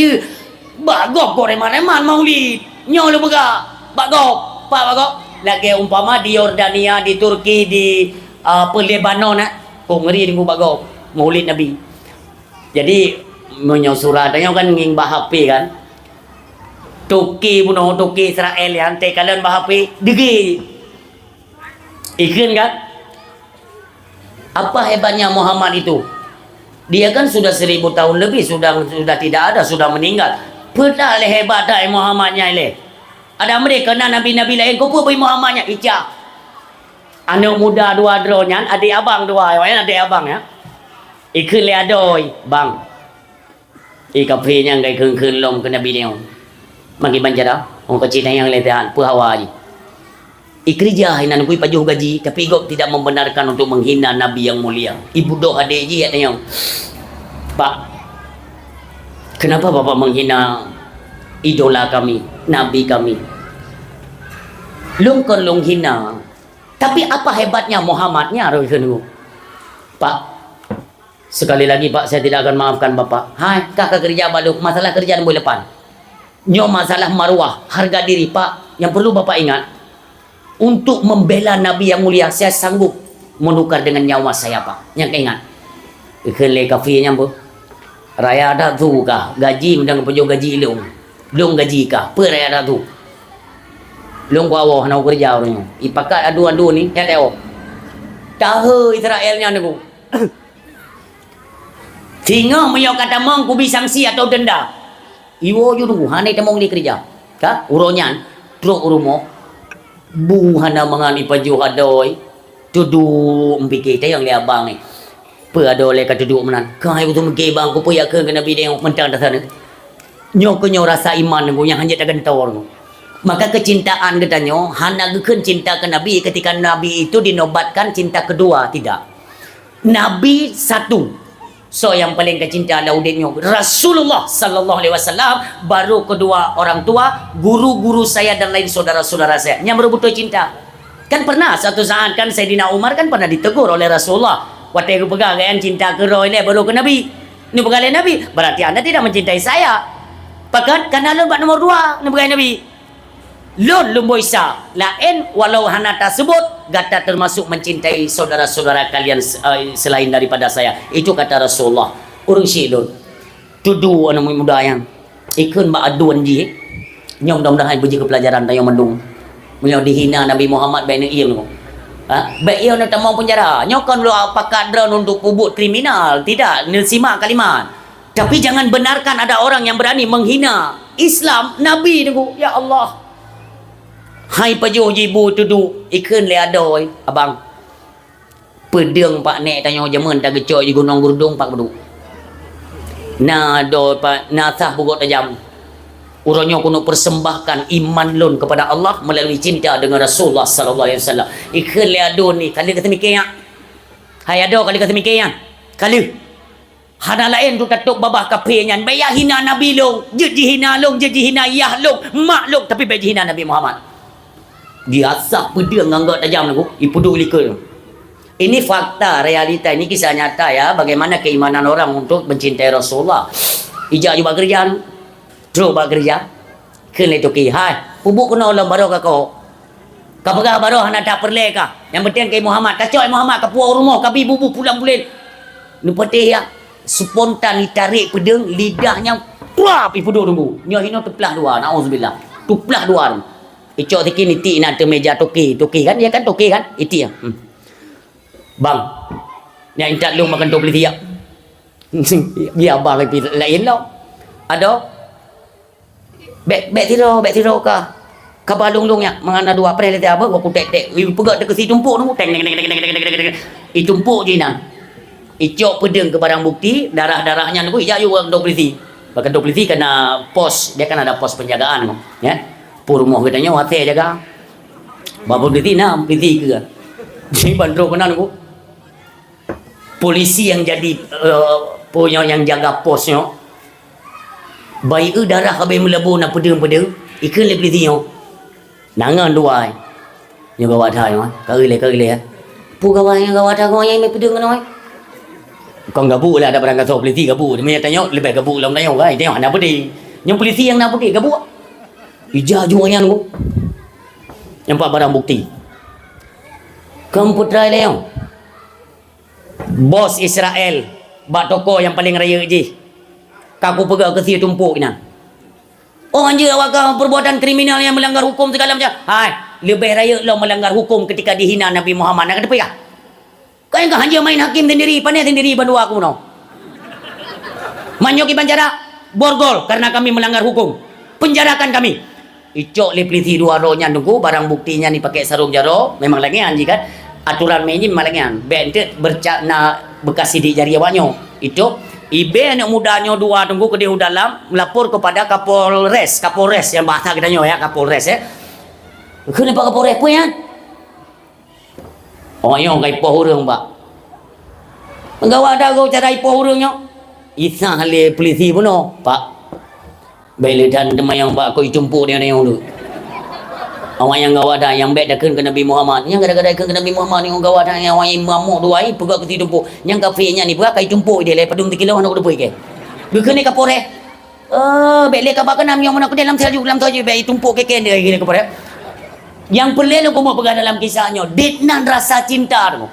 Bagok kok reman-reman maulid. Nyo lu bega. Bagok, pak bagok. Lagi umpama di Yordania, di Turki, di Lebanon kok ngeri dengan bagok maulid Nabi. Jadi menyo surat tanya kan nging bahap kan. Turki puno Turki Israel yang te kalian bahap degi. Ikan kan? Apa hebatnya Muhammad itu? Dia kan sudah 1000 tahun lebih sudah tidak ada, sudah meninggal. Padahal hebat dah Muhammadnya ile. Ada mereka nak nabi-nabi lain kau pun Muhammadnya icah. Anak muda dua dronyan, adik abang dua, adik abang ya. Ikut le adoi, bang. Kafe-nya ngai keun lom ke nabi dia. Magi banjara, orang kecil yang letehan, puhawa je. Ikerja hinan kui pajuh gaji tapi gop tidak membenarkan untuk menghina Nabi yang mulia. Ibu doh adik je katanya. Pak, kenapa Bapak menghina idola kami, Nabi kami? Lung kon lung hina. Tapi apa hebatnya Muhammadnya rohenu? Pak, sekali lagi Pak saya tidak akan maafkan Bapak. Hai, kakak kerja baluk masalah kerjaan boleh depan. Nyo masalah maruah, harga diri Pak. Yang perlu Bapak ingat, untuk membela Nabi yang mulia saya sanggup menukar dengan nyawa saya Pak. Yang ingat ikhle kafinya bu raya ada tu kah gaji mendang pejo gaji long gaji kah per raya ada tu long bawa nak kerja orang ipakat adu ni ya tahu tahu Israelnya niku Tinggal meyo kata mong kubi sanksi atau denda. Iwo ju dulu hanai temong di kerja. Ka uronyan truk urumo. Bu hana mangani paju hadoi. Tudu mpike te yang le abang ni. Pe ada oleh kata duduk menan. Kai tu mengke bang ku puya ke nabi dia mentang dah sana. Nyo rasa iman ngu yang hanya dagan tawar ngu. Maka kecintaan katanya hana gekeun cinta ke nabi ketika nabi itu dinobatkan cinta kedua, tidak. Nabi satu. So yang paling kecinta laudenya Rasulullah sallallahu alaihi wasallam, baru kedua orang tua, guru-guru saya dan lain saudara-saudara saya. Yang betul cinta. Kan pernah satu saat kan Sayyidina Umar kan pernah ditegur oleh Rasulullah. Waktu aku pegang kan cinta ke roh baru ke Nabi. Ini pegang Nabi. Berarti anda tidak mencintai saya. Pakat karena lu nomor 2 ni pegang Nabi. Lun lumboisa lain walau hana tersebut gata termasuk mencintai saudara-saudara kalian selain daripada saya. Itu kata Rasulullah. Urang si lun. Tudu anak muda yang ikun ba aduan ji. Nyong mudah-mudahan puji kepelajaran tayo mendung. Beliau dihina Nabi Muhammad baina ieu nu. Baik ieu nak mau penjara. Nyokon lu apa kadran untuk kubuk kriminal. Tidak, simak kalimat. Tapi jangan benarkan ada orang yang berani menghina Islam, Nabi ni. Ya Allah. Hai pajuh jibu tudu ikun le adoi abang. Pedeng pak nek tanya jaman tak gecok di gunung burdung pak bedu. Na do pak nasah bugot tajam. Urangnya kuno persembahkan iman lun kepada Allah melalui cinta dengan Rasulullah sallallahu alaihi wasallam. Ikun le ado ni kali kata mikir ya. Hai ado kali kata mikir ya. Kali hana lain tu tatuk babah kafirnya. Bayar hina Nabi long, je hina long, je hina yah long, mak long tapi bayar hina Nabi Muhammad. Dia asap pedang angkat tajam aku ipudu likul. Ini fakta realita, ini kisah nyata ya bagaimana keimanan orang untuk mencintai Rasulullah. Ijak juga kerja terus buat kerja kena toki hai pubuk kena ulang baru kau kapagah baru hana tak perle ka yang penting ke Muhammad kacau Muhammad ke puau rumah kabi bubu pulang bulan ni petih ya spontan ditarik pedang lidahnya puap ipudu tunggu nyo hino tuplah dua naudzubillah tuplah dua icok tikin iti nak te meja toki kan dia kan toki kan iti ya bang yang intak lu makan topli tiap dia bang lain lo ada bet tiro ka kabalung-lungnya mangana dua pre lete apa aku tek pegat dekat si tumpuk tu teng itu tumpuk je nang icok pedeng ke barang bukti darah-darahnya tu ijak juga dok polisi bahkan dok polisi kena pos dia kan ada pos penjagaan ya rumah katanya hotel jaga bapa polisi nam polisi ke di bandro kenal aku polisi yang jadi punya yang jaga posnya baik darah habis melebu nak pedeng ikan le polisi yo nangan dua yo gawat hai kali le pu gawat yang gawat aku yang pedeng noi kau gabu lah ada barang kata polisi gabu dia tanya lebih gabu lah tanya kai tengok nak pedih yang polisi yang nak pedih gabu ijah juangnya aku nampak barang bukti komputer leo bos Israel bak toko yang paling raya je kaku pegang ke si tumpuk ina oh anjir awak perbuatan kriminal yang melanggar hukum segala macam hai lebih raya lo melanggar hukum ketika dihina Nabi Muhammad nak kata ya kau yang hanya main hakim sendiri pandai sendiri bandu aku no manyoki penjara borgol karena kami melanggar hukum penjarakan kami icok le polisi dua rohnya nunggu barang buktinya ni pakai sarung jaro memang lagi anji kan aturan main ni memang lagi an bentet bercakna bekas sidik jari awanyo itu ibe anak mudanya dua tunggu ke dia dalam melapor kepada Kapolres yang bahasa kita ya Kapolres ya kenapa Kapolres pun ya oh yang kai poh urang pak enggak ada kau cara ipoh urangnya isah le polisi pun no pak beli dan teman yang pak kau jumpu dia yang dulu awak yang gawat dah yang baik dah ke Nabi Muhammad yang gara-gara ke Nabi Muhammad yang gawat dah yang awak yang mamuk dua ai pegak ke jumpu yang kafirnya ni pegak kai jumpu dia le padung 3 kilo nak depois ke bukan ni kapore baik le ka bakana yang mana ke dalam salju dalam toju baik tumpuk ke dia gini kapore yang perlu lu mau pegang dalam kisahnya ditnan rasa cinta tu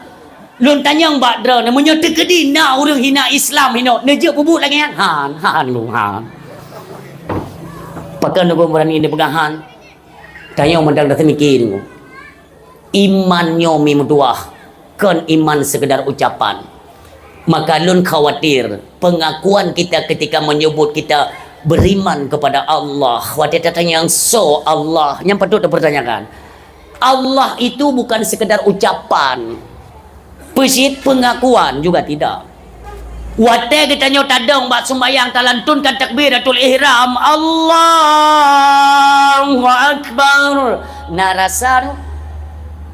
lun tanyang badra namanya tekedi na urang hina Islam hino neje bubuk lagi han lu han pakan aku berani dia pegahan tanya mendang dah mikir tu imannya mi mutuah kan iman sekedar ucapan Maka lun khawatir pengakuan kita ketika menyebut kita beriman kepada Allah. Khawatir tanya yang so Allah. Yang patut dipertanyakan. Allah itu bukan sekedar ucapan. Pesit pengakuan juga tidak. Wate kita nyo tadong bak sembayang talantunkan takbiratul ihram. Allahu Akbar. Nah rasa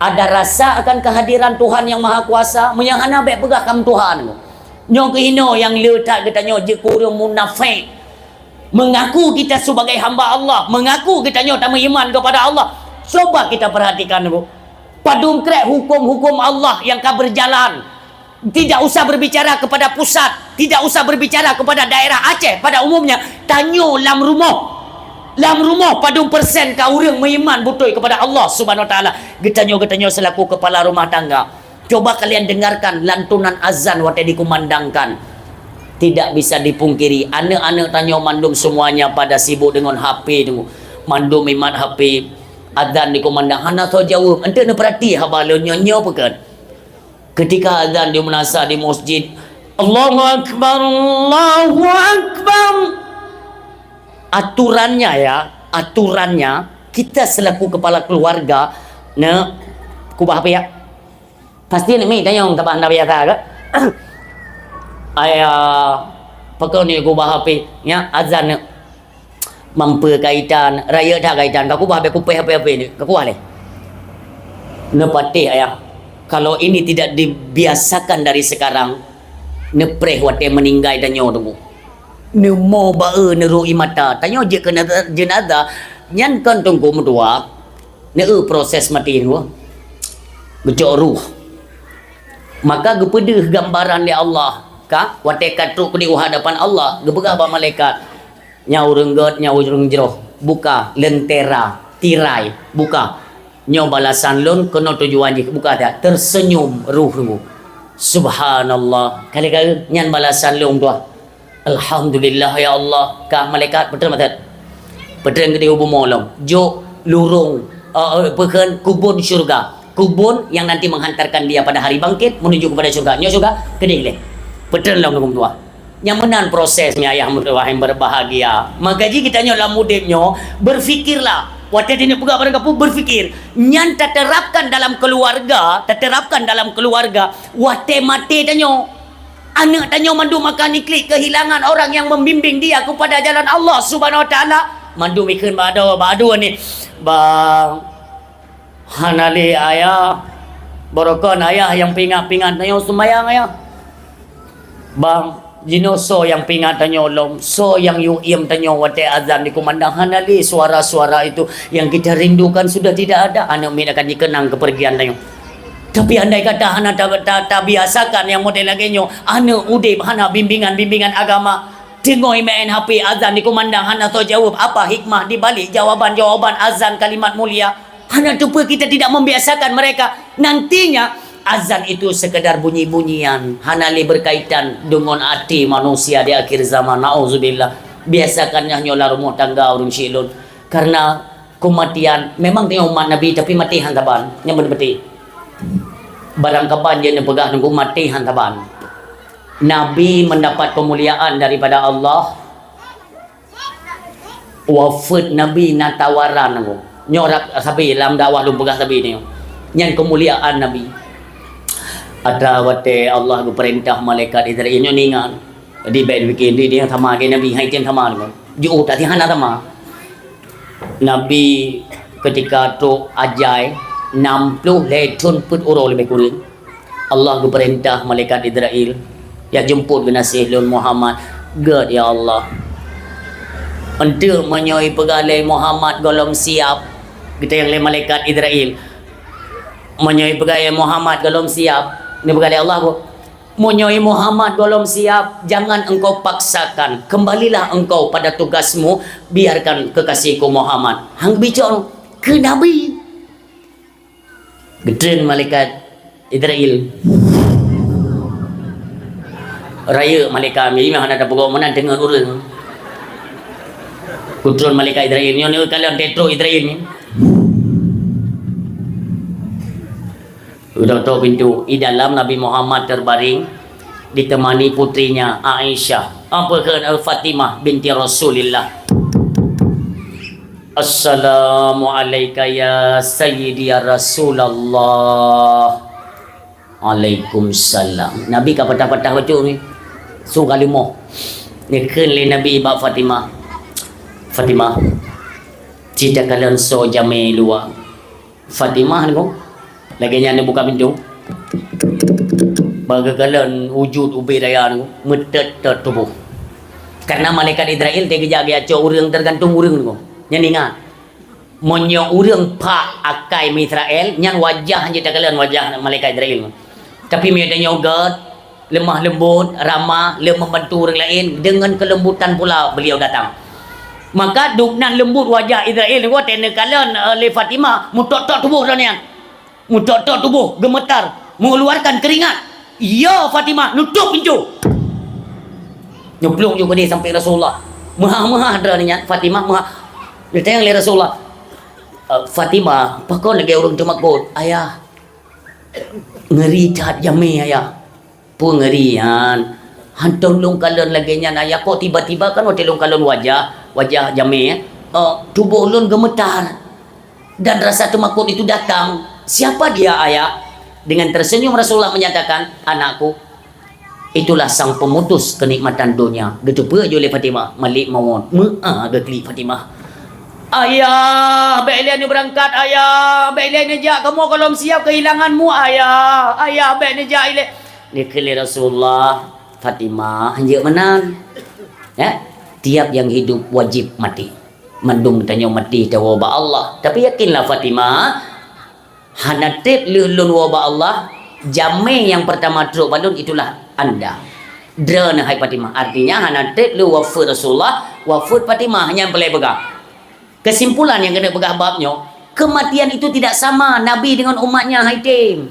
ada rasa akan kehadiran Tuhan yang Maha Kuasa. Yang hana baik pegahkan Tuhan. Nyo kehino yang letak kita nyo je kurang munafik. Mengaku kita sebagai hamba Allah. Mengaku kita nyo tak beriman kepada Allah. Coba kita perhatikan bu. Padum krek hukum-hukum Allah yang kau berjalan. Tidak usah berbicara kepada pusat. Tidak usah berbicara kepada daerah Aceh pada umumnya. Tanyo lam rumah. Lam rumah padum persen kau orang beriman betul kepada Allah Subhanahu Wa Taala. Getanyo selaku kepala rumah tangga. Coba kalian dengarkan lantunan azan waktu dikumandangkan. Tidak bisa dipungkiri. Anak-anak tanyo mandum semuanya pada sibuk dengan HP tu. Mandum imat HP. Azan dikumandang. Hana so jawab. Ente nak perhati habala nyonya apa kan? Ketika azan dia menasa di masjid. Allahu Akbar. Allahu Akbar. Aturannya ya. Aturannya. Kita selaku kepala keluarga. Nak. Kubah apa ya? Pasti ni tanya orang tabah nak biasa ke? Ayah pakai ni kubah apa? Ya azan ni mampu kaitan raya dah kaitan. Kau kubah aku peh apa ni? Kau kubah ni. Nepati ayah. Kalau ini tidak dibiasakan dari sekarang, nepreh wate meninggal danyo tu. Nemo bae nerui mata. Tanyo je kena jenazah nyan kan tunggu medua. Ne proses mati ni. Gejok ruh. Maka gepedeh gambaran di Allah ka wate katruk di hadapan Allah gepegah ba malaikat nyau renggot nyau rengjroh buka lentera tirai buka nyau balasan lun kena tujuan je buka dah tersenyum ruhmu subhanallah kali-kali nyan balasan lun tu alhamdulillah ya Allah ka malaikat betul matat betul gede hubung molong jo lurung pekan kubun syurga kubun yang nanti menghantarkan dia pada hari bangkit menuju kepada syurga. Nyo syurga kedih leh. Betul lah hukum tua. Yang menan prosesnya ayah mudah yang berbahagia. Maka jika kita nyo dalam mudibnyo berfikirlah. Waktu dia pegak pada kapu berfikir. Nyan tak terapkan dalam keluarga, waktu mati tanyo. Anak tanyo mandu makan iklik kehilangan orang yang membimbing dia kepada jalan Allah Subhanahu Wa Taala. Mandu mikir badu ni. Bang Hanali ayah Borokon ayah yang pingat-pingat tanyo sembayang ayah Bang Jinoso yang pingat tanyo lom So yang yu'im tanyo wate azan dikumandang Hanali suara-suara itu yang kita rindukan sudah tidak ada. Anak min akan dikenang kepergian tanyo. Tapi andai kata hana tak biasakan yang model lagi nyo anak udip hana bimbingan agama tengok main HP azan dikumandang hana so jawab apa hikmah di balik jawaban-jawaban azan kalimat mulia. Hanya tupa kita tidak membiasakan mereka. Nantinya azan itu sekedar bunyi-bunyian. Hanali berkaitan dengan hati manusia di akhir zaman. Na'udzubillah. Biasakannya nyola rumah tangga urung syilun. Karena kematian. Memang tengok umat Nabi tapi mati hantaban. Yang berbeti. Barang kapan dia nepegah nunggu mati hantaban. Nabi mendapat kemuliaan daripada Allah. Wafat Nabi natawaran nunggu. Nyorak sabi dalam dakwah lu pegah sabi ni nyan kemuliaan Nabi ada wate Allah berperintah malaikat Israel nyo ningan di bed bikin dia sama ke Nabi hai tian sama ju tak hana sama Nabi ketika tu ajai 60 letun put uro lebih kurang Allah berperintah malaikat Israel ya jemput genasih lun Muhammad God ya Allah untuk menyoi pegalai Muhammad golong siap kita yang le malaikat Israel menyoi pegalai Muhammad golong siap ni pegalai Allah bu menyoi Muhammad golong siap jangan engkau paksakan kembalilah engkau pada tugasmu biarkan kekasihku Muhammad hang bicara ke Nabi gedren malaikat Israel raya malaikat ni memang ada pegawai mana dengar orang kutron malaikat Israel ni kalian tetro Israel ni udah tahu pintu di dalam Nabi Muhammad terbaring ditemani putrinya Aisyah. Apa ke Fatimah binti Rasulillah. Assalamualaikum ya Sayyidi ya Rasulullah. Waalaikumsalam. Nabi ka patah-patah baca ni. Su kalimah. Ni keun le Nabi bab Fatimah. Fatimah. Cita kalian so jame luar. Fatimah ni ko. Lagi nya buka pintu. Bagi kalian wujud ubi daya ni metet tubuh. Karena malaikat Israel dia kejar dia urang tergantung urang ni ko. Yang ingat monyo urang pak akai Israel nyan wajah je tak kalian wajah malaikat Israel. Tapi dia nyogat lemah lembut, ramah, lemah membantu orang lain dengan kelembutan pula beliau datang. Maka duknan lembut wajah Israel ni ko tena kalian oleh Fatimah mutok-tok tubuh dah nian. Mutok-tok tubuh gemetar, mengeluarkan keringat. Ya Fatimah nutup pintu. Nyuplung juga dia sampai Rasulullah. Maha-maha dah nian Fatimah maha. Dia tanya oleh Rasulullah, Fatimah, apa kau lagi orang temakut? Ayah, ngeri cat jami ayah. Pun ngeri han. Han tolong kalian lagi nya ayah kok tiba-tiba kan tolong kalian wajah jami tubuh ulun gemetar. Dan rasa temakut itu datang. Siapa dia ayah? Dengan tersenyum Rasulullah menyatakan, anakku, itulah sang pemutus kenikmatan dunia. Gitu pula oleh Fatimah, Malik maut. Gekli Fatimah. Ayah, baiklah ni berangkat ayah. Baiklah ni jak kamu kalau siap kehilanganmu ayah. Ayah baik ni jak ile. Ni kali Rasulullah Fatimah hanya menang. Ya, tiap yang hidup wajib mati. Mandung tanya mati tahu ba Allah. Tapi yakinlah Fatimah, hanatib lulun wa ba Allah, jame yang pertama truk balun itulah anda. Drana hai Fatimah. Artinya hanatib lu wafud Rasulullah, wafud Fatimah hanya boleh pegang. Kesimpulan yang kena pegang babnya, kematian itu tidak sama Nabi dengan umatnya haitim.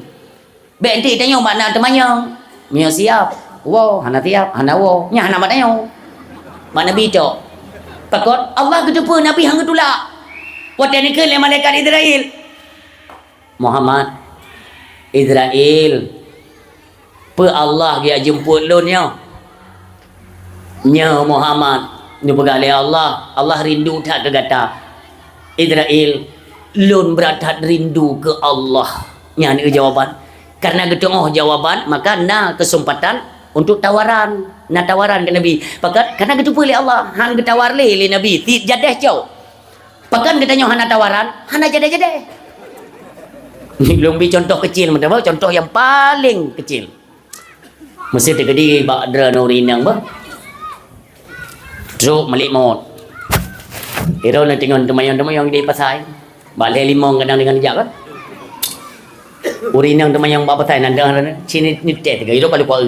Baik nanti tanya umat nak temanya. Mia siap. Wow, hana tiap, hana wow. Nya hana matanya. Mak Nabi tu. Takut Allah kedepa Nabi hang ketulak. Waktu ni ke le malaikat Israel. Muhammad Israel. Per Allah dia jemput lun nya. Nya Muhammad, ni pegang le Allah. Allah rindu tak ke kata. Israel lun beratat rindu ke Allah. Nya ni jawapan. Karena ketengah jawapan maka na kesempatan untuk tawaran. Na tawaran ke Nabi. Pakat karena ketupa oleh Allah. Han ketawar le Nabi. Jadah jauh. Pakat katanya hana tawaran, hana jadah-jadah. Ni belum bi contoh kecil macam apa? Contoh yang paling kecil. Mesti terjadi bakdra nurinang bah. Truk Malik maut. Hero nak tengok temayang-temayang di pasai. Balik limong kadang dengan jak kan. Urinang temayang bab pasai nanda sini ni tet ke hero paling kuat.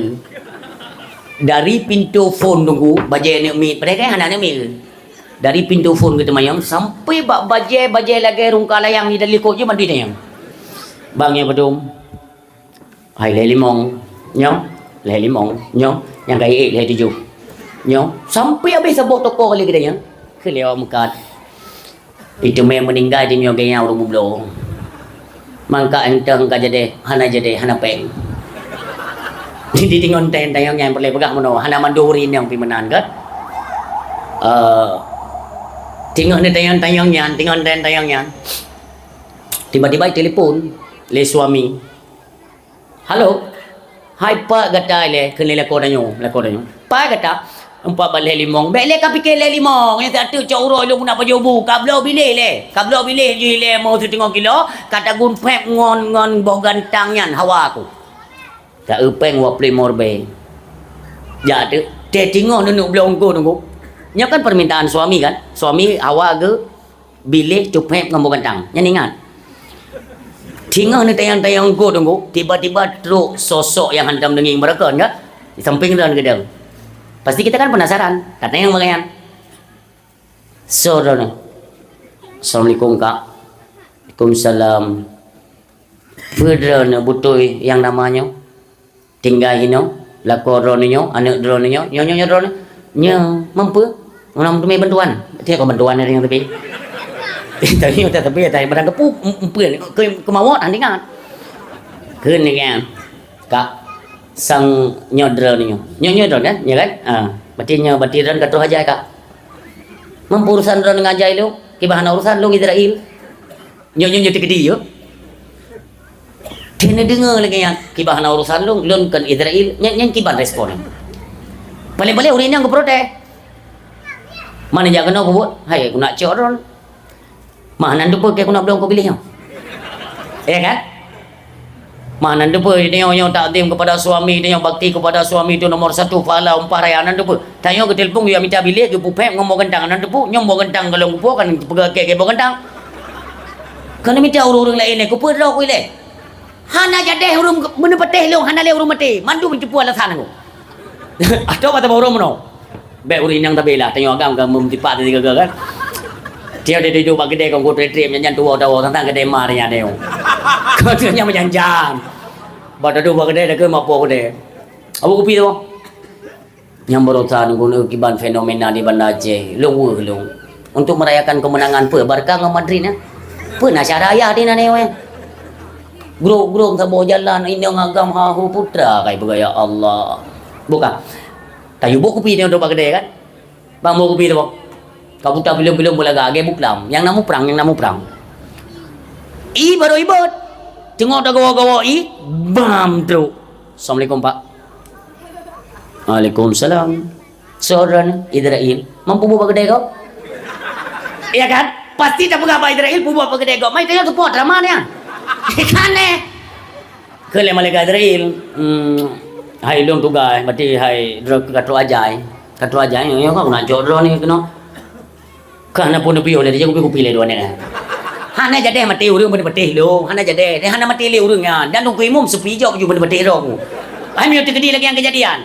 Dari pintu phone tunggu bajai ni mi pada kan anak ni. Dari pintu phone ke temayang sampai bab bajai lagi rungka layang ni dari kok je mandi tayang. Bang yang bedum. Hai le limong. Nyong, le limong. Nyong, yang kai le 7. Nyong, sampai habis sebut toko kali kita yang. Kelewat mekat. Itu memang meninggal di mio gaya orang bublo. Mangka enteng ka jade, hana peng. Di tingon tayang yang boleh pegang mono, hana mandurin yang pimenan kan. Tingon ni tayang yan, tingon tayang yan. Tiba-tiba telefon le suami. Halo. Hai pak kata le kena lakonanyo. Pak kata empat balik limong. Baik le ka fikir le limong. Yang satu cauro lu nak pajobu. Kablo bilih le. Kablo bilih je le mau 1.5 kilo. Kata gun pep ngon boh gantang yan hawa aku. Tak upeng wa play morbe. Ya tu. Te tengok nunuk belum tunggu. Nya kan permintaan suami kan. Suami hawa ke bilih cupep ngombo gantang. Yang ingat. Tinggal ni tayang-tayang go tunggu. Tiba-tiba truk sosok yang hantam denging mereka kan. Di samping dan gedang. Pasti kita kan penasaran. Katanya yang bagaimana? Saudara. Assalamualaikum kak. Waalaikumsalam. Berada butuh yang namanya tinggal hino, lakor nyo, anak drone nyo, nyo drone, nyo mampu, orang tu bantuan. Dia kau bantuan dari yang tepi. Tadi tapi tadi barang kepu, empun, kemauan, andingan. Kene kan, kak. sang nyodra ni nyodra kan ya kan berarti ran kata haja kak mampu urusan ran ngajai lu kibahan urusan lu Israel nyo tegedi yo dia dengar lagi yang kibahan urusan lu kan Israel yang kiban respon balik-balik orang yang protes mana jangan aku buat hai aku nak cioron mana tu pun aku nak belum aku pilih ya kan mana tu pun dia yang takdim kepada suami dia yang bakti kepada suami itu nomor 1 pahala umpah raya nan tu pun tanya ke telefon dia minta bilik ke pupek ngomong gentang nan tu pun nyombo gentang kalau aku kan pegang ke gentang kan minta urung-urung lain aku pun dah aku ile hana jadi urung benda petih lu hana le urung mati mandu mencepu alasan aku atau kata urung mano baik urang yang tabela tanya agam kamu mentipat tadi gagal kan dia dia bagi gede kau trip nyanyi tua tentang gede marnya dia kau tanya menjanjang pada tu bagi gede dah ke mapo gede apa kopi tu yang berusaha guna kiban fenomena di Banda Aceh long untuk merayakan kemenangan Barca dengan Madrid ya nak raya di nane we grup sabo jalan ini ngagam hahu putra kai bergaya Allah bukan tayu buku kopi dia untuk bagi gede kan bang mau kopi tu kau buta belum boleh gage buklam yang namu perang baru ibad tengok dah gawa-gawa bam teruk Assalamualaikum Pak Waalaikumsalam seorang Israel mampu buat gede kau iya kan pasti tak pegang Israel buat gede kau mai tengok support drama ni kan ke le malaikat Israel hai long tugas berarti hai katu ajai yang kau nak jodoh ni kena karena pun lebih oleh dia aku pilih dua ni hana jadi mati urang benda betih lo hana jadi dia hana mati le urangnya dan tunggu imum sepi jauh juga benda betih ro ai mi tegedi lagi yang kejadian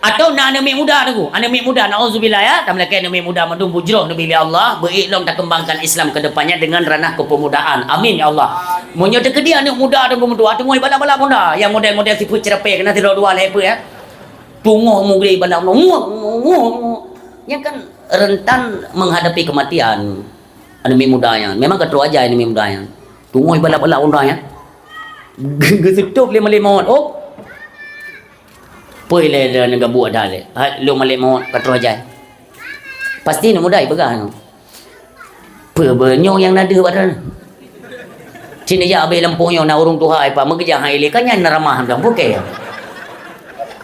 atau nak anak muda tu anak muda nauzubillah ya tak melaki anak muda mandum bujroh nabi Allah berilong tak kembangkan Islam ke depannya dengan ranah kepemudaan amin ya Allah monyo tegedi anak muda tu berdua tunggu bala-bala muda yang model-model tipu cerpe kena tidur dua lepe ya tunggu mugri bala yang kan rentan menghadapi kematian anime mudanya memang ketua aja anime mudanya tunggu bala-bala undanya gesetup lima-lima oh poi le naga buat dah le lu malimo ketua aja pasti nak mudai pegang pebenyo yang nada badan sini ya abe lampunya na urung tuhai pa mengejar hai le kan yang ramah dah buke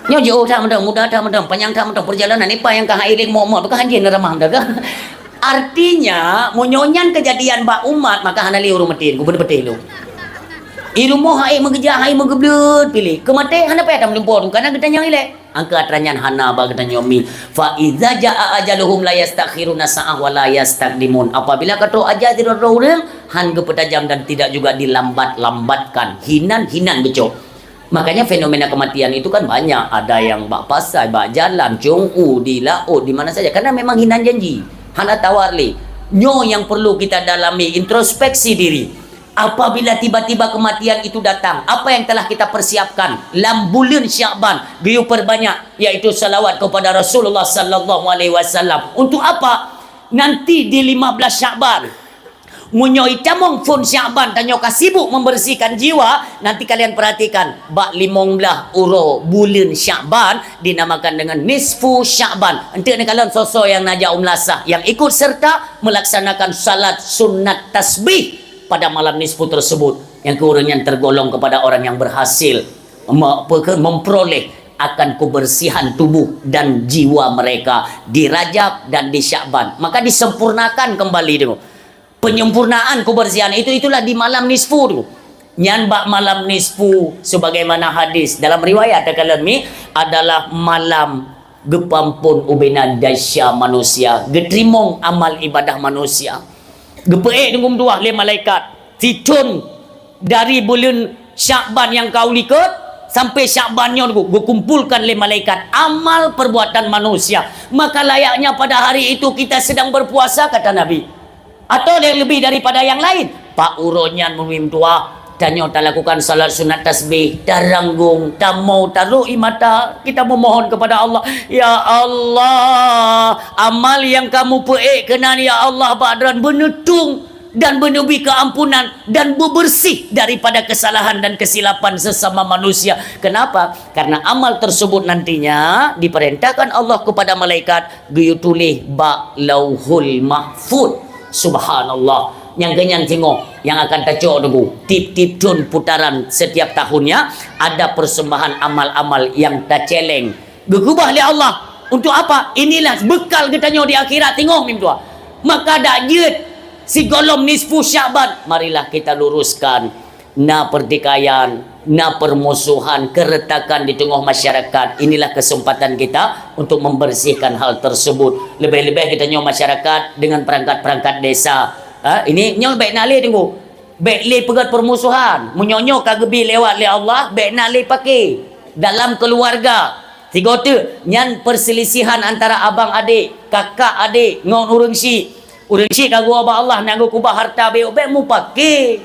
nyo jauh tak muda tak panjang tak perjalanan ni pa yang kah iling mo tu kan jin ramah dah kan artinya munyonyan kejadian ba umat maka hanali urung metin ku bener betul lu ilmu hai mengejar hai mengeblut pilih kemate hana pa tak melempor kan kita nyang ile angka atranyan hana ba kita nyomi fa iza jaa ajaluhum la yastakhiruna sa'ah wa la yastaqdimun apabila kata ajal tidak urang han gepetajam dan tidak juga dilambat-lambatkan hinan becok. Makanya fenomena kematian itu kan banyak. Ada yang bak pasai, bak jalan, jong'u, di laut, di mana saja. Karena memang hinan janji. Hana tawarli. Nyo yang perlu kita dalami, introspeksi diri. Apabila tiba-tiba kematian itu datang, apa yang telah kita persiapkan? Dalam bulan Sya'ban, biu perbanyak, yaitu salawat kepada Rasulullah sallallahu alaihi wasallam. Untuk apa? Nanti di 15 Sya'ban. Munyoi tamong fun Sya'ban tanyo kasibuk membersihkan jiwa. Nanti kalian perhatikan bak 15 uro bulan Sya'ban dinamakan dengan nisfu Sya'ban. Ente ni kalian sosok yang najak umlasah yang ikut serta melaksanakan salat sunat tasbih pada malam nisfu tersebut, yang keurangnya tergolong kepada orang yang berhasil memperoleh akan kebersihan tubuh dan jiwa mereka di Rajab dan di Sya'ban. Maka disempurnakan kembali dulu. Penyempurnaan kebersihan itulah di malam nisfu tu. Nyan bak malam nisfu sebagaimana hadis dalam riwayat kalami adalah malam gepampun ubena dasya manusia, getrimong amal ibadah manusia. Gepeek dengan dua le malaikat titun dari bulan Sya'ban yang kau likat sampai Sya'bannya gue kumpulkan le malaikat amal perbuatan manusia. Maka layaknya pada hari itu kita sedang berpuasa kata Nabi. Atau yang lebih daripada yang lain. Pak uronyan memim tua danyo tak lakukan salat sunat tasbih, daranggung, tak mau taruh mata. Kita memohon kepada Allah, ya Allah, amal yang kamu peek kenan ya Allah badran benetung dan menubi keampunan dan bebersih daripada kesalahan dan kesilapan sesama manusia. Kenapa? Karena amal tersebut nantinya diperintahkan Allah kepada malaikat geyu tulis bak lauhul mahfud. Subhanallah. Yang kenyang tengok yang akan tacok tunggu tip-tip tun putaran setiap tahunnya ada persembahan amal-amal yang terceleng gegubah oleh Allah. Untuk apa? Inilah bekal kita di akhirat. Tengok mim tua. Maka dak jeut si golom nisfu Syaban, marilah kita luruskan na pertikaian, na permusuhan, keretakan di tengah masyarakat. Inilah kesempatan kita untuk membersihkan hal tersebut. Lebih-lebih kita nyo masyarakat dengan perangkat-perangkat desa. Ini nyo baik nali tunggu. Baik li pegat permusuhan. Munyonyo kagebi lewat li Allah, baik nali pakai dalam keluarga. Tiga tu nyan perselisihan antara abang adik, kakak adik, ngon urang si. Urang si kagu abang Allah nanggo kubah harta baik mu pakai.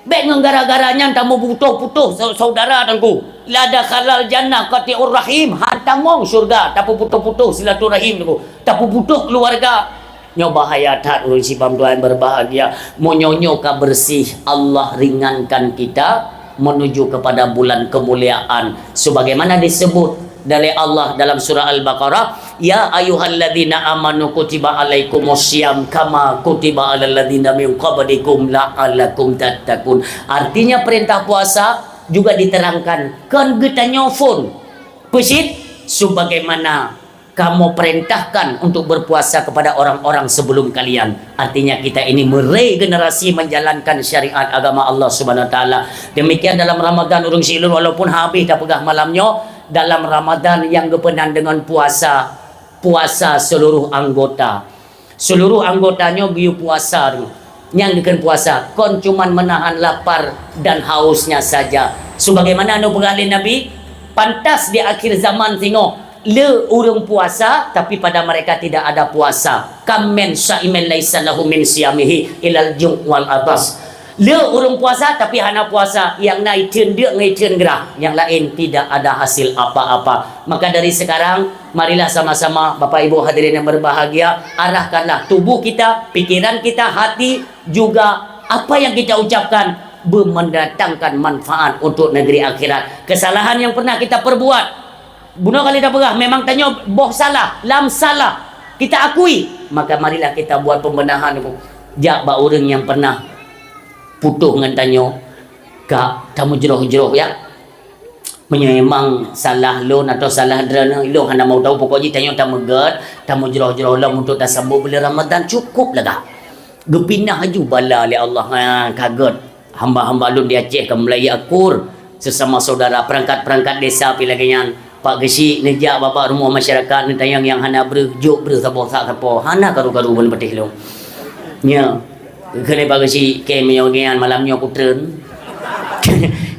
Baik ngon gara-garanya tamu putuh-putuh saudara tangku. Lada khalal jannah qati'ur rahim, hantamong surga, tapu putuh-putuh silaturahim tangku. Tapu putuh keluarga. Nyo bahaya tat urang si pamtuan berbahagia. Monyonyo ka bersih, Allah ringankan kita menuju kepada bulan kemuliaan sebagaimana disebut dari Allah dalam surah Al-Baqarah, ya ayyuhalladzina amanu kutiba alaikumussyam kama kutiba alal ladzina min qablikum la'allakum tattaqun. Artinya perintah puasa juga diterangkan kan kita nyofun pesit sebagaimana kamu perintahkan untuk berpuasa kepada orang-orang sebelum kalian. Artinya kita ini meregenerasi menjalankan syariat agama Allah Subhanahu wa taala. Demikian dalam Ramadan urang silur walaupun habis dah pegah malamnya, dalam Ramadan yang gepenan dengan puasa seluruh anggota. Seluruh anggotanya giu puasa tu. Yang diken puasa kon cuman menahan lapar dan hausnya saja. Sebagaimana anu pengalih Nabi, pantas di akhir zaman tengok le urang puasa tapi pada mereka tidak ada puasa. Kam men syaimen laisa lahu min siyamihi ilal jum' wal atas. Le urang puasa tapi hana puasa, yang naik cendeuk ngai cen gerah, yang lain tidak ada hasil apa-apa. Maka dari sekarang marilah sama-sama Bapak Ibu hadirin yang berbahagia, arahkanlah tubuh kita, pikiran kita, hati juga apa yang kita ucapkan mendatangkan manfaat untuk negeri akhirat. Kesalahan yang pernah kita perbuat bunuh kali dah berah, memang tanya boh salah, lam salah, kita akui, maka marilah kita buat pembenahan. Jak ba orang yang pernah putuh dengan tanya kak tamu jeroh-jeroh ya, memang salah lon atau salah drana lo hana mau tahu pokoknya tanya tamu gad tamu jeroh-jeroh lah untuk dah sambut bulan Ramadan cukup lah dah gepinah haju bala oleh Allah. Kaget hamba-hamba lon di Aceh ke Melayu akur sesama saudara perangkat-perangkat desa pilaganyan Pak Gesi nejak bapak rumah masyarakat ni tayang yang hana berjuk bersabo sak sapo hana karu-karu ben petih lo nya kene Pak Gesi ke meyogian malamnya putren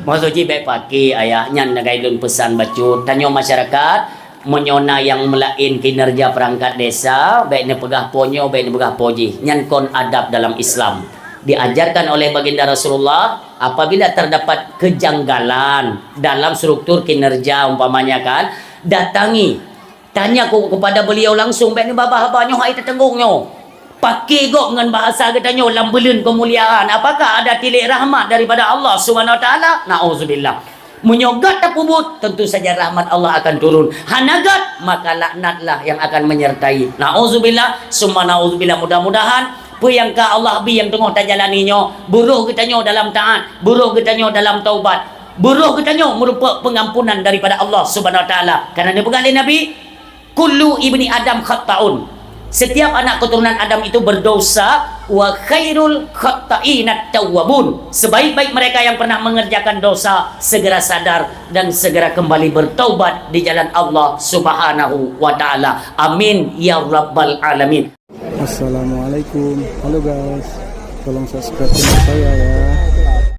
maksud ji baik pakai ayah nyan nagai lun pesan bacut tanyo masyarakat menyona yang melain kinerja perangkat desa baik ne pegah ponyo baik ne pegah poji nyan kon adab dalam Islam diajarkan oleh baginda Rasulullah. Apabila terdapat kejanggalan dalam struktur kinerja umpamanya kan, datangi tanya kepada beliau langsung baik ni babah-babahnya hai tertenggungnya pakai gok dengan bahasa katanya lambelun kemuliaan. Apakah ada tilik rahmat daripada Allah Subhanahu wa taala? Nauzubillah. Menyogat tapubut tentu saja rahmat Allah akan turun. Hanagat maka laknatlah yang akan menyertai. Nauzubillah summa nauzubillah. Mudah-mudahan yang ka Allah bi yang tengah tajalaninya buruh kitanya dalam taat, buruh kitanya dalam taubat, buruh kitanya merupakan pengampunan daripada Allah Subhanahu wa taala. Karena dia pengalih Nabi, kullu ibni Adam khata'un. Setiap anak keturunan Adam itu berdosa, wa khairul khata'inat tawwabun. Sebaik-baik mereka yang pernah mengerjakan dosa segera sadar dan segera kembali bertaubat di jalan Allah Subhanahu wa taala. Amin ya rabbal alamin. Assalamualaikum. Halo guys, tolong subscribe channel saya ya.